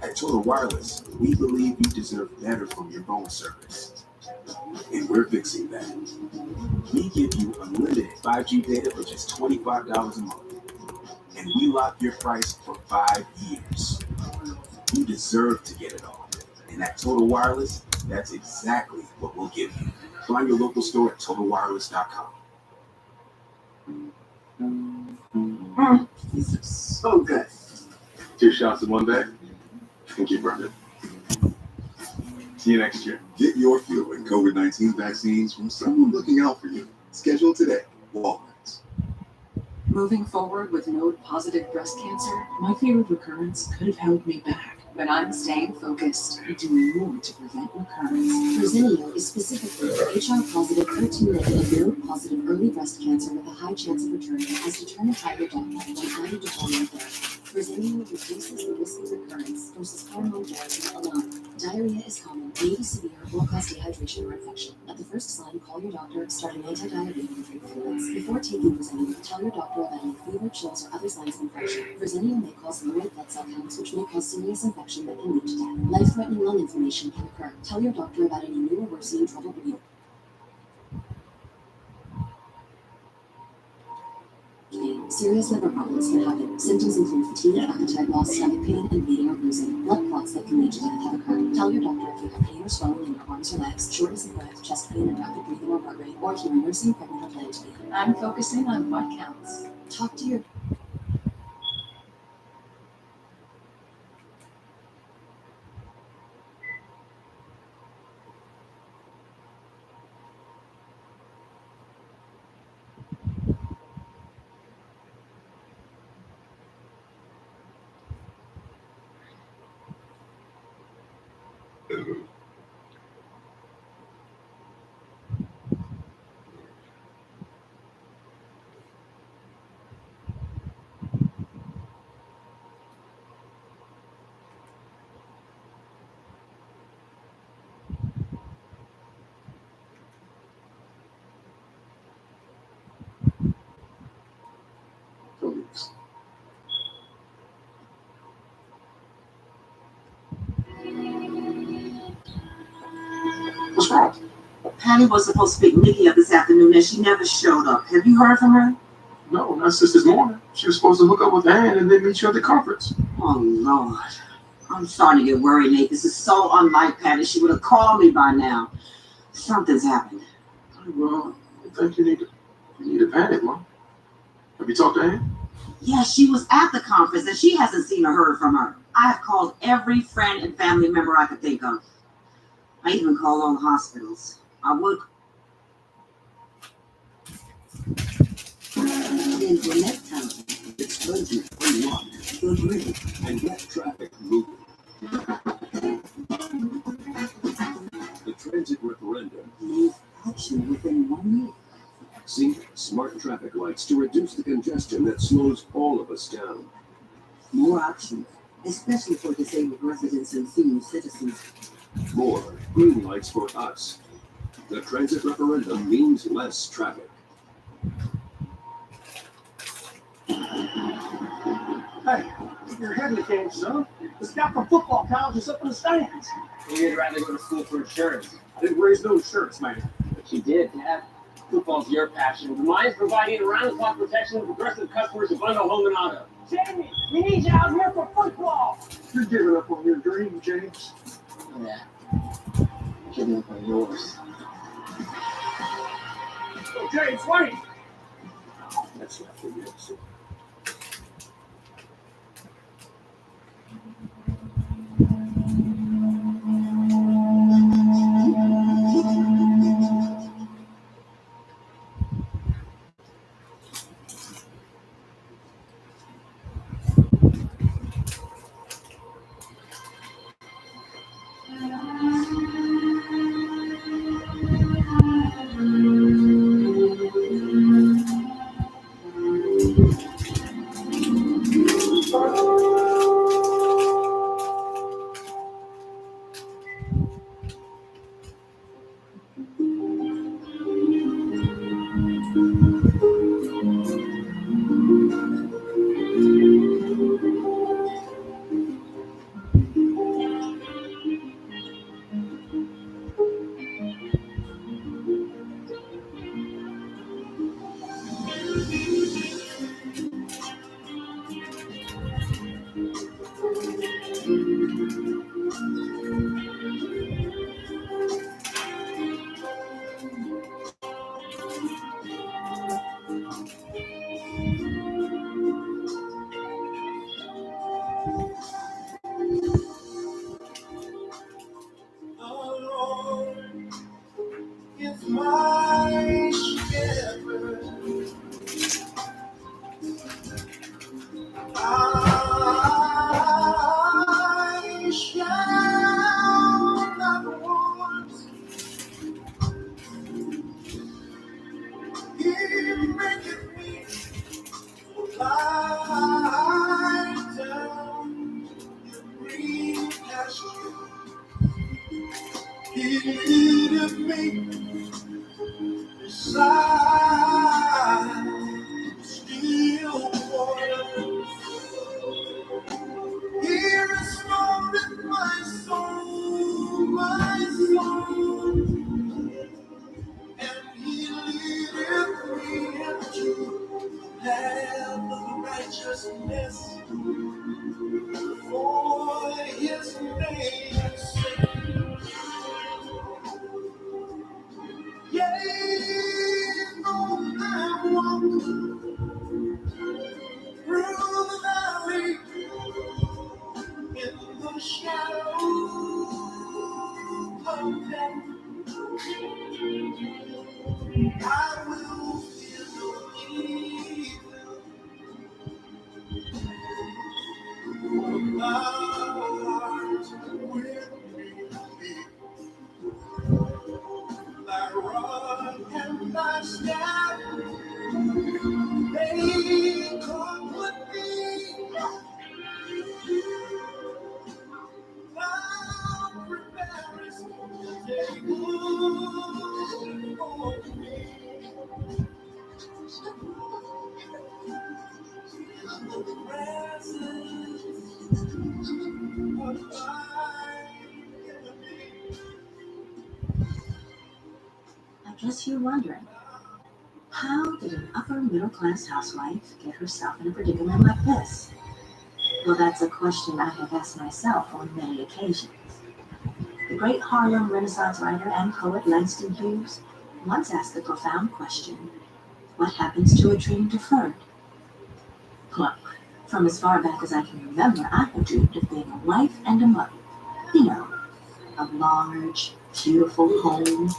At Total Wireless, we believe you deserve better from your phone service. And we're fixing that. We give you unlimited 5G data for just $25 a month. And we lock your price for 5 years. You deserve to get it all. And at Total Wireless, that's exactly what we'll give you. Find your local store at TotalWireless.com. These are so good. 2 shots in one day. Thank you, Brendan. See you next year. Get your flu and COVID-19 vaccines from someone looking out for you. Schedule today. Walgreens. Moving forward with node-positive breast cancer, my fear of recurrence could have held me back. But I'm staying focused and doing more to prevent recurrence. Verzenio is specifically for HR-positive, HER2-negative, node-positive early breast cancer with a high chance of returning, as determined by your doctor when added to hormone therapy. Verzenio reduces the risk of recurrence versus hormone therapy alone. Diarrhea is common, may be severe, or cause dehydration or infection. At the first sign, call your doctor, start an anti-diarrhea and drink fluids. Before taking Verzenio, tell your doctor about any fever, chills, or other signs of infection. Verzenio may cause low red blood cell counts, which may cause serious infection that can lead to death. Life-threatening lung inflammation can occur. Tell your doctor about any new or worsening trouble breathing. Serious liver problems can happen. Symptoms include fatigue, appetite loss, stomach pain, and bleeding or bruising. Blood clots that can lead to death have occurred. Tell your doctor if you have pain or swelling in your arms or legs, shortness of breath, chest pain, and rapid breathing or heart rate, or if you are nursing, pregnant, or planning to be. I'm focusing on what counts. Talk to your Colleagues. What's wrong? Patty was supposed to pick Nikki up this afternoon and she never showed up. Have you heard from her? No, not since this morning. She was supposed to hook up with Ann and then meet you at the conference. Oh, Lord. I'm starting to get worried, Nate. This is so unlike Patty. She would have called me by now. Something's happened. Well, I think you need to panic, Mom. Have you talked to Ann? Yeah, she was at the conference and she hasn't seen or heard from her. I have called every friend and family member I could think of. I even called all the hospitals. I would. In Gwinnett County, exposure unlocked, the grid, and get traffic moving. The transit referendum needs action within 1 year. See smart traffic lights to reduce the congestion that slows all of us down. More options, especially for disabled residents and senior citizens. More green lights for us. The transit referendum means less traffic. Hey, keeping your head in the game, son. The scout from football college is up in the stands. You'd rather go to school for insurance. I didn't raise no insurance, man. But you did, Dad. Football's your passion. Mine's providing around-the-clock protection to progressive customers who bundle home and auto. Jamie, we need you out here for football. You're giving up on your dream, James. Yeah. Giving up on yours. Oh, James, wait. That's not for you. Is my shepherd. I shall not want. He maketh me lie down in green pasture. He leadeth me beside still waters. He restored my soul, and he leadeth me into the path of righteousness for his name's sake. Yea, though I walk through the valley in the shadow of death, I will fear no evil, for thou art with me. Thy rod and thy staff, they comfort me. Thou preparest the table for me in the presence of my enemies. I guess you're wondering, how did an upper middle class housewife get herself in a predicament like this? Well, that's a question I have asked myself on many occasions. The great Harlem Renaissance writer and poet Langston Hughes once asked the profound question, what happens to a dream deferred? Well, from as far back as I can remember, I have dreamed of being a wife and a mother. You know, a large, beautiful home,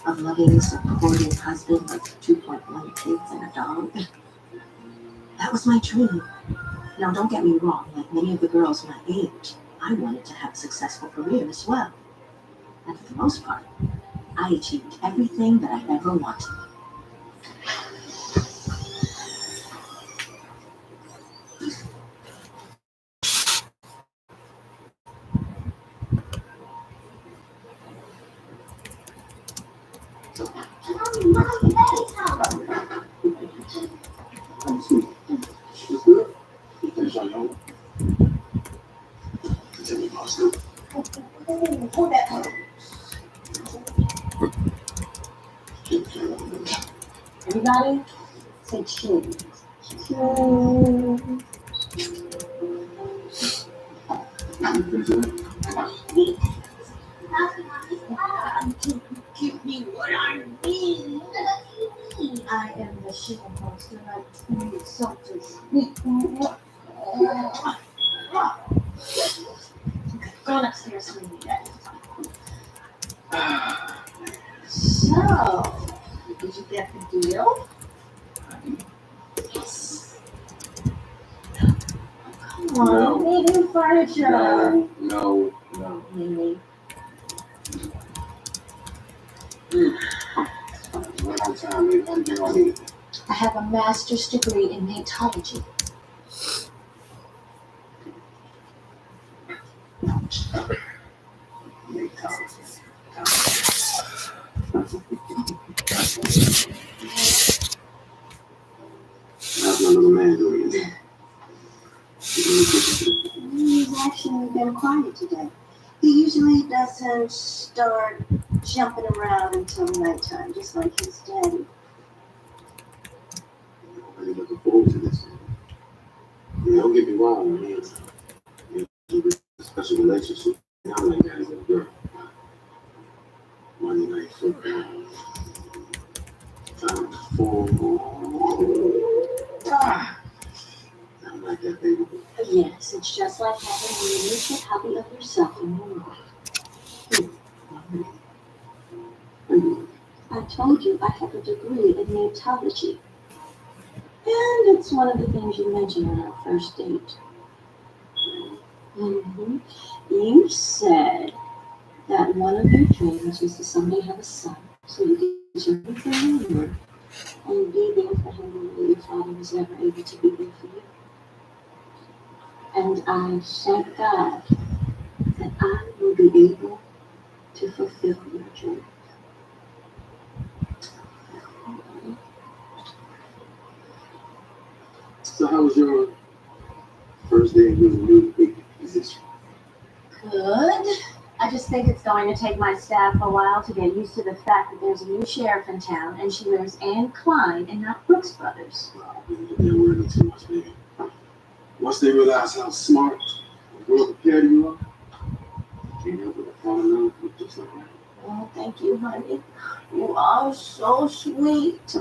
of loving, supportive husband with 2.1 kids and a dog. That was my dream. Now, don't get me wrong, like many of the girls my age, I wanted to have a successful career as well. And for the most part, I achieved everything that I ever wanted. Sweet. It's good. You finish on your own. Everybody, say cheese. Cheese. Give me what I need. I am the sugar monster. I need something sweet. Go upstairs, sweetie. So, did you get the deal? Yes. Come on, No. needing furniture. No. Mimi. One more time, baby. What do I need? I have a master's degree in natology. How's my little man doing? He's actually been quiet today. He usually doesn't start jumping around until nighttime, just like his daddy. I'm really looking forward to this. Don't get me wrong, man. It's a special relationship. I'm like that as a girl. Monday night football. Time for. I'm like that, baby. Yes, it's just like having a miniature copy of yourself in your life. I told you I have a degree in natology. And it's one of the things you mentioned on our first date. You said that one of your dreams was to someday have a son, so you could do everything you want and be there for him when your father was never able to be there for you. And I thank God that I will be able to fulfill your dream. So how was your first day in your new big position? Good. I just think it's going to take my staff a while to get used to the fact that there's a new sheriff in town and she wears Anne Klein and not Brooks Brothers. They're worrying too much, baby. Once they realize how smart and well prepared you are, can't help but fall in love with just like that. Oh, thank you, honey. You are so sweet.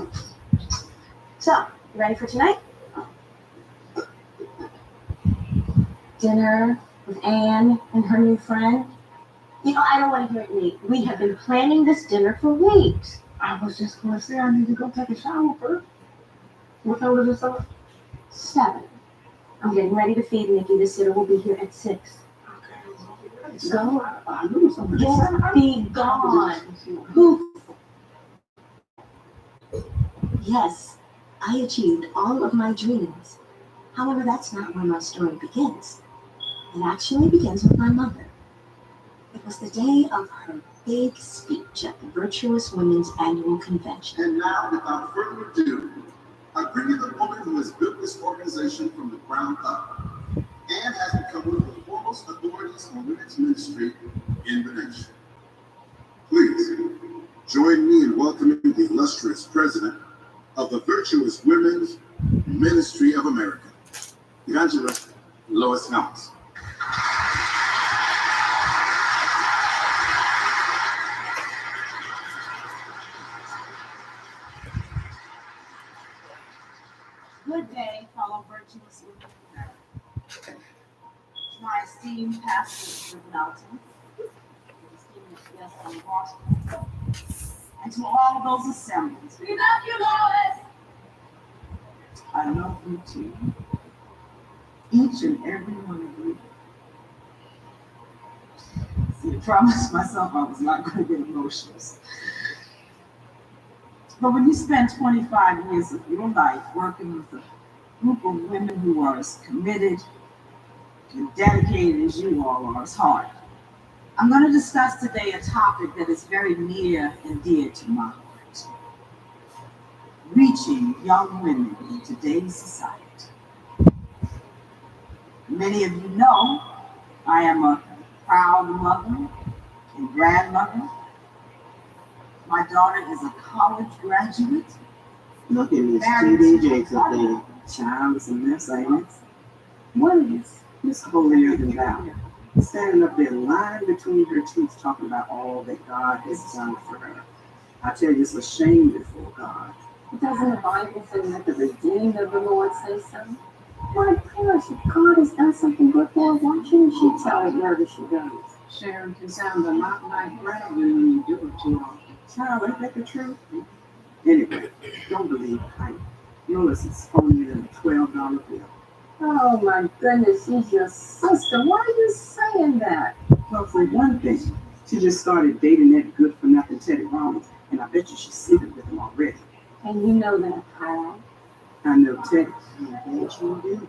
So, you ready for tonight? Dinner with Anne and her new friend. You know, I don't want to hear it, Nate. We have been planning this dinner for weeks. I was just going to say I need to go take a shower first. What time is it start? 7. I'm getting ready to feed Nikki. The sitter will be here at 6. Go. I knew something. Just be gone. Poof. Yes, I achieved all of my dreams. However, that's not where my story begins. It actually begins with my mother. It was the day of her big speech at the Virtuous Women's Annual Convention. And now, without further ado, I bring you the woman who has built this organization from the ground up and has become one of the foremost authorities on women's ministry in the nation. Please, join me in welcoming the illustrious president of the Virtuous Women's Ministry of America, Evangelist Lois Helms. Good day, fellow virtuous women of America. My esteemed pastor, Melton, esteemed guests on Washington, and to all of those assembled. We love you, Lois! I love you too. Each and every one of you. See, I promised myself I was not going to get emotional. But when you spend 25 years of your life working with a group of women who are as committed and dedicated as you all are, it's hard. I'm going to discuss today a topic that is very near and dear to my heart. Reaching young women in today's society. Many of you know I am a proud mother and grandmother. My daughter is a college graduate. Look at Miss Married T.D. to Jakes a up there. Child, it's a mess, ain't it? What is this holier than thou? Standing up there, lying between her teeth, talking about all that God has done for her. I tell you, it's a shame before God. Doesn't the Bible say that the redeemed of the Lord say so? My gosh, if God has done something good for her, why shouldn't she tell it wherever she goes? Sharon can sound a lot like bragging when you do it too often. Child, ain't that the truth? Anyway, don't believe hype. Yours is phonier than a $12 bill. Oh my goodness, she's your sister. Why are you saying that? Well, for one thing, she just started dating that good-for-nothing Teddy Ramos, and I bet you she's sleeping with him already. And you know that, how? I know Teddy. I bet you do.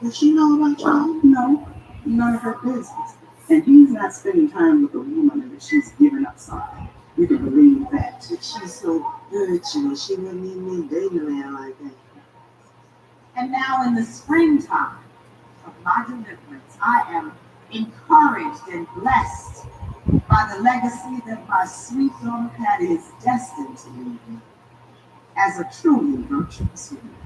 Does she know about y'all? No, none of her business. And he's not spending time with a woman unless she's giving up something. You can believe that. But she's so virtual. She wouldn't even date a man like that. And now in the springtime of my deliverance, I am encouraged and blessed by the legacy that my sweet daughter Patty is destined to leave me as a truly virtuous woman.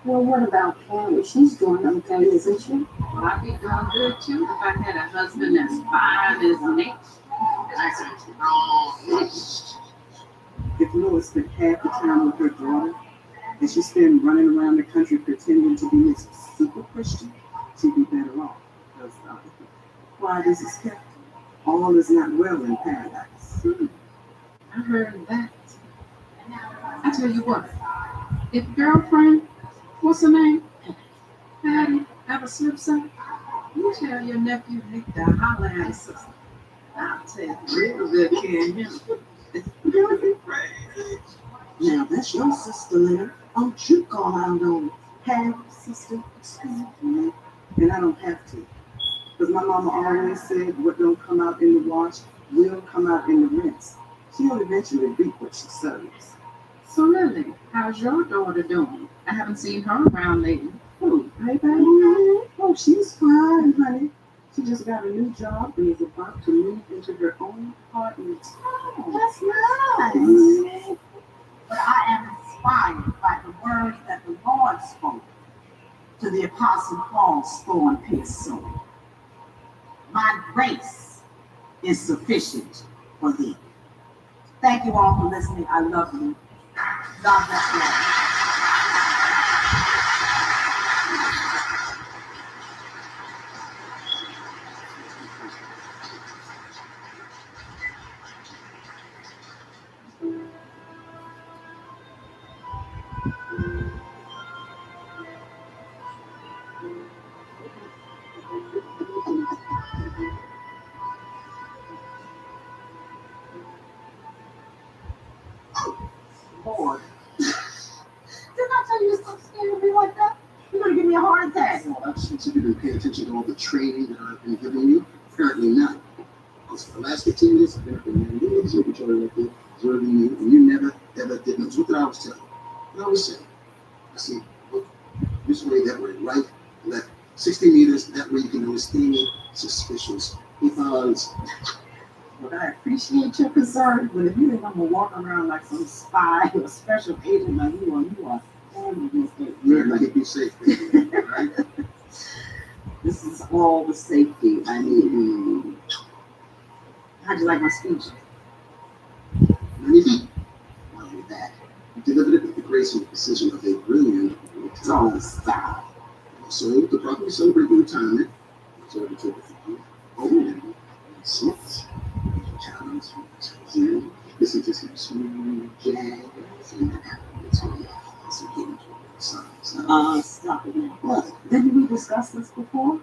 Well, what about Carrie? She's doing okay, isn't she? I'd be doing good too if I had a husband as fine as Nick. If Lois spent half the time with her daughter, and she spent running around the country pretending to be Miss Super Christian, she'd be better off. Because why this is kept, all is not well in paradise. I heard that. I tell you what, if girlfriend, what's her name? Patty, ever slips up, you tell your nephew Nick to holler at his sister. I'll take real good care of him. You'll be crazy. Now that's your sister, Leonard. Don't you call out on half sister, excuse me. And I don't have to. Because my mama always said what don't come out in the wash will come out in the rinse. She'll eventually reap what she sows. So Lily, how's your daughter doing? I haven't seen her around lately. Oh, hey, baby. Oh, she's fine, honey. She just got a new job and is about to move into her own apartment. Oh, that's nice. But I am inspired by the words that the Lord spoke to the Apostle Paul's thorn-pierced soul. My grace is sufficient for thee. Thank you all for listening. I love you. God bless you all. Lord. Didn't I tell you to stop scaring me like that? You're going to give me a heart attack. Well, that's since you didn't pay attention to all the training that I've been giving you. Apparently not. Because for the last 15 minutes, I've been up in there, you observe each other like this, observing you, and you never, ever did know. So what did I always tell you? What I always say, I see, look, this way, that way, right, left, 60 meters, that way you can notice any suspicious because. But I appreciate your concern, but if you think I'm going to walk around like some spy or special agent like you are standing against it. You're going to be safe, baby, right? This is all the safety I need. How'd you like my speech? Really? Well, with that, you delivered it with the grace and precision of a brilliant Don't stop. So to properly celebrate your retirement, so to take it and six challenge, listen to some smooth jazz, and stop it now. What? Didn't we discuss this before?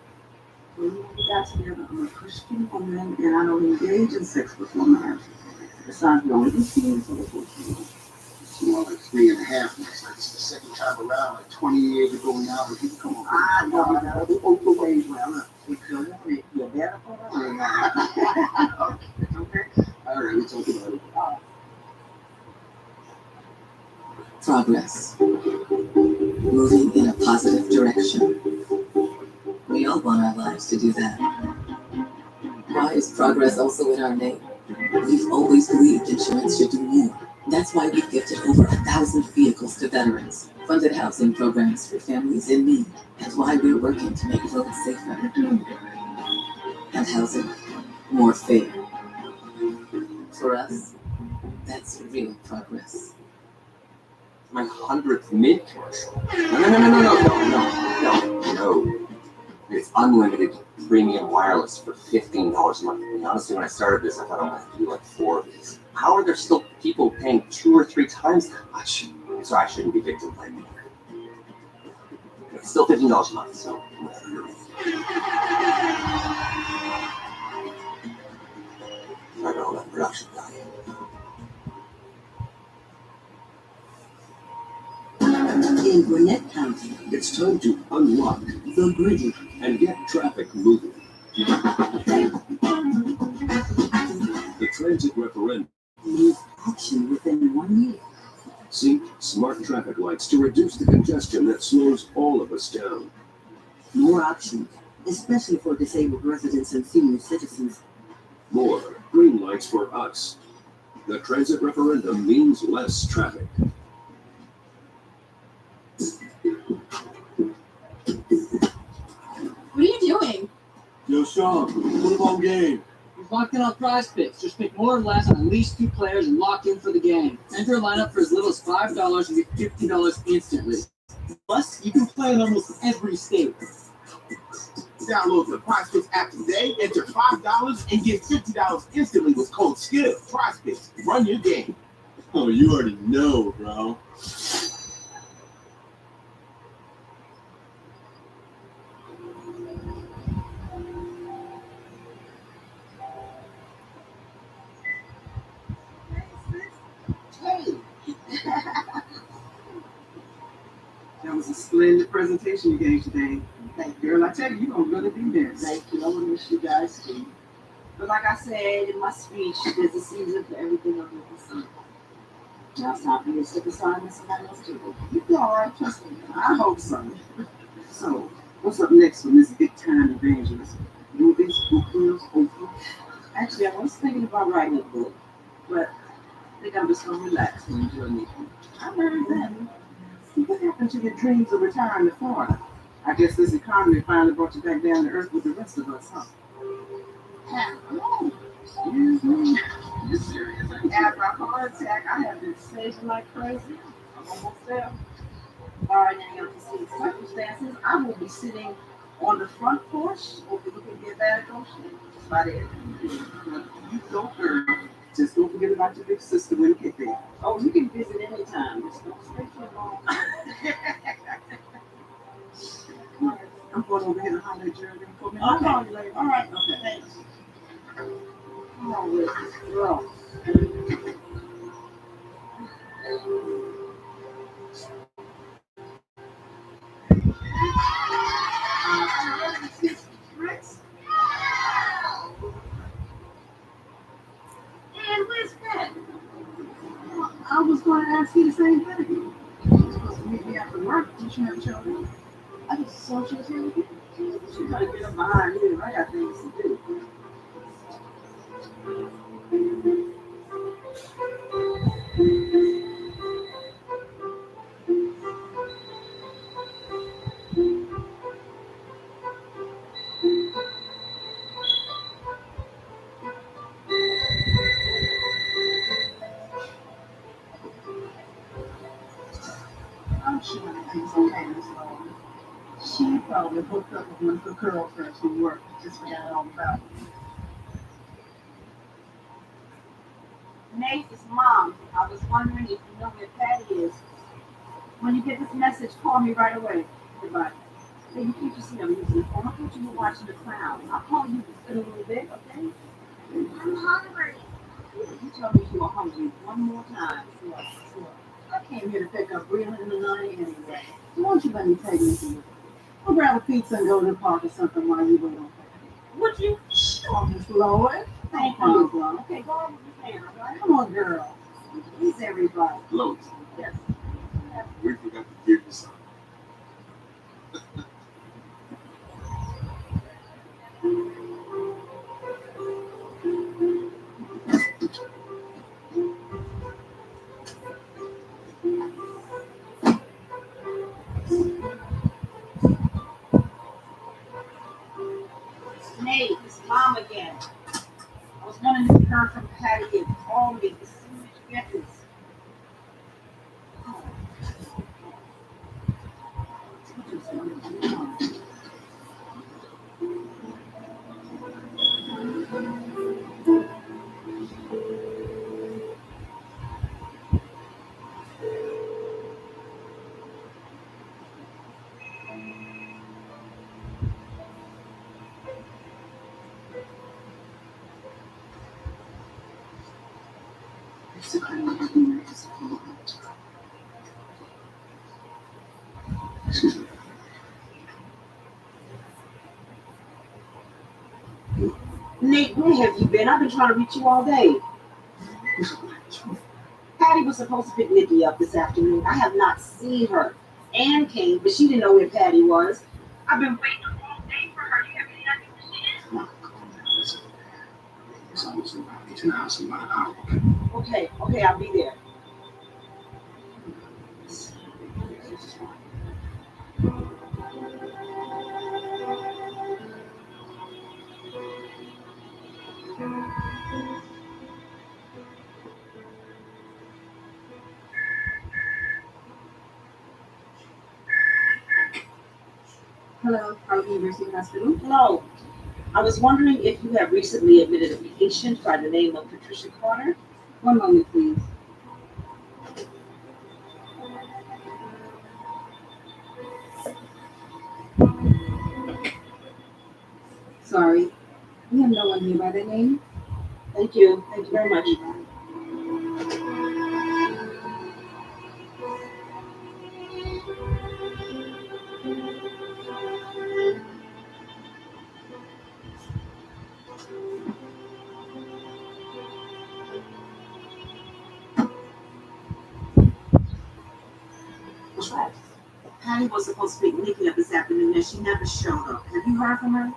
When we got together, I'm a Christian woman, and I don't engage in sex before marriage. Besides, we only do things for the it's more like 3.5 months. Like it's the second time around, like 20 years ago now, but people come on. I know you gotta be overweight. Well, look, if you want it, you better put it on. Okay. All right, we talk about it. Progress. Moving in a positive direction. We all want our lives to do that. Why is progress also in our name? We've always believed insurance should do more. That's why we've gifted over 1,000 vehicles to veterans, funded housing programs for families in need, and why we're working to make roads safer and housing more fair. For us, that's real progress. My 100th Mint commercial. No. It's unlimited premium wireless for $15 a month. And honestly, when I started this, I thought I would have to do like 4 of these. How are there still people paying 2 or 3 times that much? So I shouldn't be victim blaming. It's still $15 a month, so whatever. I got all that production value. In Gwinnett County, It's time to unlock the gritty and get traffic moving. The transit referendum. needs action within 1 year. See smart traffic lights to reduce the congestion that slows all of us down. More options, especially for disabled residents and senior citizens. More green lights for us. The transit referendum means less traffic. What are you doing? Yo, Sean, football game. He's locked in on prize picks. Just pick more or less on at least 2 players and lock in for the game. Enter a lineup for as little as $5 and get $50 instantly. Plus, you can play in almost every state. Download the PrizePicks app today, enter $5 and get $50 instantly with code SKILL. PrizePicks, run your game. Oh, you already know, bro. Hey. That was a splendid presentation you gave today. Thank you. Girl, I tell you, you're going to really be missed. Thank you. I will miss you guys too. But like I said in my speech, there's a season for everything under the sun. Now it's time for you to step aside and let somebody else do it. You'll be all right, trust me. I hope so. So, what's up next with this big time evangelism? Movies, book deals, hopefully? Actually, I was thinking about writing a book, but I think I'm just going to relax and enjoy me. I heard that. What happened to your dreams of retiring to Florida? I guess this economy finally brought you back down to earth with the rest of us, huh? Excuse me. You serious? After a heart attack, I have been saving like crazy. I'm almost there. Barring any unforeseen circumstances, I will be sitting on the front porch, overlooking the Atlantic Ocean. That's about it. You go, girl. Just don't forget about your big sister when you get there. Oh, you can visit anytime. Just don't stay too long. I'm going over here to holler at Jeremy for me. I'll call you later. All right. Okay, thanks. Come on with this girl. And where's Ben? I was going to ask you the same thing. You're supposed to meet me after work. You should have chosen. I just saw she was here with you. She's got to get up behind you. I got things to do. I'm sure everything's okay, Miss Lowe. She probably hooked up with one of her girlfriends from work. Just forgot all about it. Nate, it's Mom. I was wondering if you know where Patty is. When you get this message, call me right away. Goodbye. Hey, you can't just see I'm using the phone. I thought you were watching the clown. I'll call you in a little bit, okay? I'm hungry. You tell me you are hungry one more time. Sure. I came here to pick up Rita and the nanny anyway. So why don't you let me take you to you? We'll grab a pizza and go to the park or something while you wait on Patty. Would you? Sure, Miss Lois. Thank Come you. on, Okay, go on with your hand, all right? Come on, girl. Please, everybody. Lois, Yes. we forgot to give you something. to call me every night as a moment. Excuse me. Nate, where have you been? I've been trying to reach you all day. Patty was supposed to pick Nikki up this afternoon. I have not seen her. Ann came, but she didn't know where Patty was. I've been waiting all day for her. You have any idea where she is? Come on, listen. It's almost about I'll get you in the house in about an hour, okay? Okay, I'll be there. Hello, Harvard University Hospital. No, I was wondering if you have recently admitted a patient by the name of Patricia Carter. One moment, please. Sorry, we have no one here by that name. Thank you. Thank you very much. What's wrong? Patty was supposed to pick Nikki up this afternoon and she never showed up. Have you heard from her?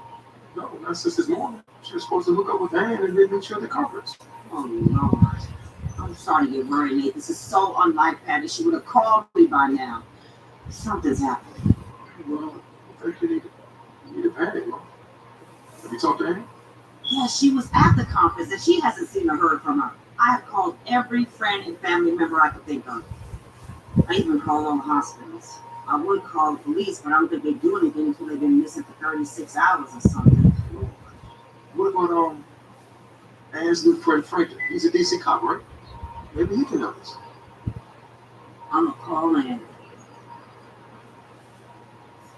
No, not since this morning. She was supposed to hook up with Ann and then meet you at the conference. Oh, Lord. I'm sorry to get worried, Nate. This is so unlike Patty. She would have called me by now. Something's happened. Well, I think you need to panic, huh? Have you talked to Ann? Yeah, she was at the conference and she hasn't seen or heard from her. I have called every friend and family member I could think of. I even called all the hospitals. I would call the police, but I don't think they do anything until they've been missing for 36 hours or something. What about Ann's new friend Franklin? He's a decent cop, right? Maybe he can help us. I'm gonna call Ann.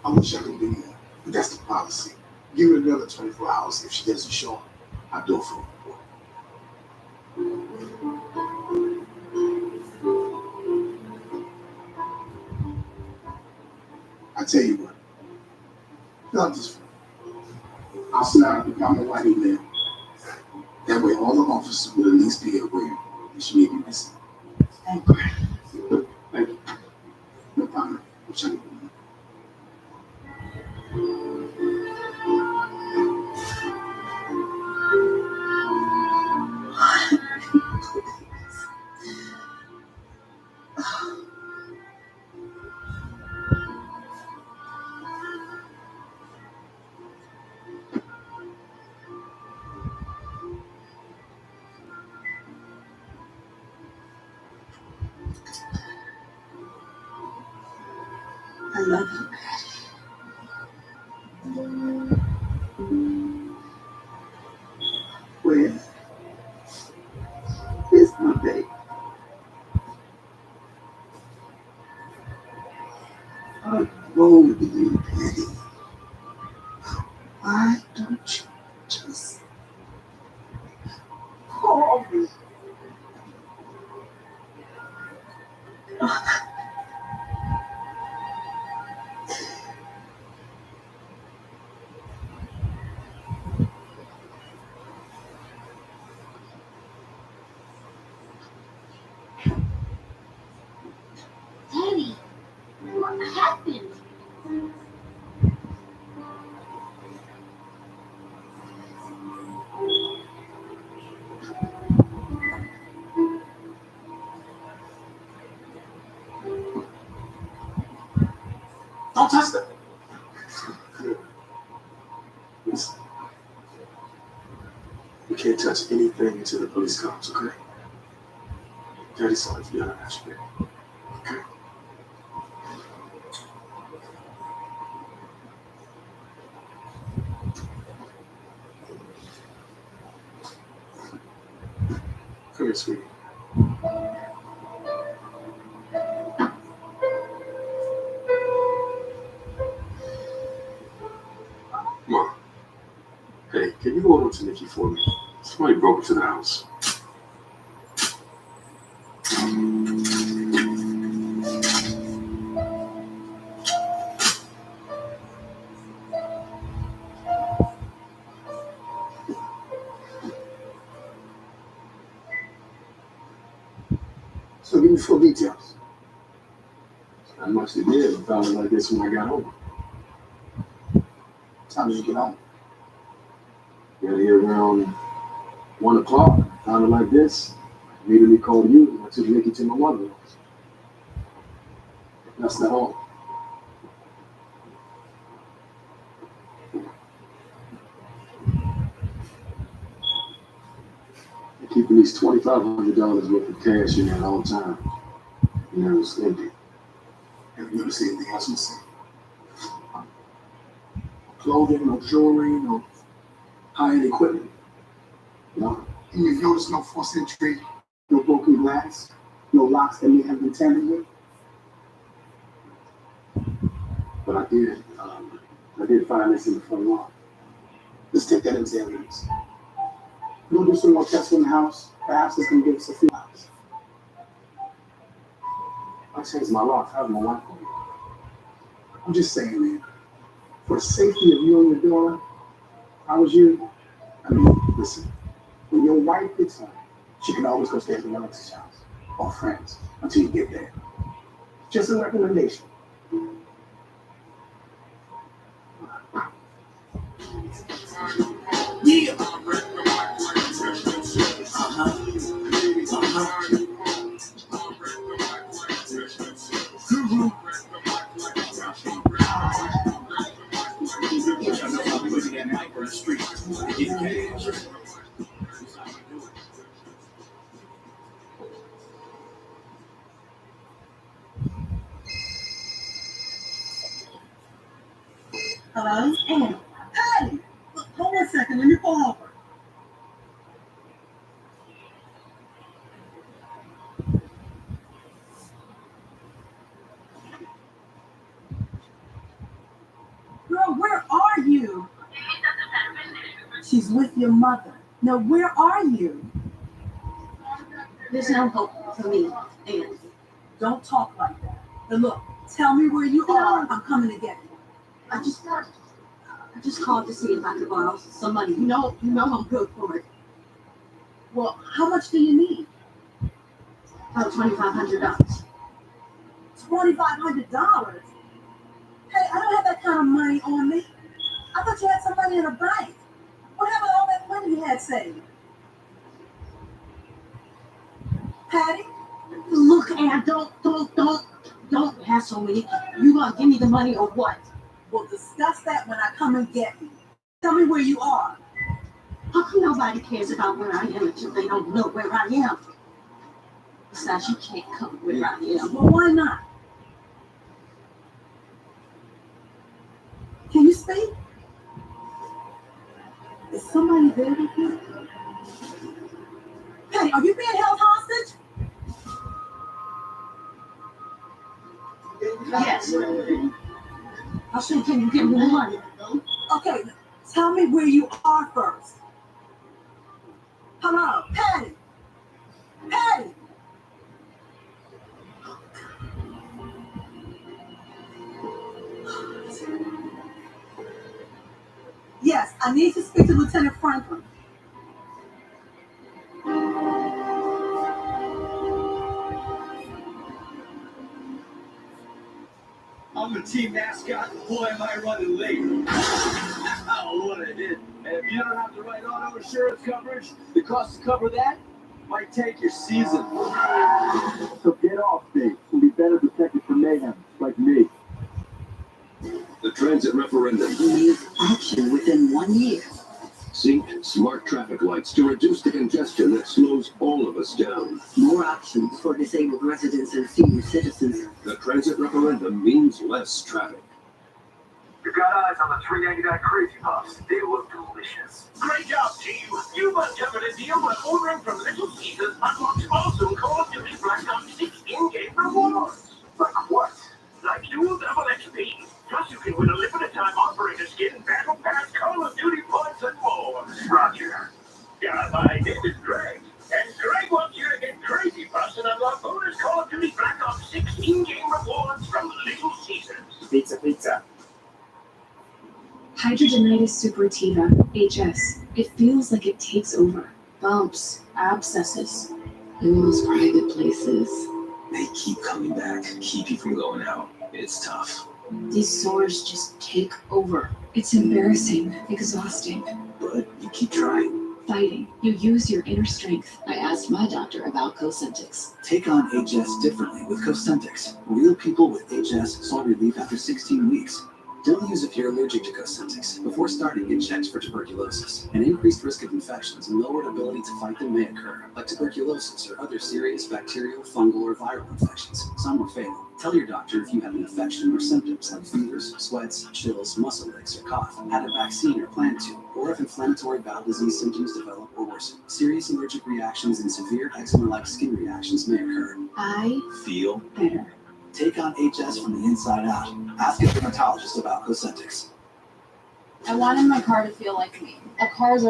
I wish I could do that, but that's the policy. Give it another 24 hours. If she doesn't show up, I'll do it for her. I tell you what, fill out this form. I'll send out a white email. That way all the officers will at least be aware that she may be missing. Thank you. Thank you. No problem. I'm trying to do I love you. Where is my baby? What's wrong with you, Patty? Why don't you just call me? Daddy, what happened? Don't touch that. Good. Listen. We can't touch anything until the police comes, okay? Daddy's sorry for yelling at you, baby. Okay? Come here, sweetie. Mom. Hey, can you go over to Nikki for me? Somebody broke into the house. give me full details. Not much to give. I found it like this when I got home. What time did you get home? Got here around 1 o'clock. Found it like this. Immediately called you. I took Nikki to my mother. That's not all. I keep at least $2,500 worth of cash in there at all times. You know, it's empty. Have you ever seen anything else missing? Clothing, no jewelry, no high-end equipment. No. And you've noticed no forced entry, no broken glass, no locks that may have been tampered with? But I did find this in the front lawn. Let's take that as evidence. We'll do some more tests in the house. Perhaps this can give us a few hours. I changed my lock. How's my wife going? I'm just saying, man. For the safety of you and your daughter, if I was you, listen. When your wife gets home, she can always go stay at the relative's house or friends until you get there. Just a recommendation. Yeah. Hello? Oh, hey! Hold on a second, let me pull over. Girl, where are you? She's with your mother. Now, where are you? There's no hope for me, and Don't talk like that. Now look, tell me where you are. I'm coming to get you. I just called to see if I could borrow some money. You know I'm good for it. Well, how much do you need? About $2,500. $2,500? Hey, I don't have that kind of money on me. I thought you had some money in a bank. What happened to all that money you had saved? Patty? Look, Ann, don't hassle me. You gonna give me the money or what? We'll discuss that when I come and get you. Tell me where you are. How come nobody cares about where I am until they don't know where I am? Besides, you can't come where I am. Well, why not? Can you speak? Is somebody there with you? Patty, are you being held hostage? Yes. I said, can you give me the money? Okay, tell me where you are first. Hello, Patty. Patty. Yes, I need to speak to Lieutenant Franklin. I'm the team mascot, and boy am I running late. Oh, what a hit. And if you don't have the right auto insurance coverage, the cost to cover that might take your season. So get off, Dave. We'll be better protected from mayhem, like me. The transit referendum. Needs action within 1 year. Seek smart traffic lights to reduce the congestion that slows all of us down. More options for disabled residents and senior citizens. The transit referendum means less traffic. You've got eyes on the $3.99 Crazy Puffs. They look delicious. Great job, team. You've uncovered a deal where ordering from Little Caesars unlocks awesome Call of Duty Black Ops 6 in-game rewards. Like what? Like dual double XP. Plus, you can win a limited-time operator skin, Battle Pass, Call of Duty points, and more. Roger. Yeah, my name is Greg. And Greg wants you to get Crazy Puffs and unlock bonus Call of Duty Black Ops 6 in-game rewards from Little Caesars. Pizza. Hidradenitis suppurativa, HS. It feels like it takes over. Bumps, abscesses. In the most private places. They keep coming back, keep you from going out. It's tough. These sores just take over. It's embarrassing, exhausting, But you keep trying. fighting. You use your inner strength. I asked my doctor about Cosentix. Take on HS differently with Cosentix. Real people with HS saw relief after 16 weeks. Don't use if you're allergic to Cosentix. Before starting, get checked for tuberculosis. An increased risk of infections and lowered ability to fight them may occur, like tuberculosis or other serious bacterial, fungal, or viral infections. Some are fatal. Tell your doctor if you have an infection or symptoms like fevers, sweats, chills, muscle aches, or cough, had a vaccine or plan to, or if inflammatory bowel disease symptoms develop or worsen. Serious allergic reactions and severe eczema-like skin reactions may occur. I Feel better. Take on HS from the inside out. Ask a dermatologist about Cosentix. I wanted my car to feel like me. A car's